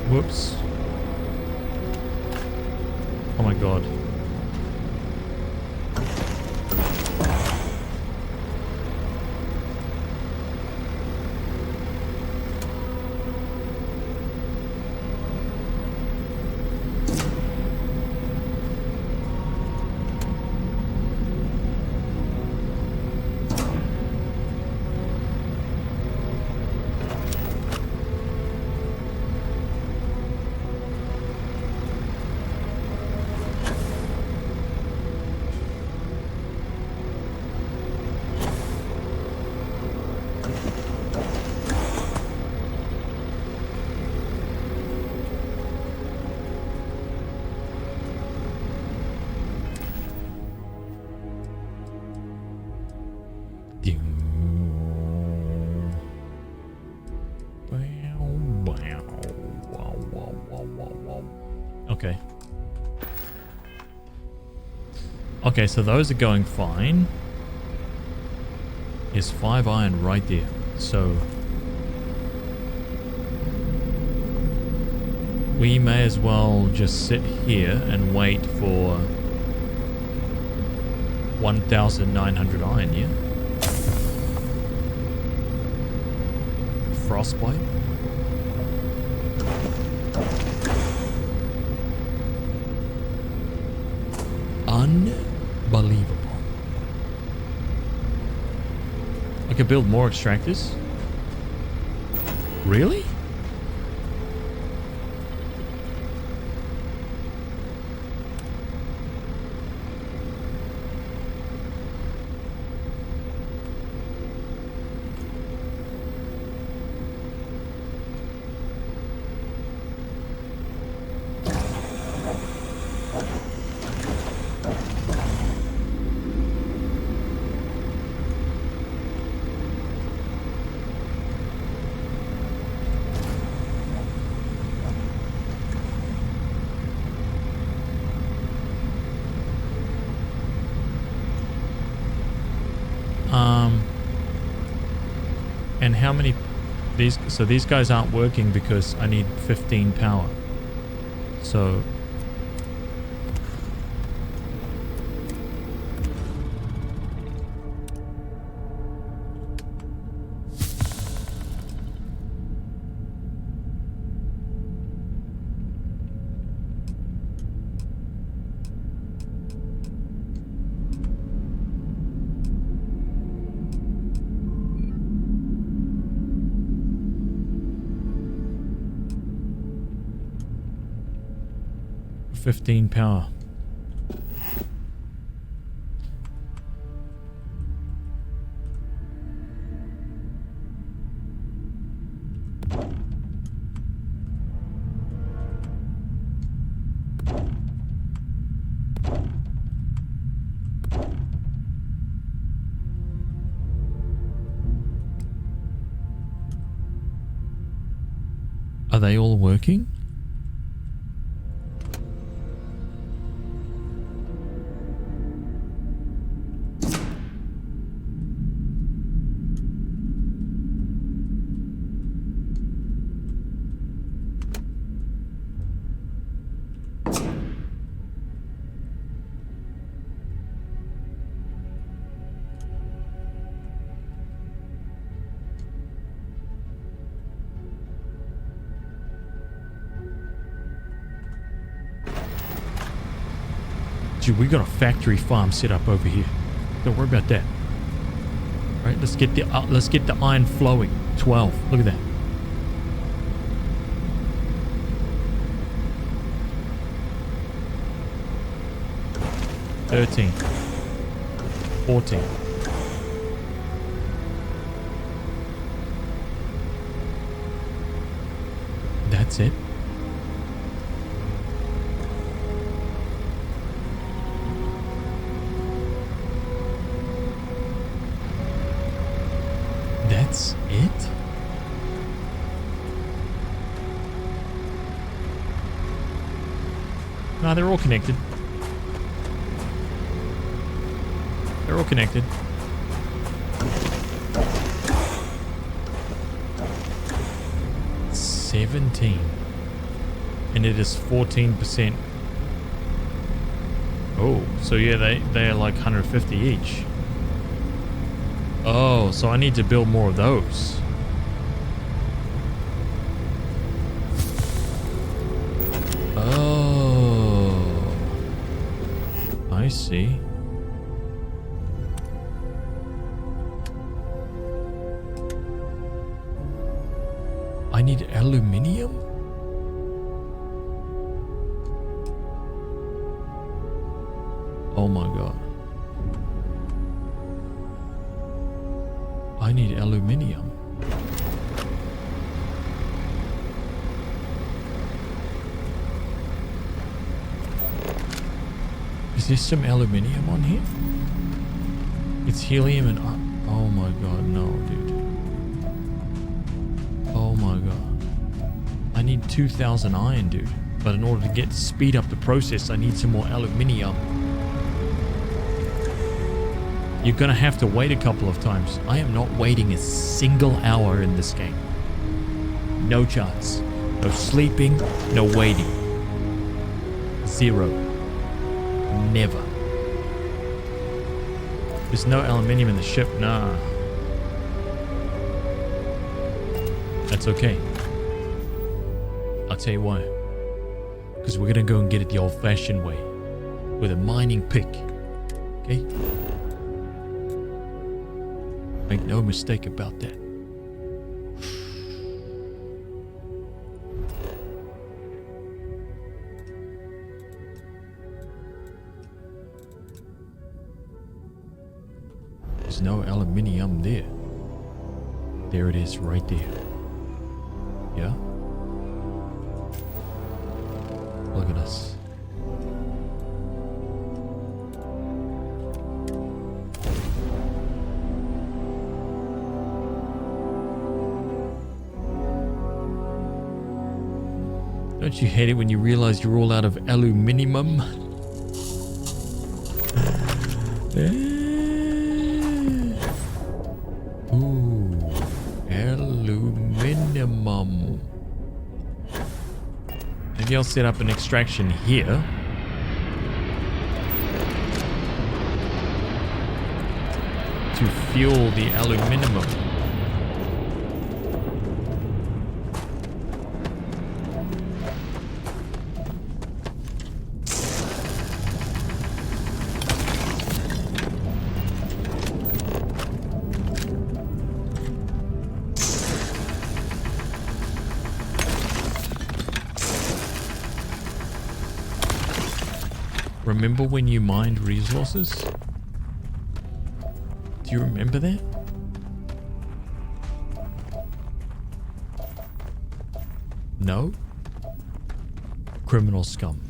Whoops. Oh my god. Okay. Okay, so those are going fine. There's 5 iron right there. So we may as well just sit here and wait for 1,900 iron, yeah? Frostbite? Unbelievable. I could build more extractors? Really? And how many so these guys aren't working because I need 15 power. So $15 power. Are they all working? We got a factory farm set up over here. Don't worry about that. All right, let's get the iron flowing. 12. Look at that. $13. $14. That's it. That's it? No, they're all connected. They're all connected. $17. And it is 14%. Oh, so yeah, they're like 150 each. Oh, so I need to build more of those. Oh, I see. I need aluminium? Oh my god. I need aluminium. Is there some aluminium on here? It's helium and... oh my god, no, dude. Oh my god. I need 2,000 iron, dude. But in order to speed up the process, I need some more aluminium. You're gonna have to wait a couple of times. I am not waiting a single hour in this game. No chance. No sleeping, no waiting. Zero. Never. There's no aluminium in the ship, nah. That's okay. I'll tell you why. Because we're gonna go and get it the old-fashioned way. With a mining pick. Okay? Make no mistake about that. There's no aluminium there. There it is, right there. Yeah? Look at us. Don't you hate it when you realize you're all out of aluminium? Ooh, aluminium. Maybe I'll set up an extraction here. To fuel the aluminium. Remember when you mined resources? Do you remember that? No? Criminal scum.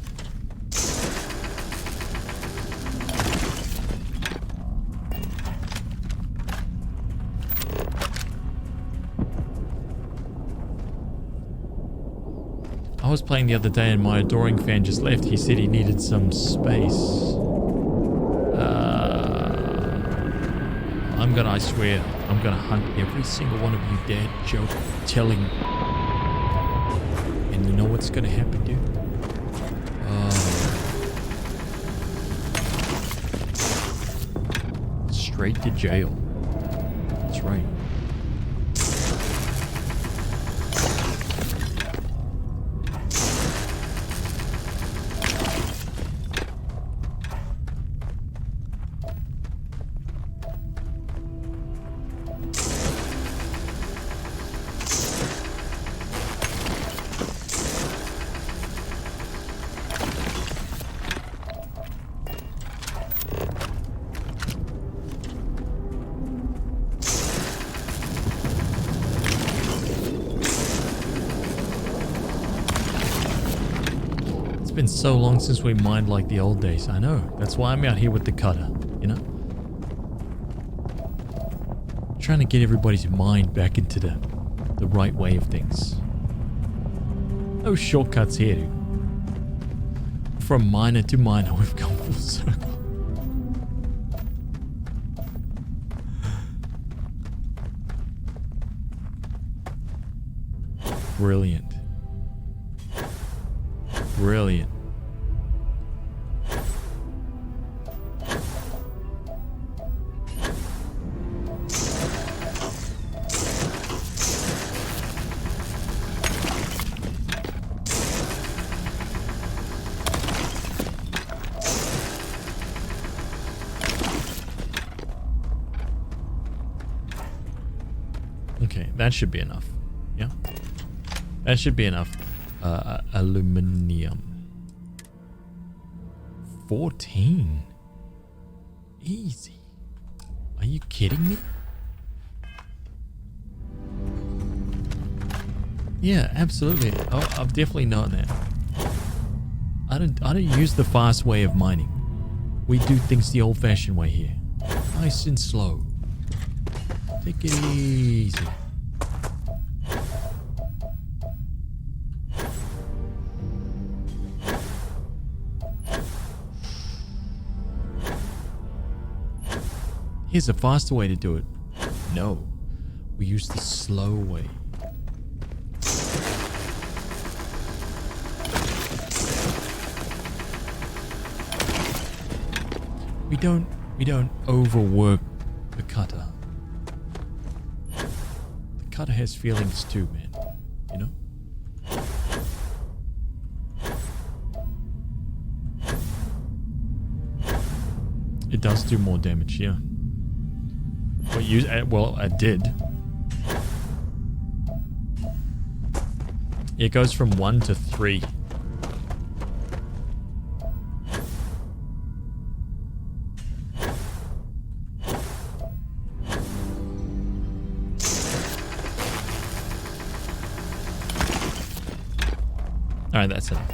I was playing the other day and my adoring fan just left. He said he needed some space. I swear, I'm gonna hunt every single one of you dad joke telling. And you know what's gonna happen, dude? Straight to jail. That's right. Been so long since we mined like the old days. I know. That's why I'm out here with the cutter, you know? Trying to get everybody's mind back into the right way of things. No shortcuts here, dude. From miner to miner, we've gone full circle. Brilliant. Brilliant. Okay, that should be enough. Yeah. That should be enough. Aluminium. 14. Easy. Are you kidding me? Yeah, absolutely. Oh, I've definitely known that. I don't use the fast way of mining. We do things the old-fashioned way here. Nice and slow. Take it easy. Here's a faster way to do it. No, we use the slow way. We don't overwork the cutter. The cutter has feelings too, man. You know? It does do more damage, yeah. Well, I did. It goes from 1 to 3. Alright, that's enough.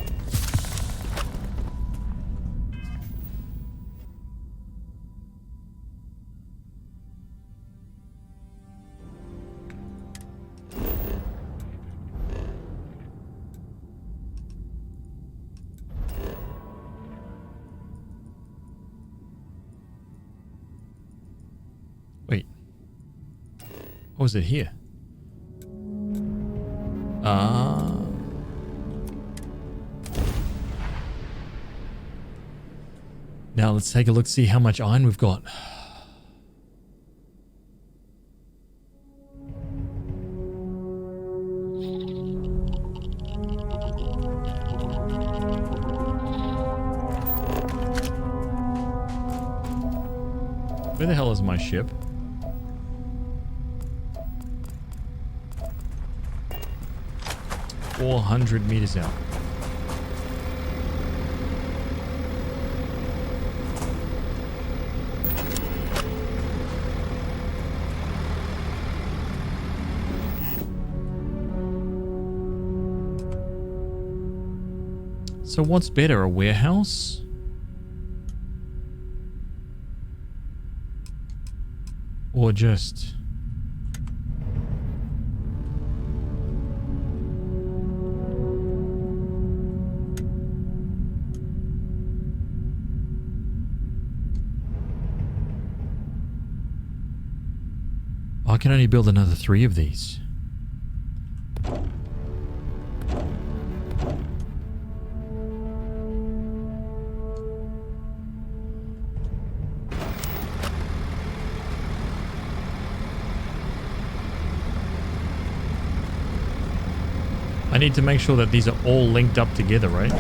Wait. What was it here? Now let's take a look, see how much iron we've got. Where the hell is my ship? $400 out. So what's better, a warehouse? Or just... I can only build another 3 of these. I need to make sure that these are all linked up together, right?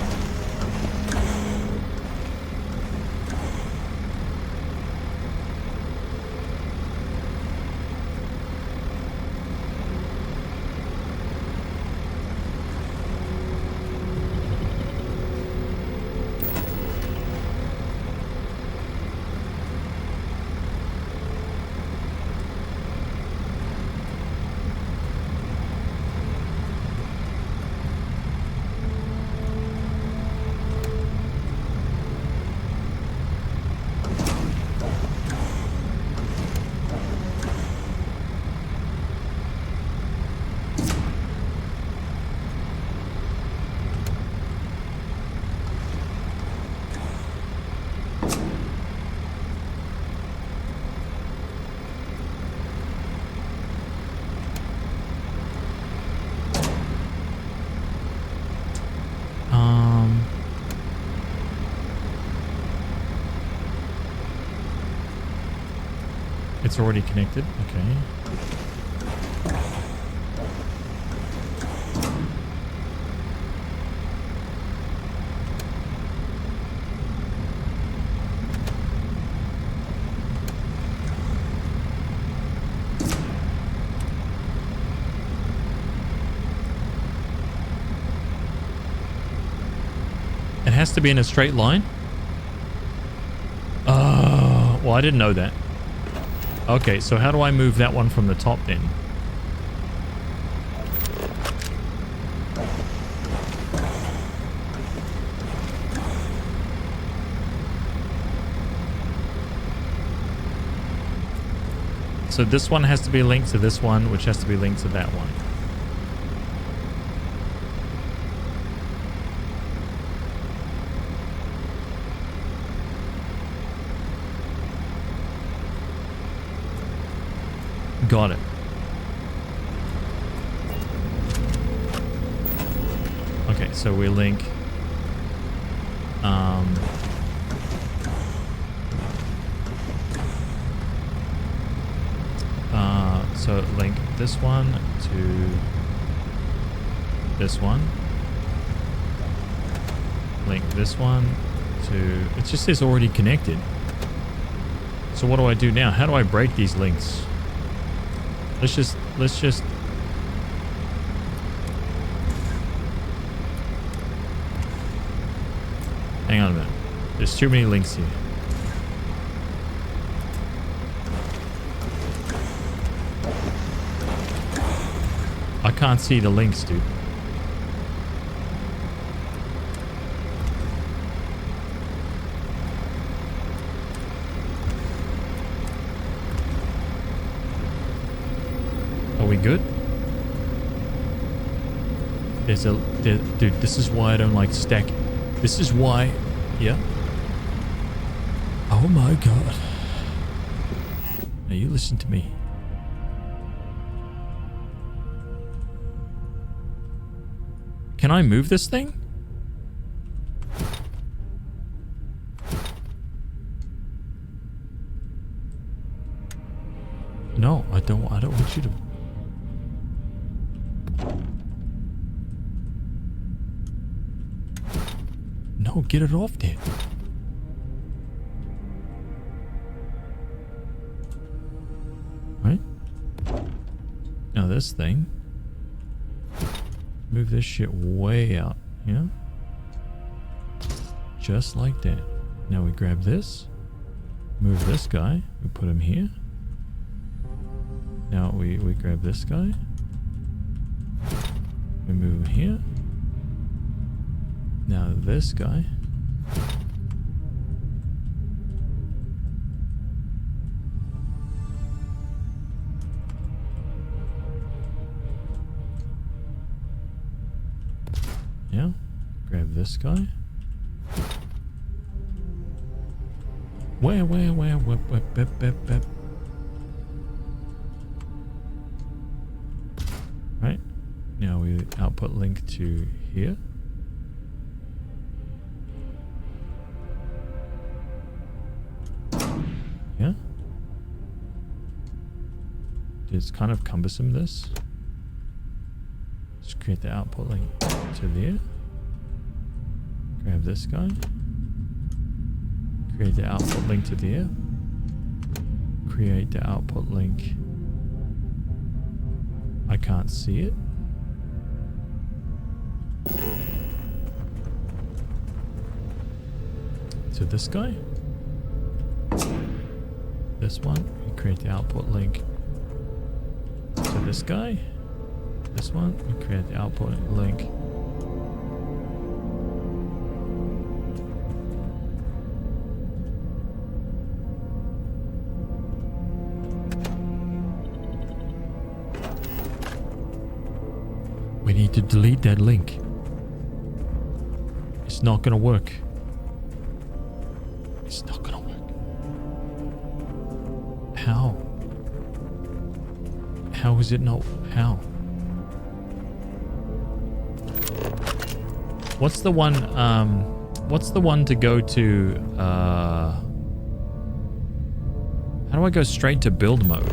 It's already connected. Okay. It has to be in a straight line? Oh, well, I didn't know that. Okay, so how do I move that one from the top then? So this one has to be linked to this one, which has to be linked to that one. Got it. Okay, so we link so link this one to this one. Link this one to... It just says already connected. So what do I do now? How do I break these links? Let's just hang on a minute. There's too many links here. I can't see the links, dude. Are we good? Dude, this is why I don't like stack. This is why, yeah. Oh my god. Now you listen to me. Can I move this thing? No, I don't want you to. No, get it off there. Right? Now this thing. Move this shit way out, yeah? Just like that. Now we grab this. Move this guy. We put him here. Now we grab this guy. We move him here. Now this guy. Yeah. Grab this guy. Where? Right. Now we output link to here. Yeah. It's kind of cumbersome, this. Just create the output link to there. Grab this guy. Create the output link to there. Create the output link. I can't see it. To this guy. This one. We create the output link to this guy. This one. We create the output link. We need to delete that link. It's not gonna work. It's not gonna work. How? How is it not? How? What's the one, what's the one to go to, how do do I go straight to build mode?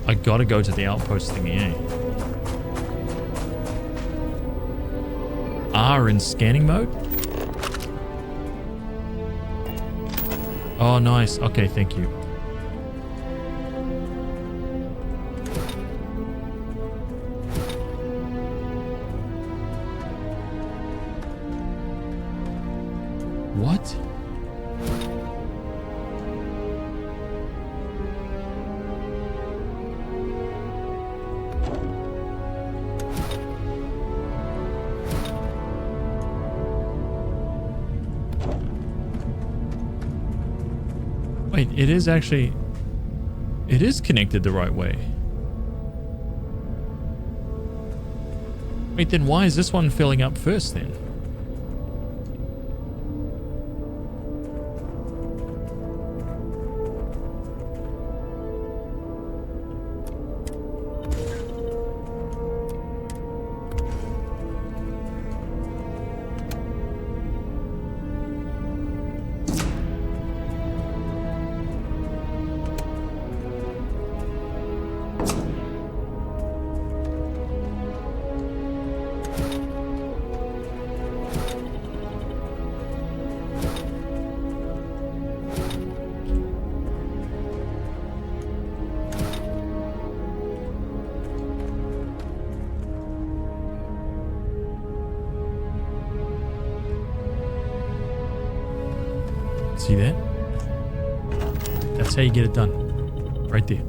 I gotta go to the outpost thingy, eh? R in scanning mode? Oh, nice. Okay, thank you. What? Wait, it is actually... It is connected the right way. Wait, then why is this one filling up first then? See that? That's how you get it done. Right there.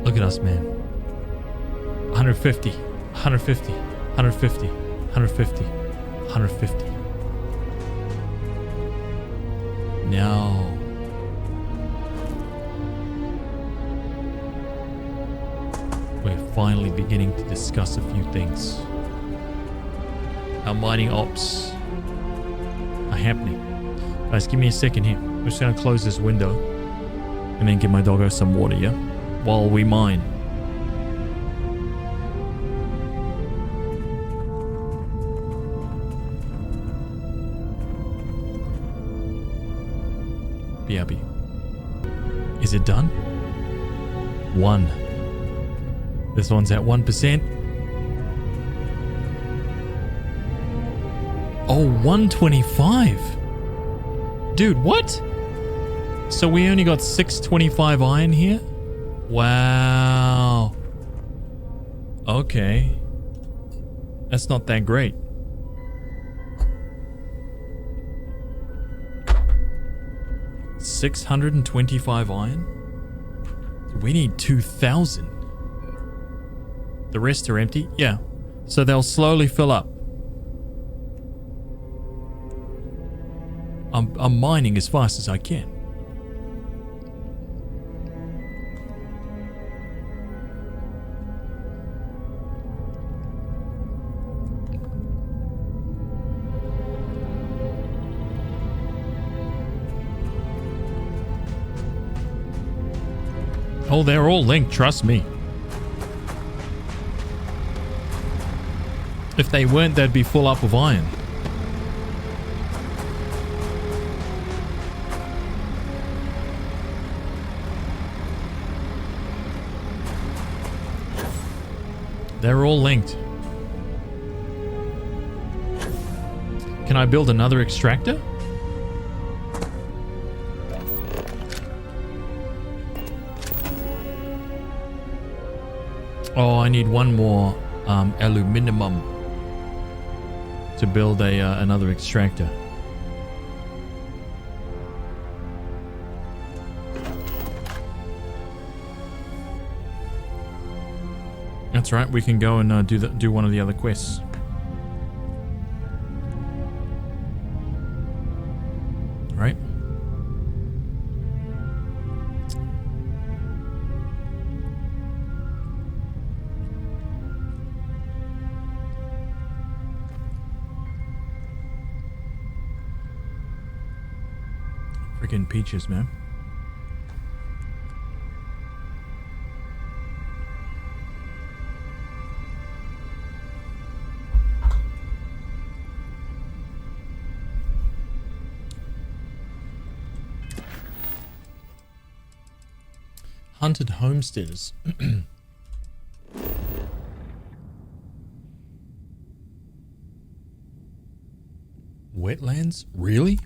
Look at us, man. 150, 150, 150, 150, 150. Now... we're finally beginning to discuss a few things. Our mining ops are happening. Guys, give me a second here. I'm just going to close this window and then give my doggo some water, yeah? While we mine. BRB. Is it done? 1. This one's at 1%. Oh, 125. Dude, what? So we only got 625 iron here? Wow. Okay. That's not that great. $625 iron? We need 2,000. The rest are empty? Yeah. So they'll slowly fill up. I'm mining as fast as I can. Oh, they're all linked, trust me. If they weren't, they'd be full up of iron. They're all linked. Can I build another extractor? Oh, I need one more aluminum to build another extractor. That's right. We can go and do one of the other quests. Right. African peaches, man. Hunted homesteaders. Wetlands? Really?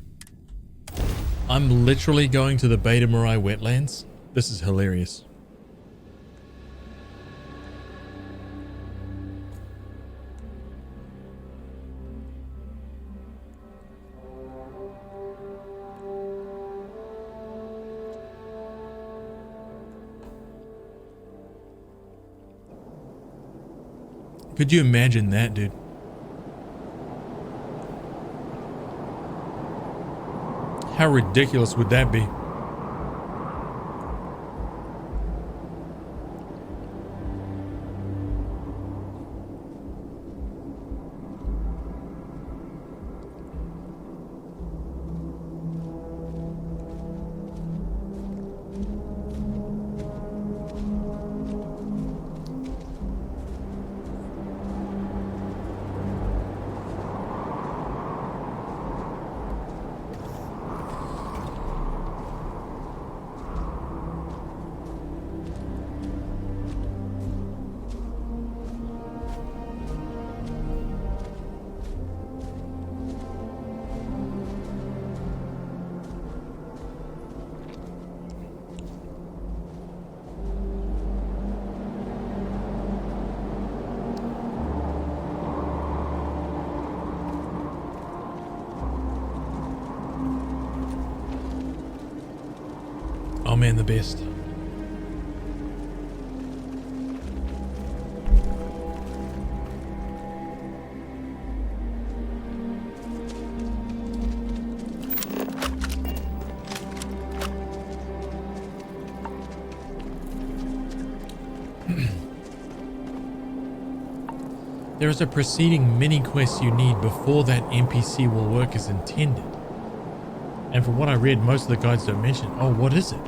I'm literally going to the Beta Marai wetlands? This is hilarious. Could you imagine that, dude? How ridiculous would that be? Oh man, the best. There is a preceding mini quest you need before that NPC will work as intended. And from what I read, most of the guides don't mention. Oh, what is it?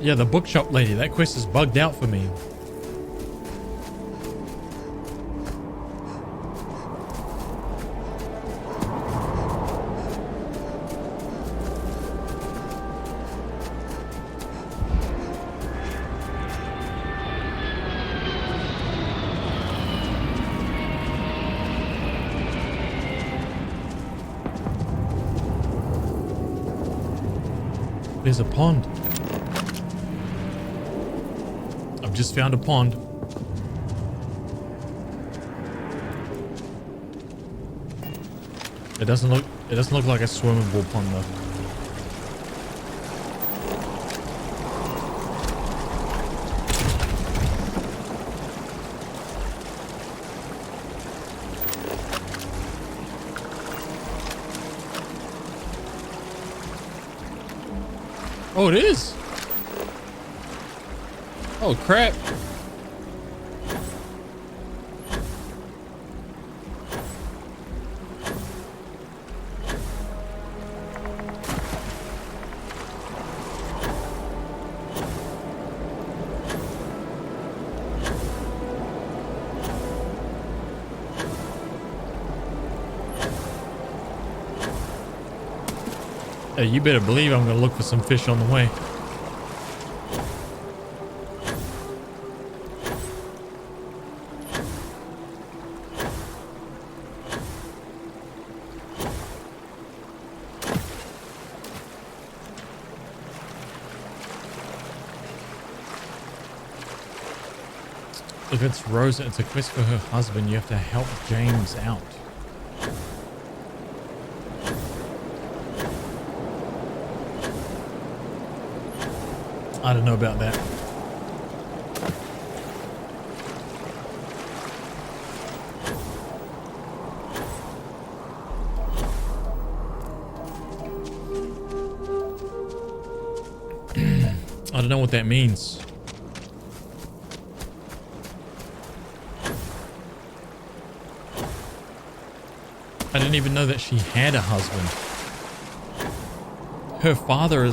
Yeah, the bookshop lady. That quest is bugged out for me. There's a pond. I've just found a pond. It doesn't look like a swimmable pond though. Oh, it is. Oh, crap. Hey, you better believe I'm gonna look for some fish on the way. If it's Rosa, it's a quest for her husband. You have to help James out. I don't know about that. know what that means. I didn't even know that she had a husband. Her father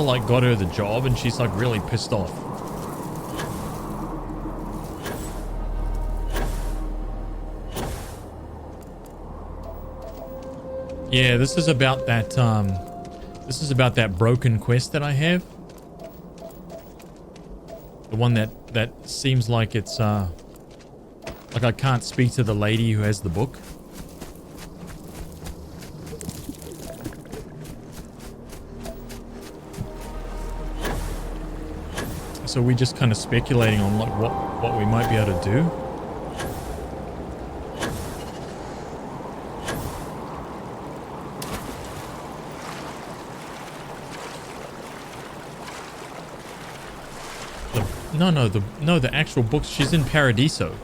like got her the job and she's like really pissed off. Yeah, this is about that broken quest that I have. The one that seems like it's like I can't speak to the lady who has the book. So we're just kind of speculating on like what we might be able to do. The actual book. She's in Paradiso.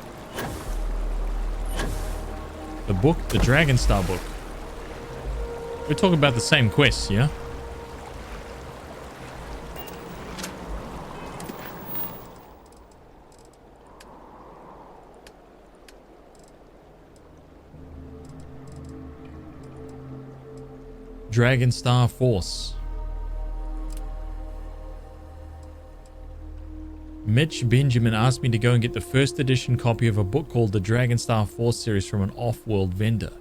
The book, the Dragonstar book. We're talking about the same quest, yeah? Dragonstar Force. Mitch Benjamin asked me to go and get the first edition copy of a book called the Dragonstar Force series from an off-world vendor.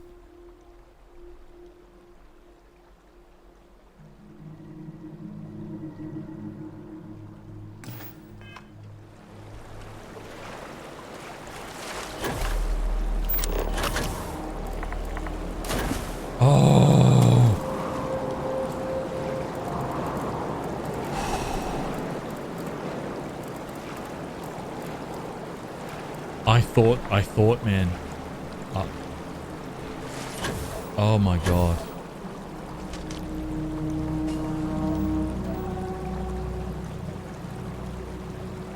I thought, man. Oh my god.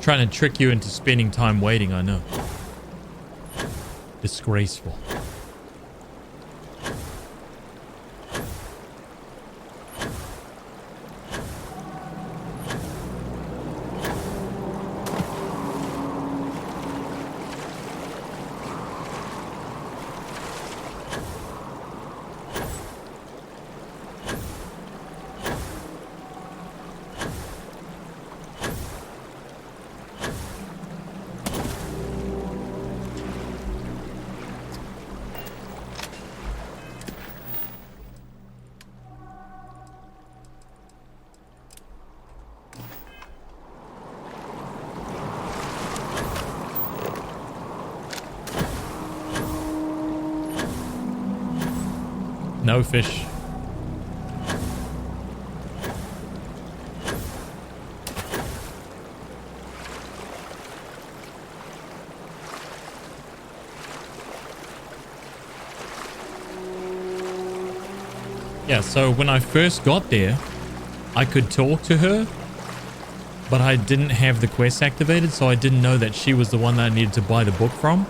Trying to trick you into spending time waiting, I know. Disgraceful. No fish. Yeah, so when I first got there, I could talk to her, but I didn't have the quest activated, so I didn't know that she was the one that I needed to buy the book from,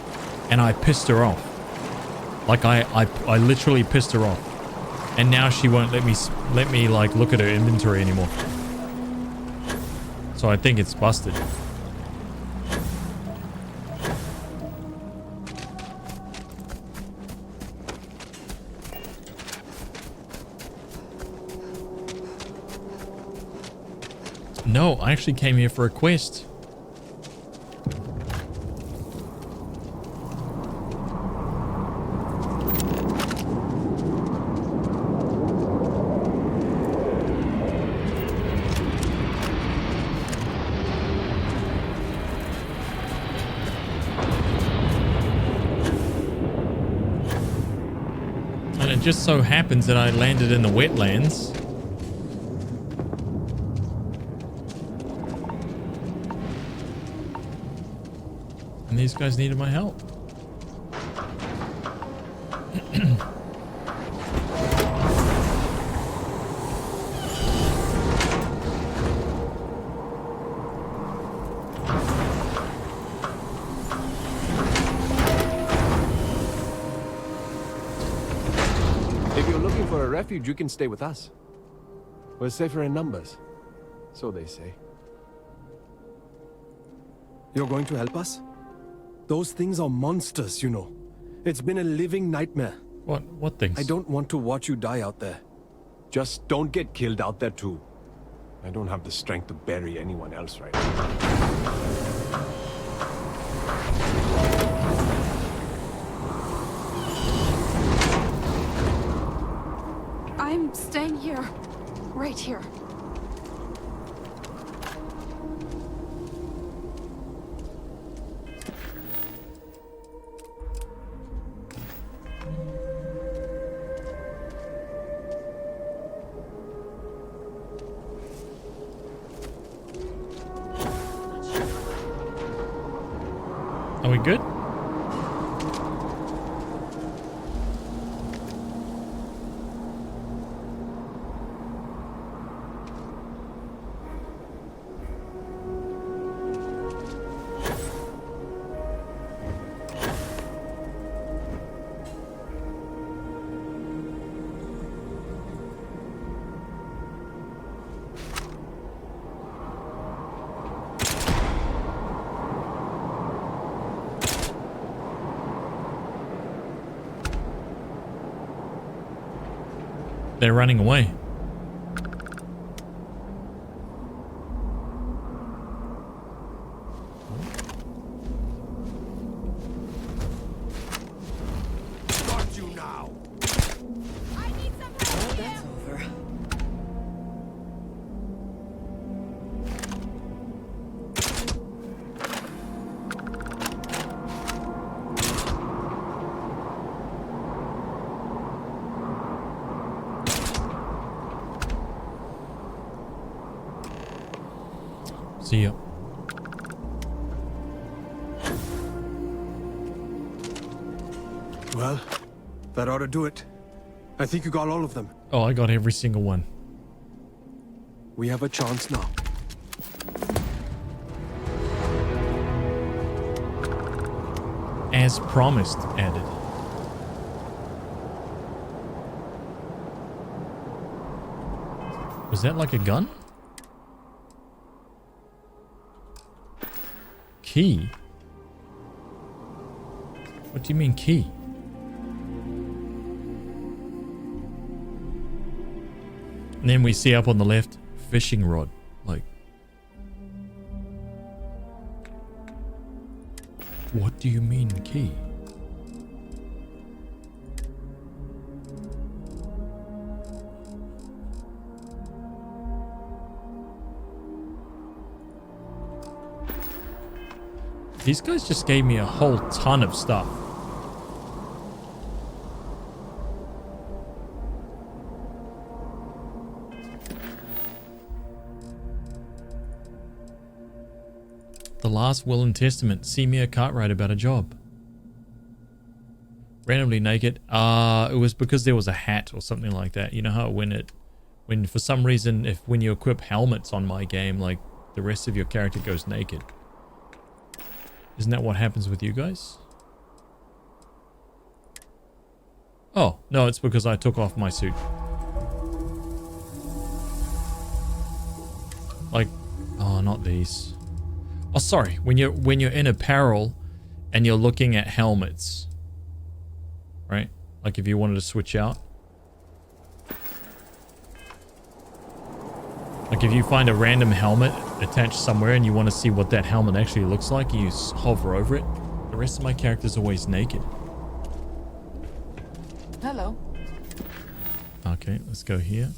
and I pissed her off. Like I literally pissed her off. And now she won't let me like look at her inventory anymore. So I think it's busted. No, I actually came here for a quest. Just so happens that I landed in the wetlands. And these guys needed my help. You can stay with us. We're safer in numbers, so they say. You're going to help us? Those things are monsters, you know. It's been a living nightmare. What things? I don't want to watch you die out there. Just don't get killed out there too. I don't have the strength to bury anyone else right now. I'm staying here. Right here. Are we good? They're running away. Got you now. I need some help. That's over. See ya. Well, that ought to do it. I think you got all of them. Oh, I got every single one. We have a chance now. As promised, added. Was that like a gun? Key? What do you mean key? And then we see up on the left, fishing rod. Like, what do you mean key? These guys just gave me a whole ton of stuff. The last will and testament. See me a Cartwright about a job. Randomly naked. It was because there was a hat or something like that. You know how when for some reason, when you equip helmets on my game, like the rest of your character goes naked. Isn't that what happens with you guys? Oh, no, it's because I took off my suit. Like, oh, not these. Oh, sorry. When you're in apparel and you're looking at helmets, right? Like if you wanted to switch out. Like if you find a random helmet attached somewhere and you want to see what that helmet actually looks like, you hover over it. The rest of my character's always naked. Hello. Okay, let's go here.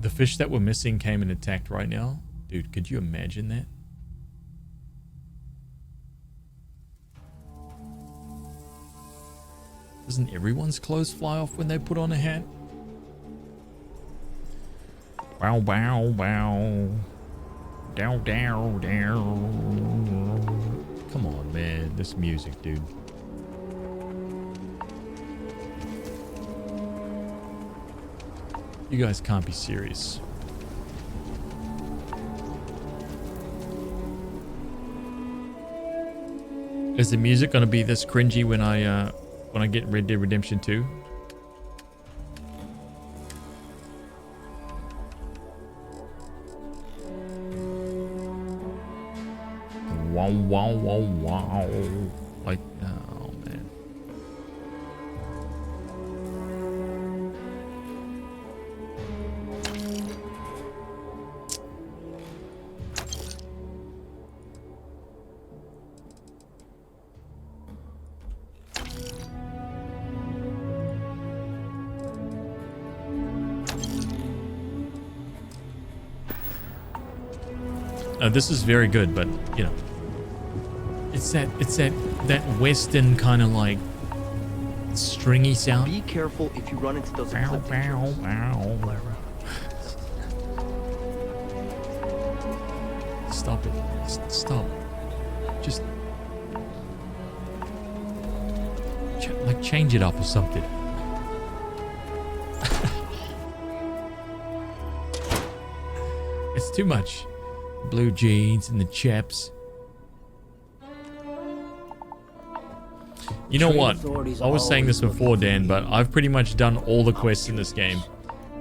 The fish that were missing came and attacked right now. Dude, could you imagine that? Doesn't everyone's clothes fly off when they put on a hat? Wow, wow, wow. Down, down, down. Come on, man. This music, dude. You guys can't be serious. Is the music gonna be this cringy when I get Red Dead Redemption 2? Wow, wow, wow, wow. Like, oh man. This is very good, but you know, it's that Western kind of like stringy sound. Be careful if you run into those Bow, bow, bow. Stop it! Stop! Just like change it up or something. It's too much. Blue jeans and the chaps. You know what? I was saying this before, Dan, but I've pretty much done all the quests in this game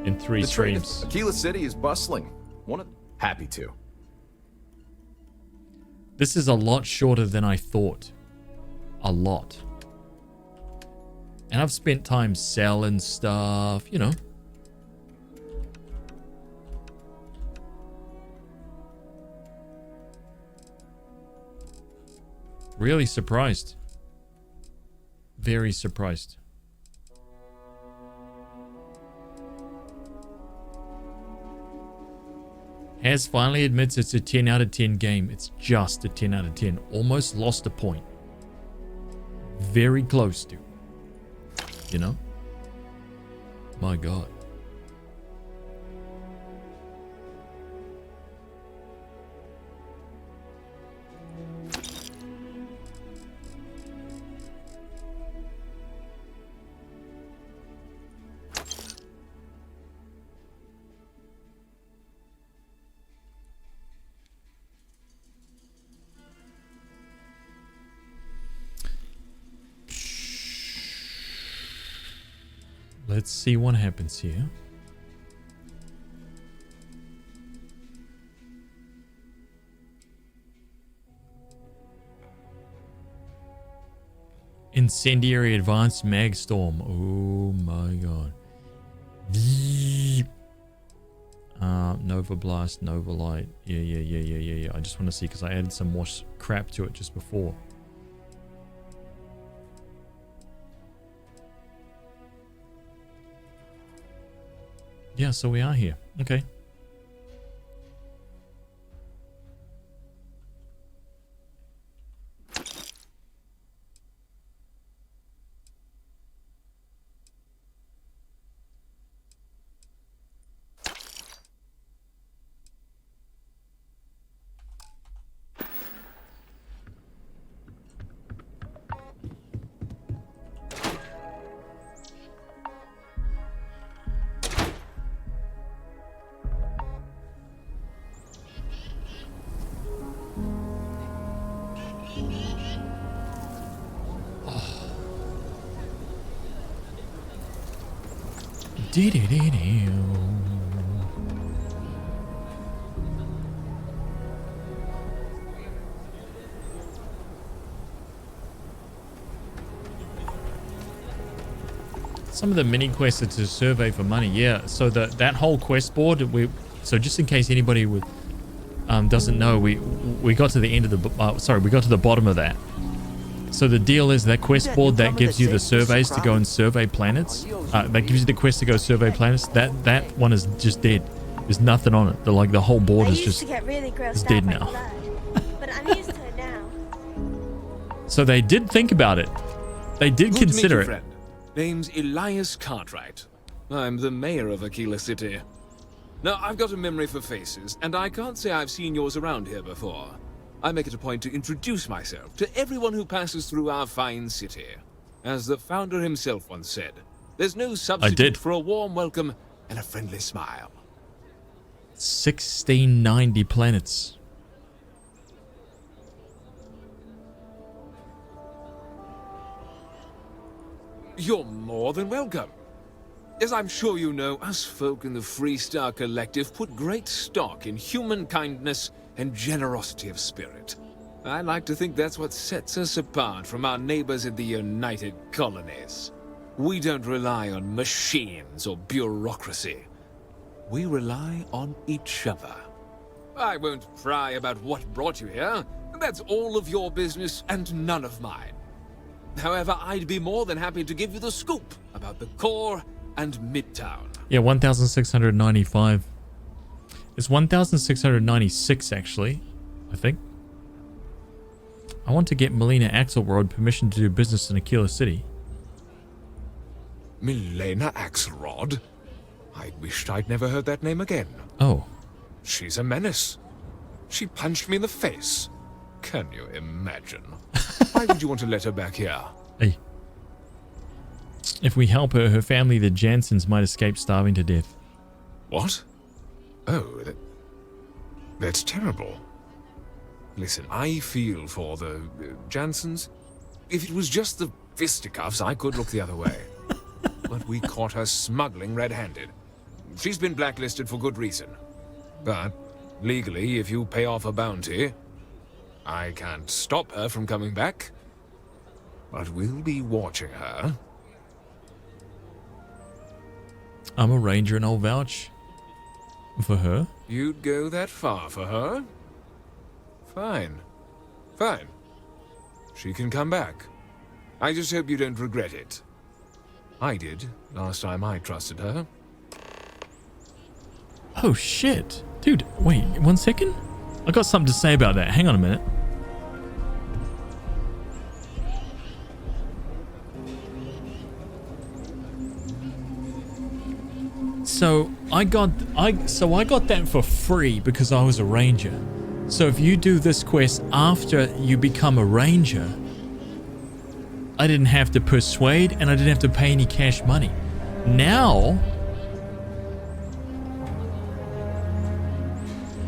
in 3 streams. Aquila City is bustling. Happy to. This is a lot shorter than I thought. A lot. And I've spent time selling stuff, you know. Really surprised. Very surprised. Has finally admits it's a 10 out of 10 game. It's just a 10 out of 10. Almost lost a point. Very close to. You know? My God. Let's see what happens here. Incendiary Advanced Mag Storm. Oh my God. Nova Blast, Nova Light. Yeah. I just want to see because I added some more crap to it just before. Yeah, so we are here. Okay. Some of the mini quests are to survey for money. Yeah, so that whole quest board, so just in case anybody doesn't know, we got to the end of the we got to the bottom of that. So the deal is that quest board that gives you the surveys to go and survey planets. That gives you the quest to go survey planets. That one is just dead. There's nothing on it. The whole board is just it's dead now. But I'm used to it now. So they did think about it. They did consider it. Friend. Name's Elias Cartwright. I'm the mayor of Aquila City. Now, I've got a memory for faces, and I can't say I've seen yours around here before. I make it a point to introduce myself to everyone who passes through our fine city. As the founder himself once said, there's no substitute for a warm welcome and a friendly smile. 1690 planets. You're more than welcome. As I'm sure you know, us folk in the Freestar Collective put great stock in human kindness and generosity of spirit. I like to think that's what sets us apart from our neighbors in the United Colonies. We don't rely on machines or bureaucracy. We rely on each other. I won't pry about what brought you here. That's all of your business and none of mine. However, I'd be more than happy to give you the scoop about the core and Midtown. Yeah, 1,695. It's 1,696 actually, I think. I want to get Melina Axelrod permission to do business in Aquila City. Milena Axelrod? I wished I'd never heard that name again. Oh. She's a menace. She punched me in the face. Can you imagine? Why would you want to let her back here? Hey. If we help her, her family, the Jansens, might escape starving to death. What? Oh, that's terrible. Listen, I feel for the Jansens. If it was just the fisticuffs, I could look the other way. But we caught her smuggling red-handed. She's been blacklisted for good reason. But, legally, if you pay off a bounty, I can't stop her from coming back. But we'll be watching her. I'm a ranger and I'll vouch for her. You'd go that far for her? Fine. Fine. She can come back. I just hope you don't regret it. I did, last time I trusted her. Oh shit. Dude, wait, 1 second? I got something to say about that. Hang on a minute. So I got that for free because I was a ranger. So if you do this quest after you become a ranger, I didn't have to persuade and I didn't have to pay any cash money. Now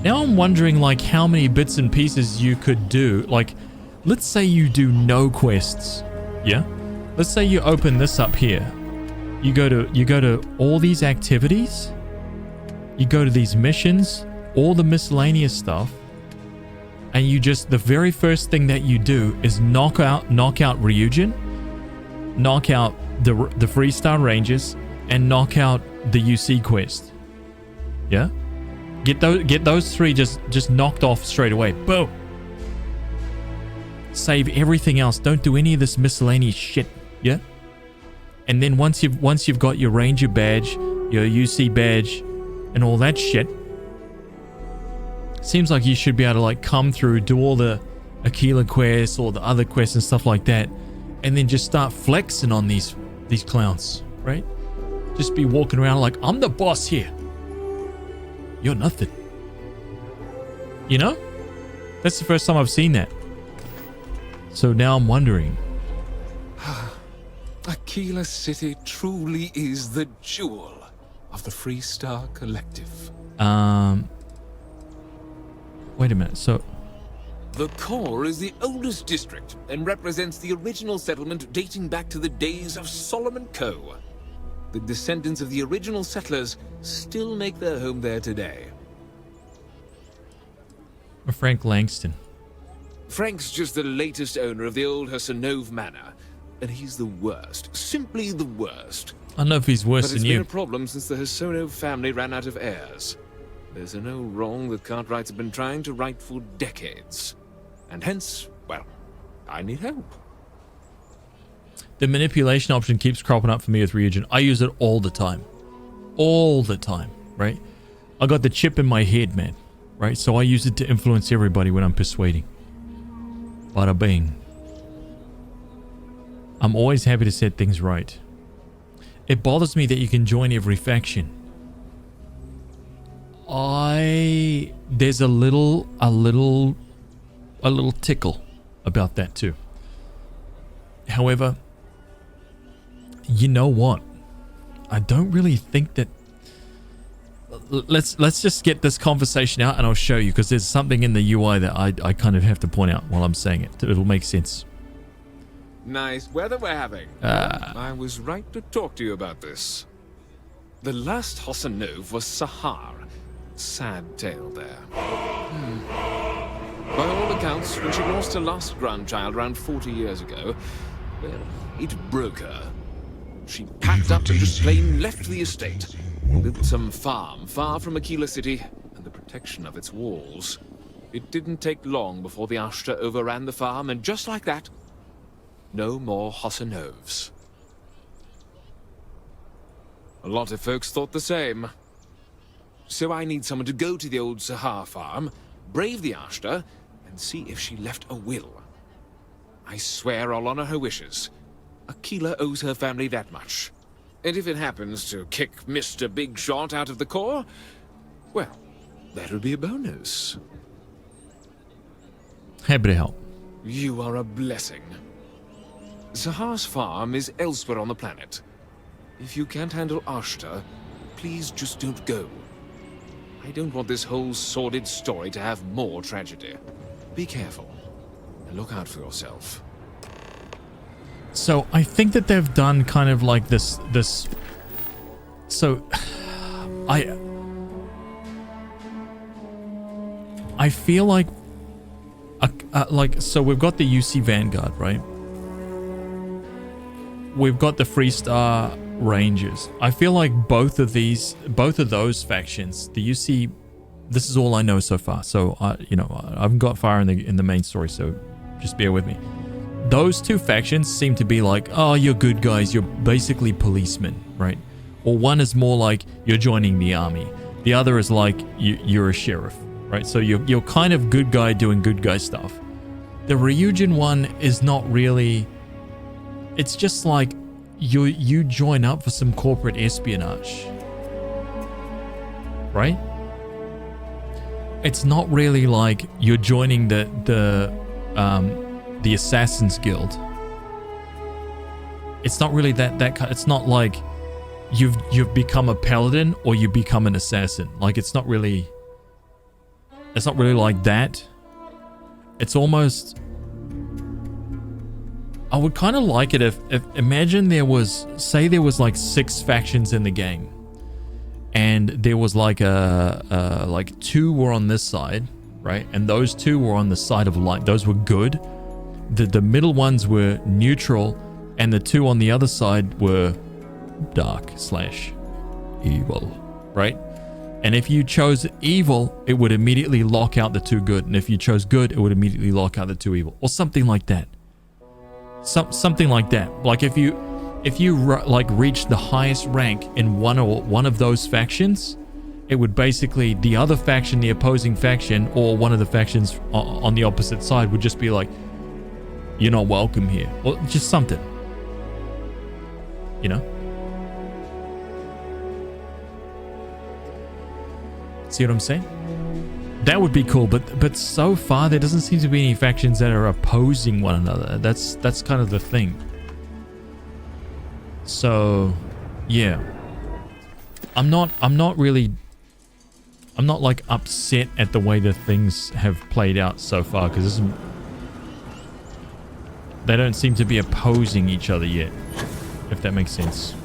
I'm wondering like how many bits and pieces you could do. Like, let's say you do no quests. Yeah? Let's say you open this up here. You go to all these activities. You go to these missions, all the miscellaneous stuff. And you just, the very first thing that you do is knock out Ryujin, knock out the Freestar Rangers, and knock out the UC quest. Yeah? Get those three just knocked off straight away. Boom. Save everything else. Don't do any of this miscellaneous shit. Yeah? And then once you've got your Ranger badge, your UC badge, and all that shit, seems like you should be able to like come through, do all the Aquila quests or the other quests and stuff like that, and then just start flexing on these clowns, right? Just be walking around like, I'm the boss here. You're nothing. You know? That's the first time I've seen that. So now I'm wondering. Aquila City truly is the jewel of the Freestar Collective. Wait a minute, so... The core is the oldest district and represents the original settlement dating back to the days of Solomon Coe. The descendants of the original settlers still make their home there today. Frank Langston. Frank's just the latest owner of the old Hersenove Manor, and he's the worst, simply the worst. I don't know if he's worse than you. But it's been a problem since the Hersonov family ran out of heirs. There's no wrong the Cartwrights have been trying to right for decades. And hence, well, I need help. The manipulation option keeps cropping up for me with Ryujin. I use it all the time. All the time, right? I got the chip in my head, man. Right? So I use it to influence everybody when I'm persuading. Bada bing. I'm always happy to set things right. It bothers me that you can join every faction. There's a little tickle about that too. However, you know what? I don't really think that... Let's just get this conversation out and I'll show you, because there's something in the UI that I kind of have to point out while I'm saying it. It'll make sense. Nice weather we're having. I was right to talk to you about this. The last Hosanov was Sahar. Sad tale there. By all accounts, when she lost her last grandchild around 40 years ago, well, it broke her. She packed up and just plain left the estate. Built some farm far from Aquila City and the protection of its walls. It didn't take long before the Ashta overran the farm, and just like that, no more Hosanovs. A lot of folks thought the same. So I need someone to go to the old Sahar farm, brave the Ashta, and see if she left a will. I swear I'll honor her wishes. Aquila owes her family that much. And if it happens to kick Mr. Big Shot out of the Corps, well, that'll be a bonus. Happy to help. You are a blessing. Sahar's farm is elsewhere on the planet. If you can't handle Ashta, please just don't go. I don't want this whole sordid story to have more tragedy. Be careful, and look out for yourself. So I think that they've done kind of like this. So I feel like so we've got the UC Vanguard, right? We've got the Freestar Rangers. I feel like both of those factions, the UC, this is all I know so far. So I haven't got far in the main story, so just bear with me. Those two factions seem to be like, oh, you're good guys, you're basically policemen, right? Or one is more like you're joining the army. The other is like you're a sheriff, right? So you're kind of good guy doing good guy stuff. The Ryujin one is not really. It's just like you join up for some corporate espionage, right? It's not really like you're joining the Assassin's Guild. It's not really that kind. It's not like you've become a paladin or you become an assassin. Like it's not really like that. It's almost. I would kind of like it if imagine there was like 6 factions in the game, and there was like like 2 were on this side, right? And those 2 were on the side of light. Those were good. The middle ones were neutral, and the 2 on the other side were dark/evil, right? And if you chose evil, it would immediately lock out the 2 good, and if you chose good, it would immediately lock out the 2 evil, or something like that. Something like that. Like if you like reach the highest rank in one of those factions, it would basically the other faction, the opposing faction, or one of the factions on the opposite side would just be like, you're not welcome here, or just something, you know. See what I'm saying? That would be cool, but so far there doesn't seem to be any factions that are opposing one another. That's kind of the thing. So, yeah, I'm not like upset at the way that things have played out so far, because they don't seem to be opposing each other yet, if that makes sense.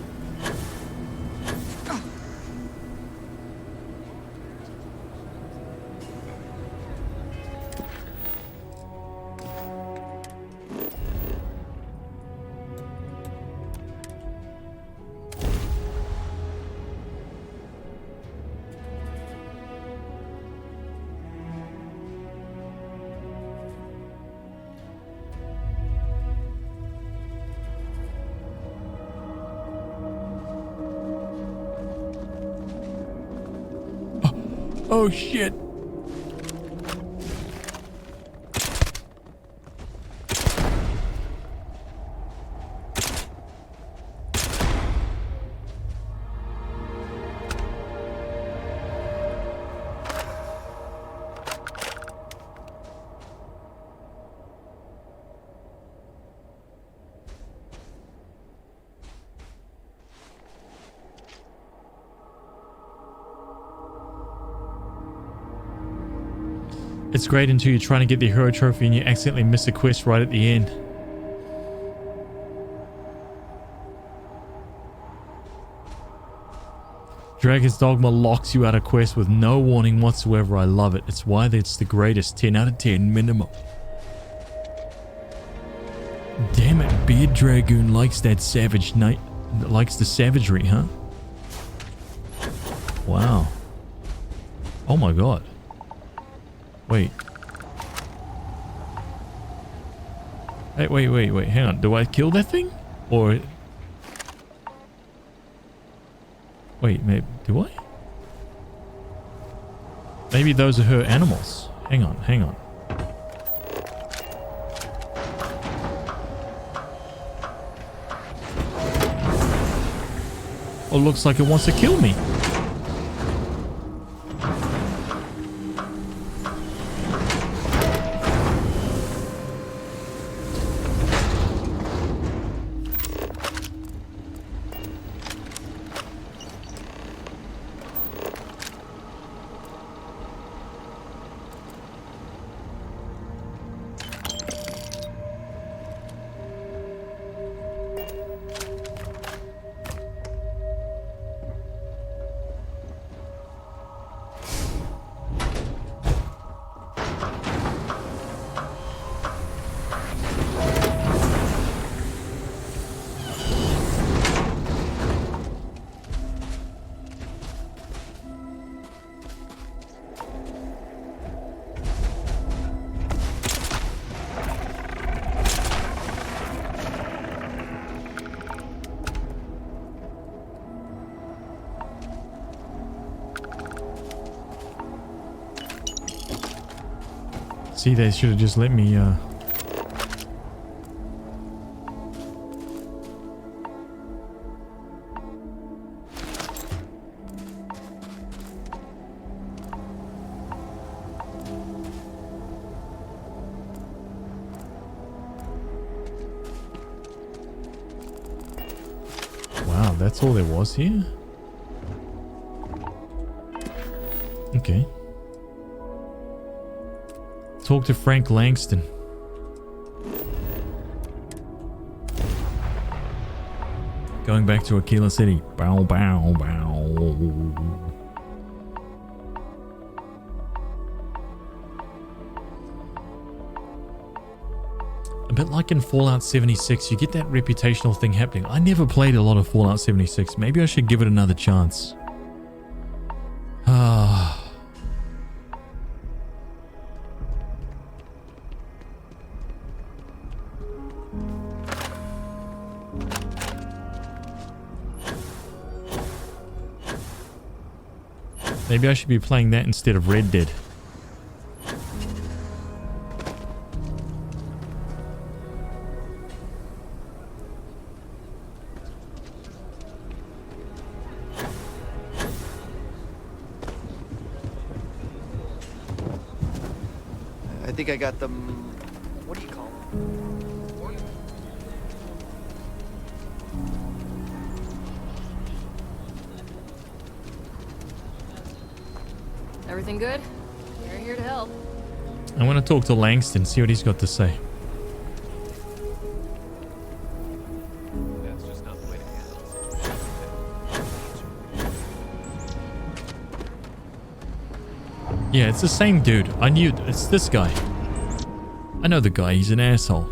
Oh shit. It's great until you're trying to get the hero trophy and you accidentally miss a quest right at the end. Dragon's Dogma locks you out of quests with no warning whatsoever. I love it. It's why it's the greatest. 10 out of 10 minimum. Damn it, Beard Dragoon likes that savage night. Likes the savagery, huh? Wow. Oh my god. Wait. Hey, wait. Hang on. Do I kill that thing? Or... Wait, maybe... Do I? Maybe those are her animals. Hang on. Oh, looks like it wants to kill me. See, they should have just let me, Wow, that's all there was here? Okay. Talk to Frank Langston. Going back to Aquila City. Bow, bow, bow. A bit like in Fallout 76, you get that reputational thing happening. I never played a lot of Fallout 76. Maybe I should give it another chance. Maybe I should be playing that instead of Red Dead. I think I got them. What do you call them? Everything good? We're here to help. I want to talk to Langston, see what he's got to say. That's just not the way to handle it. Yeah, it's the same dude. I knew it's this guy. I know the guy. He's an asshole.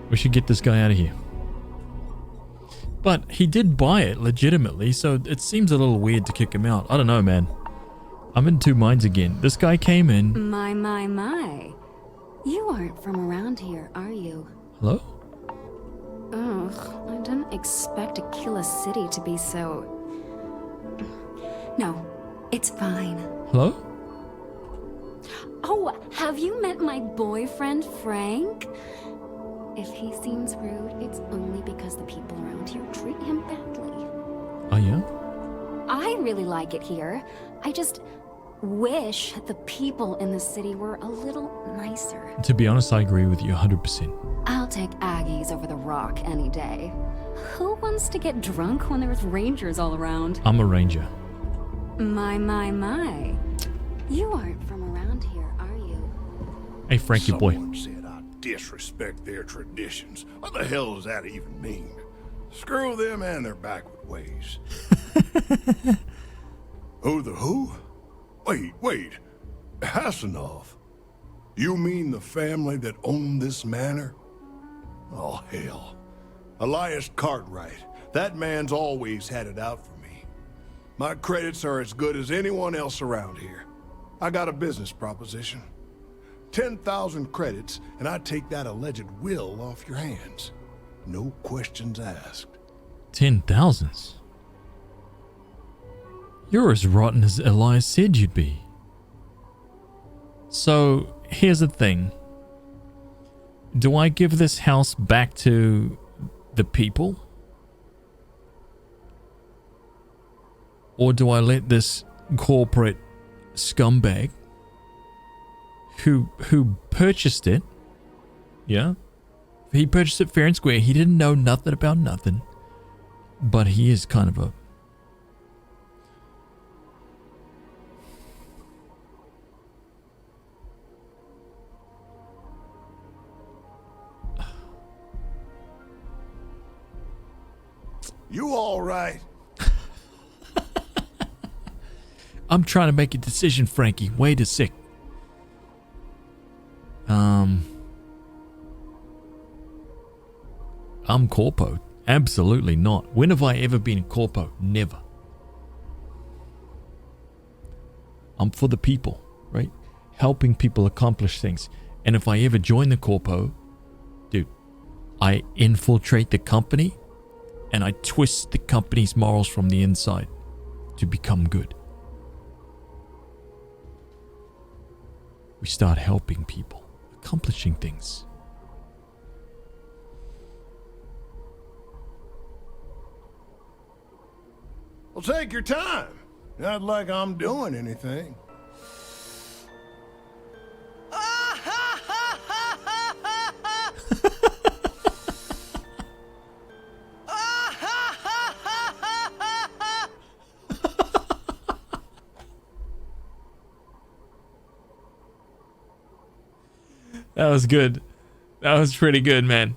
We should get this guy out of here. But he did buy it legitimately, so it seems a little weird to kick him out. I don't know, man. I'm in two minds again. This guy came in. My. You aren't from around here, are you? Hello? Ugh, I didn't expect Aquila City to be so... No, it's fine. Hello? Oh, have you met my boyfriend, Frank? If he seems rude, it's only because the people around here treat him badly. Oh, yeah? I really like it here. I just wish the people in the city were a little nicer. To be honest, I agree with you 100%. I'll take Aggies over the Rock any day. Who wants to get drunk when there's rangers all around? I'm a ranger. My. You aren't from around here, are you? Hey, Frankie boy. Someone said I disrespect their traditions. What the hell does that even mean? Screw them and their backward ways. Who the who? Wait. Hassanov. You mean the family that owned this manor? Oh, hell. Elias Cartwright. That man's always had it out for me. My credits are as good as anyone else around here. I got a business proposition. 10,000 credits, and I take that alleged will off your hands. No questions asked. 10,000? You're as rotten as Elias said you'd be. So, here's the thing. Do I give this house back to the people? Or do I let this corporate scumbag who purchased it, yeah? He purchased it fair and square. He didn't know nothing about nothing. But he is kind of a... You all right? I'm trying to make a decision, Frankie. Wait a sec. I'm corpo. Absolutely not. When have I ever been corpo? Never. I'm for the people, right? Helping people accomplish things. And if I ever join the corpo, dude, I infiltrate the company and I twist the company's morals from the inside to become good. We start helping people, accomplishing things. Well, take your time. Not like I'm doing anything. That was good. That was pretty good, man.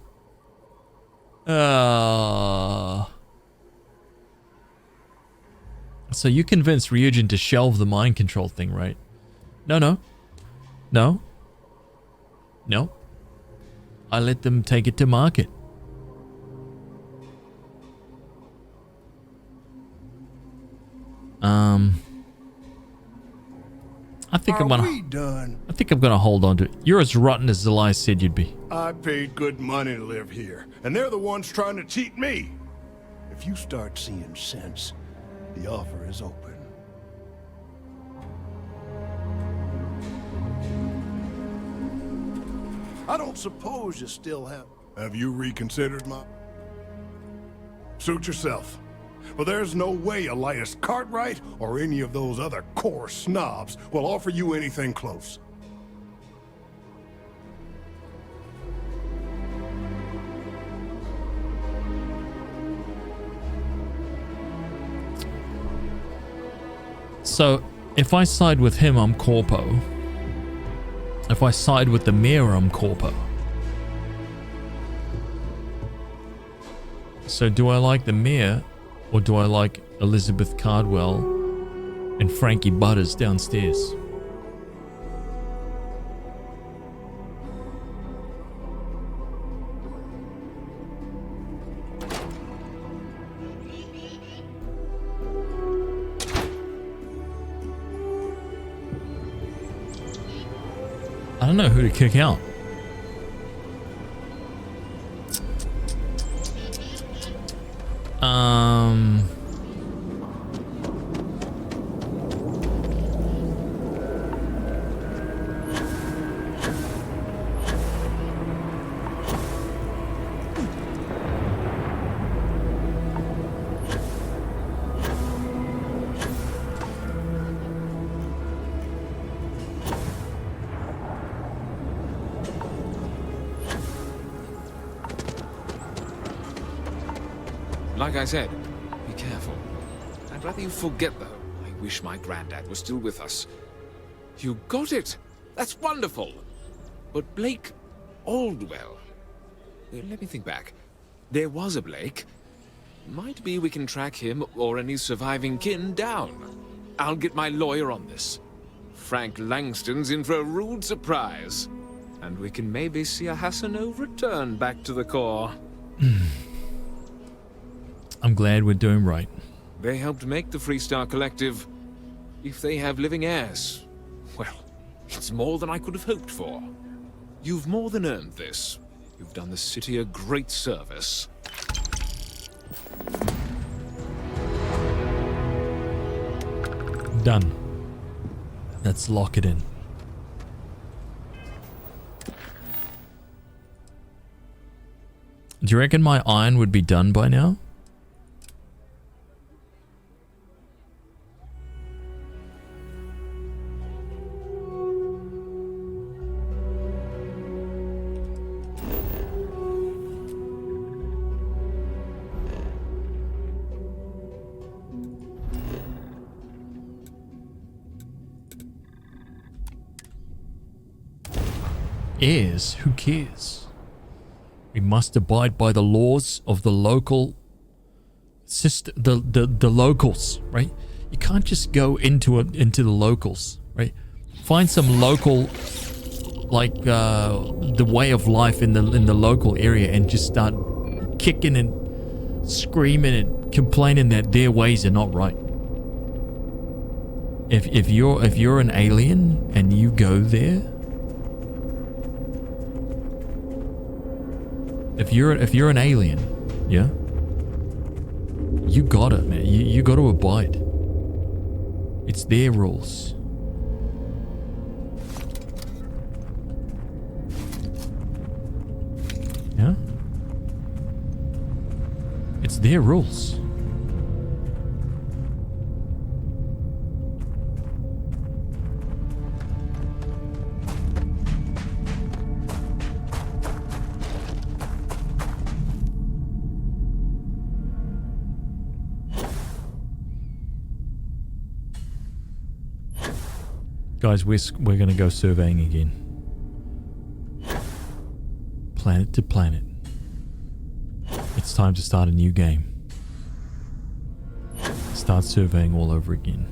So you convinced Ryujin to shelve the mind control thing, right? No. I let them take it to market. I think I'm gonna hold on to it. You're as rotten as Elias said you'd be. I paid good money to live here, and they're the ones trying to cheat me. If you start seeing sense, the offer is open. I don't suppose you still have... Have you reconsidered my... Suit yourself. But there's no way Elias Cartwright or any of those other core snobs will offer you anything close. So, if I side with him, I'm corpo. If I side with the mayor, I'm corpo. So do I like the mayor, or do I like Elizabeth Cardwell and Frankie Butters downstairs? I don't know who to kick out. Like I said, be careful. I'd rather you forget, though. I wish my granddad was still with us. You got it! That's wonderful! But Blake Aldwell... Let me think back. There was a Blake. Might be we can track him or any surviving kin down. I'll get my lawyer on this. Frank Langston's in for a rude surprise. And we can maybe see a Hassanov return back to the core. I'm glad we're doing right. They helped make the Freestar Collective. If they have living heirs, well, it's more than I could have hoped for. You've more than earned this. You've done the city a great service. Done. Let's lock it in. Do you reckon my iron would be done by now? Heirs? Who cares? We must abide by the laws of the local system, the locals, right? You can't just go into the locals, right? Find some local, like the way of life in the local area, and just start kicking and screaming and complaining that their ways are not right. If you're an alien and you go there. If you're an alien, yeah, you got it, man. You got to abide. It's their rules. Yeah? It's their rules. Guys, we're gonna go surveying again. Planet to planet. It's time to start a new game. Start surveying all over again.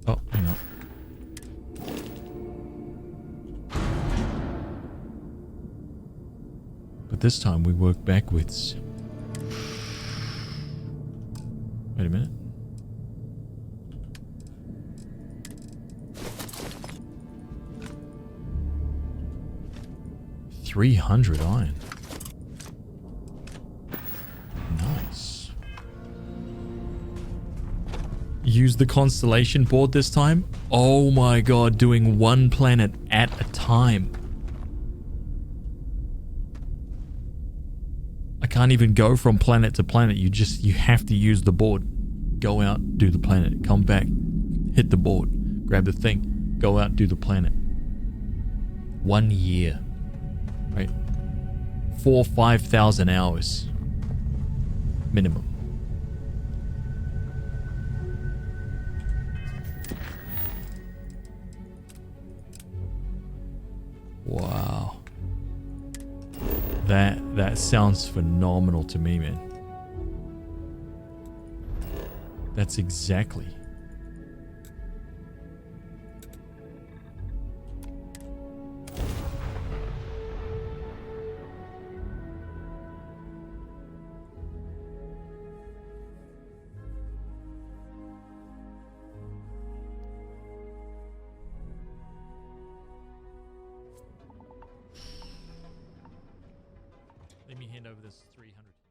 Oh, hang on. But this time we work backwards. Wait a minute. $300 iron. Nice. Use the constellation board this time? Oh my god, doing one planet at a time. I can't even go from planet to planet. You have to use the board. Go out, do the planet. Come back, hit the board. Grab the thing. Go out, do the planet. 1 year. Right? 4,000 or 5,000 hours. Minimum. Wow. That sounds phenomenal to me, man. That's exactly. Let me hand over this 300.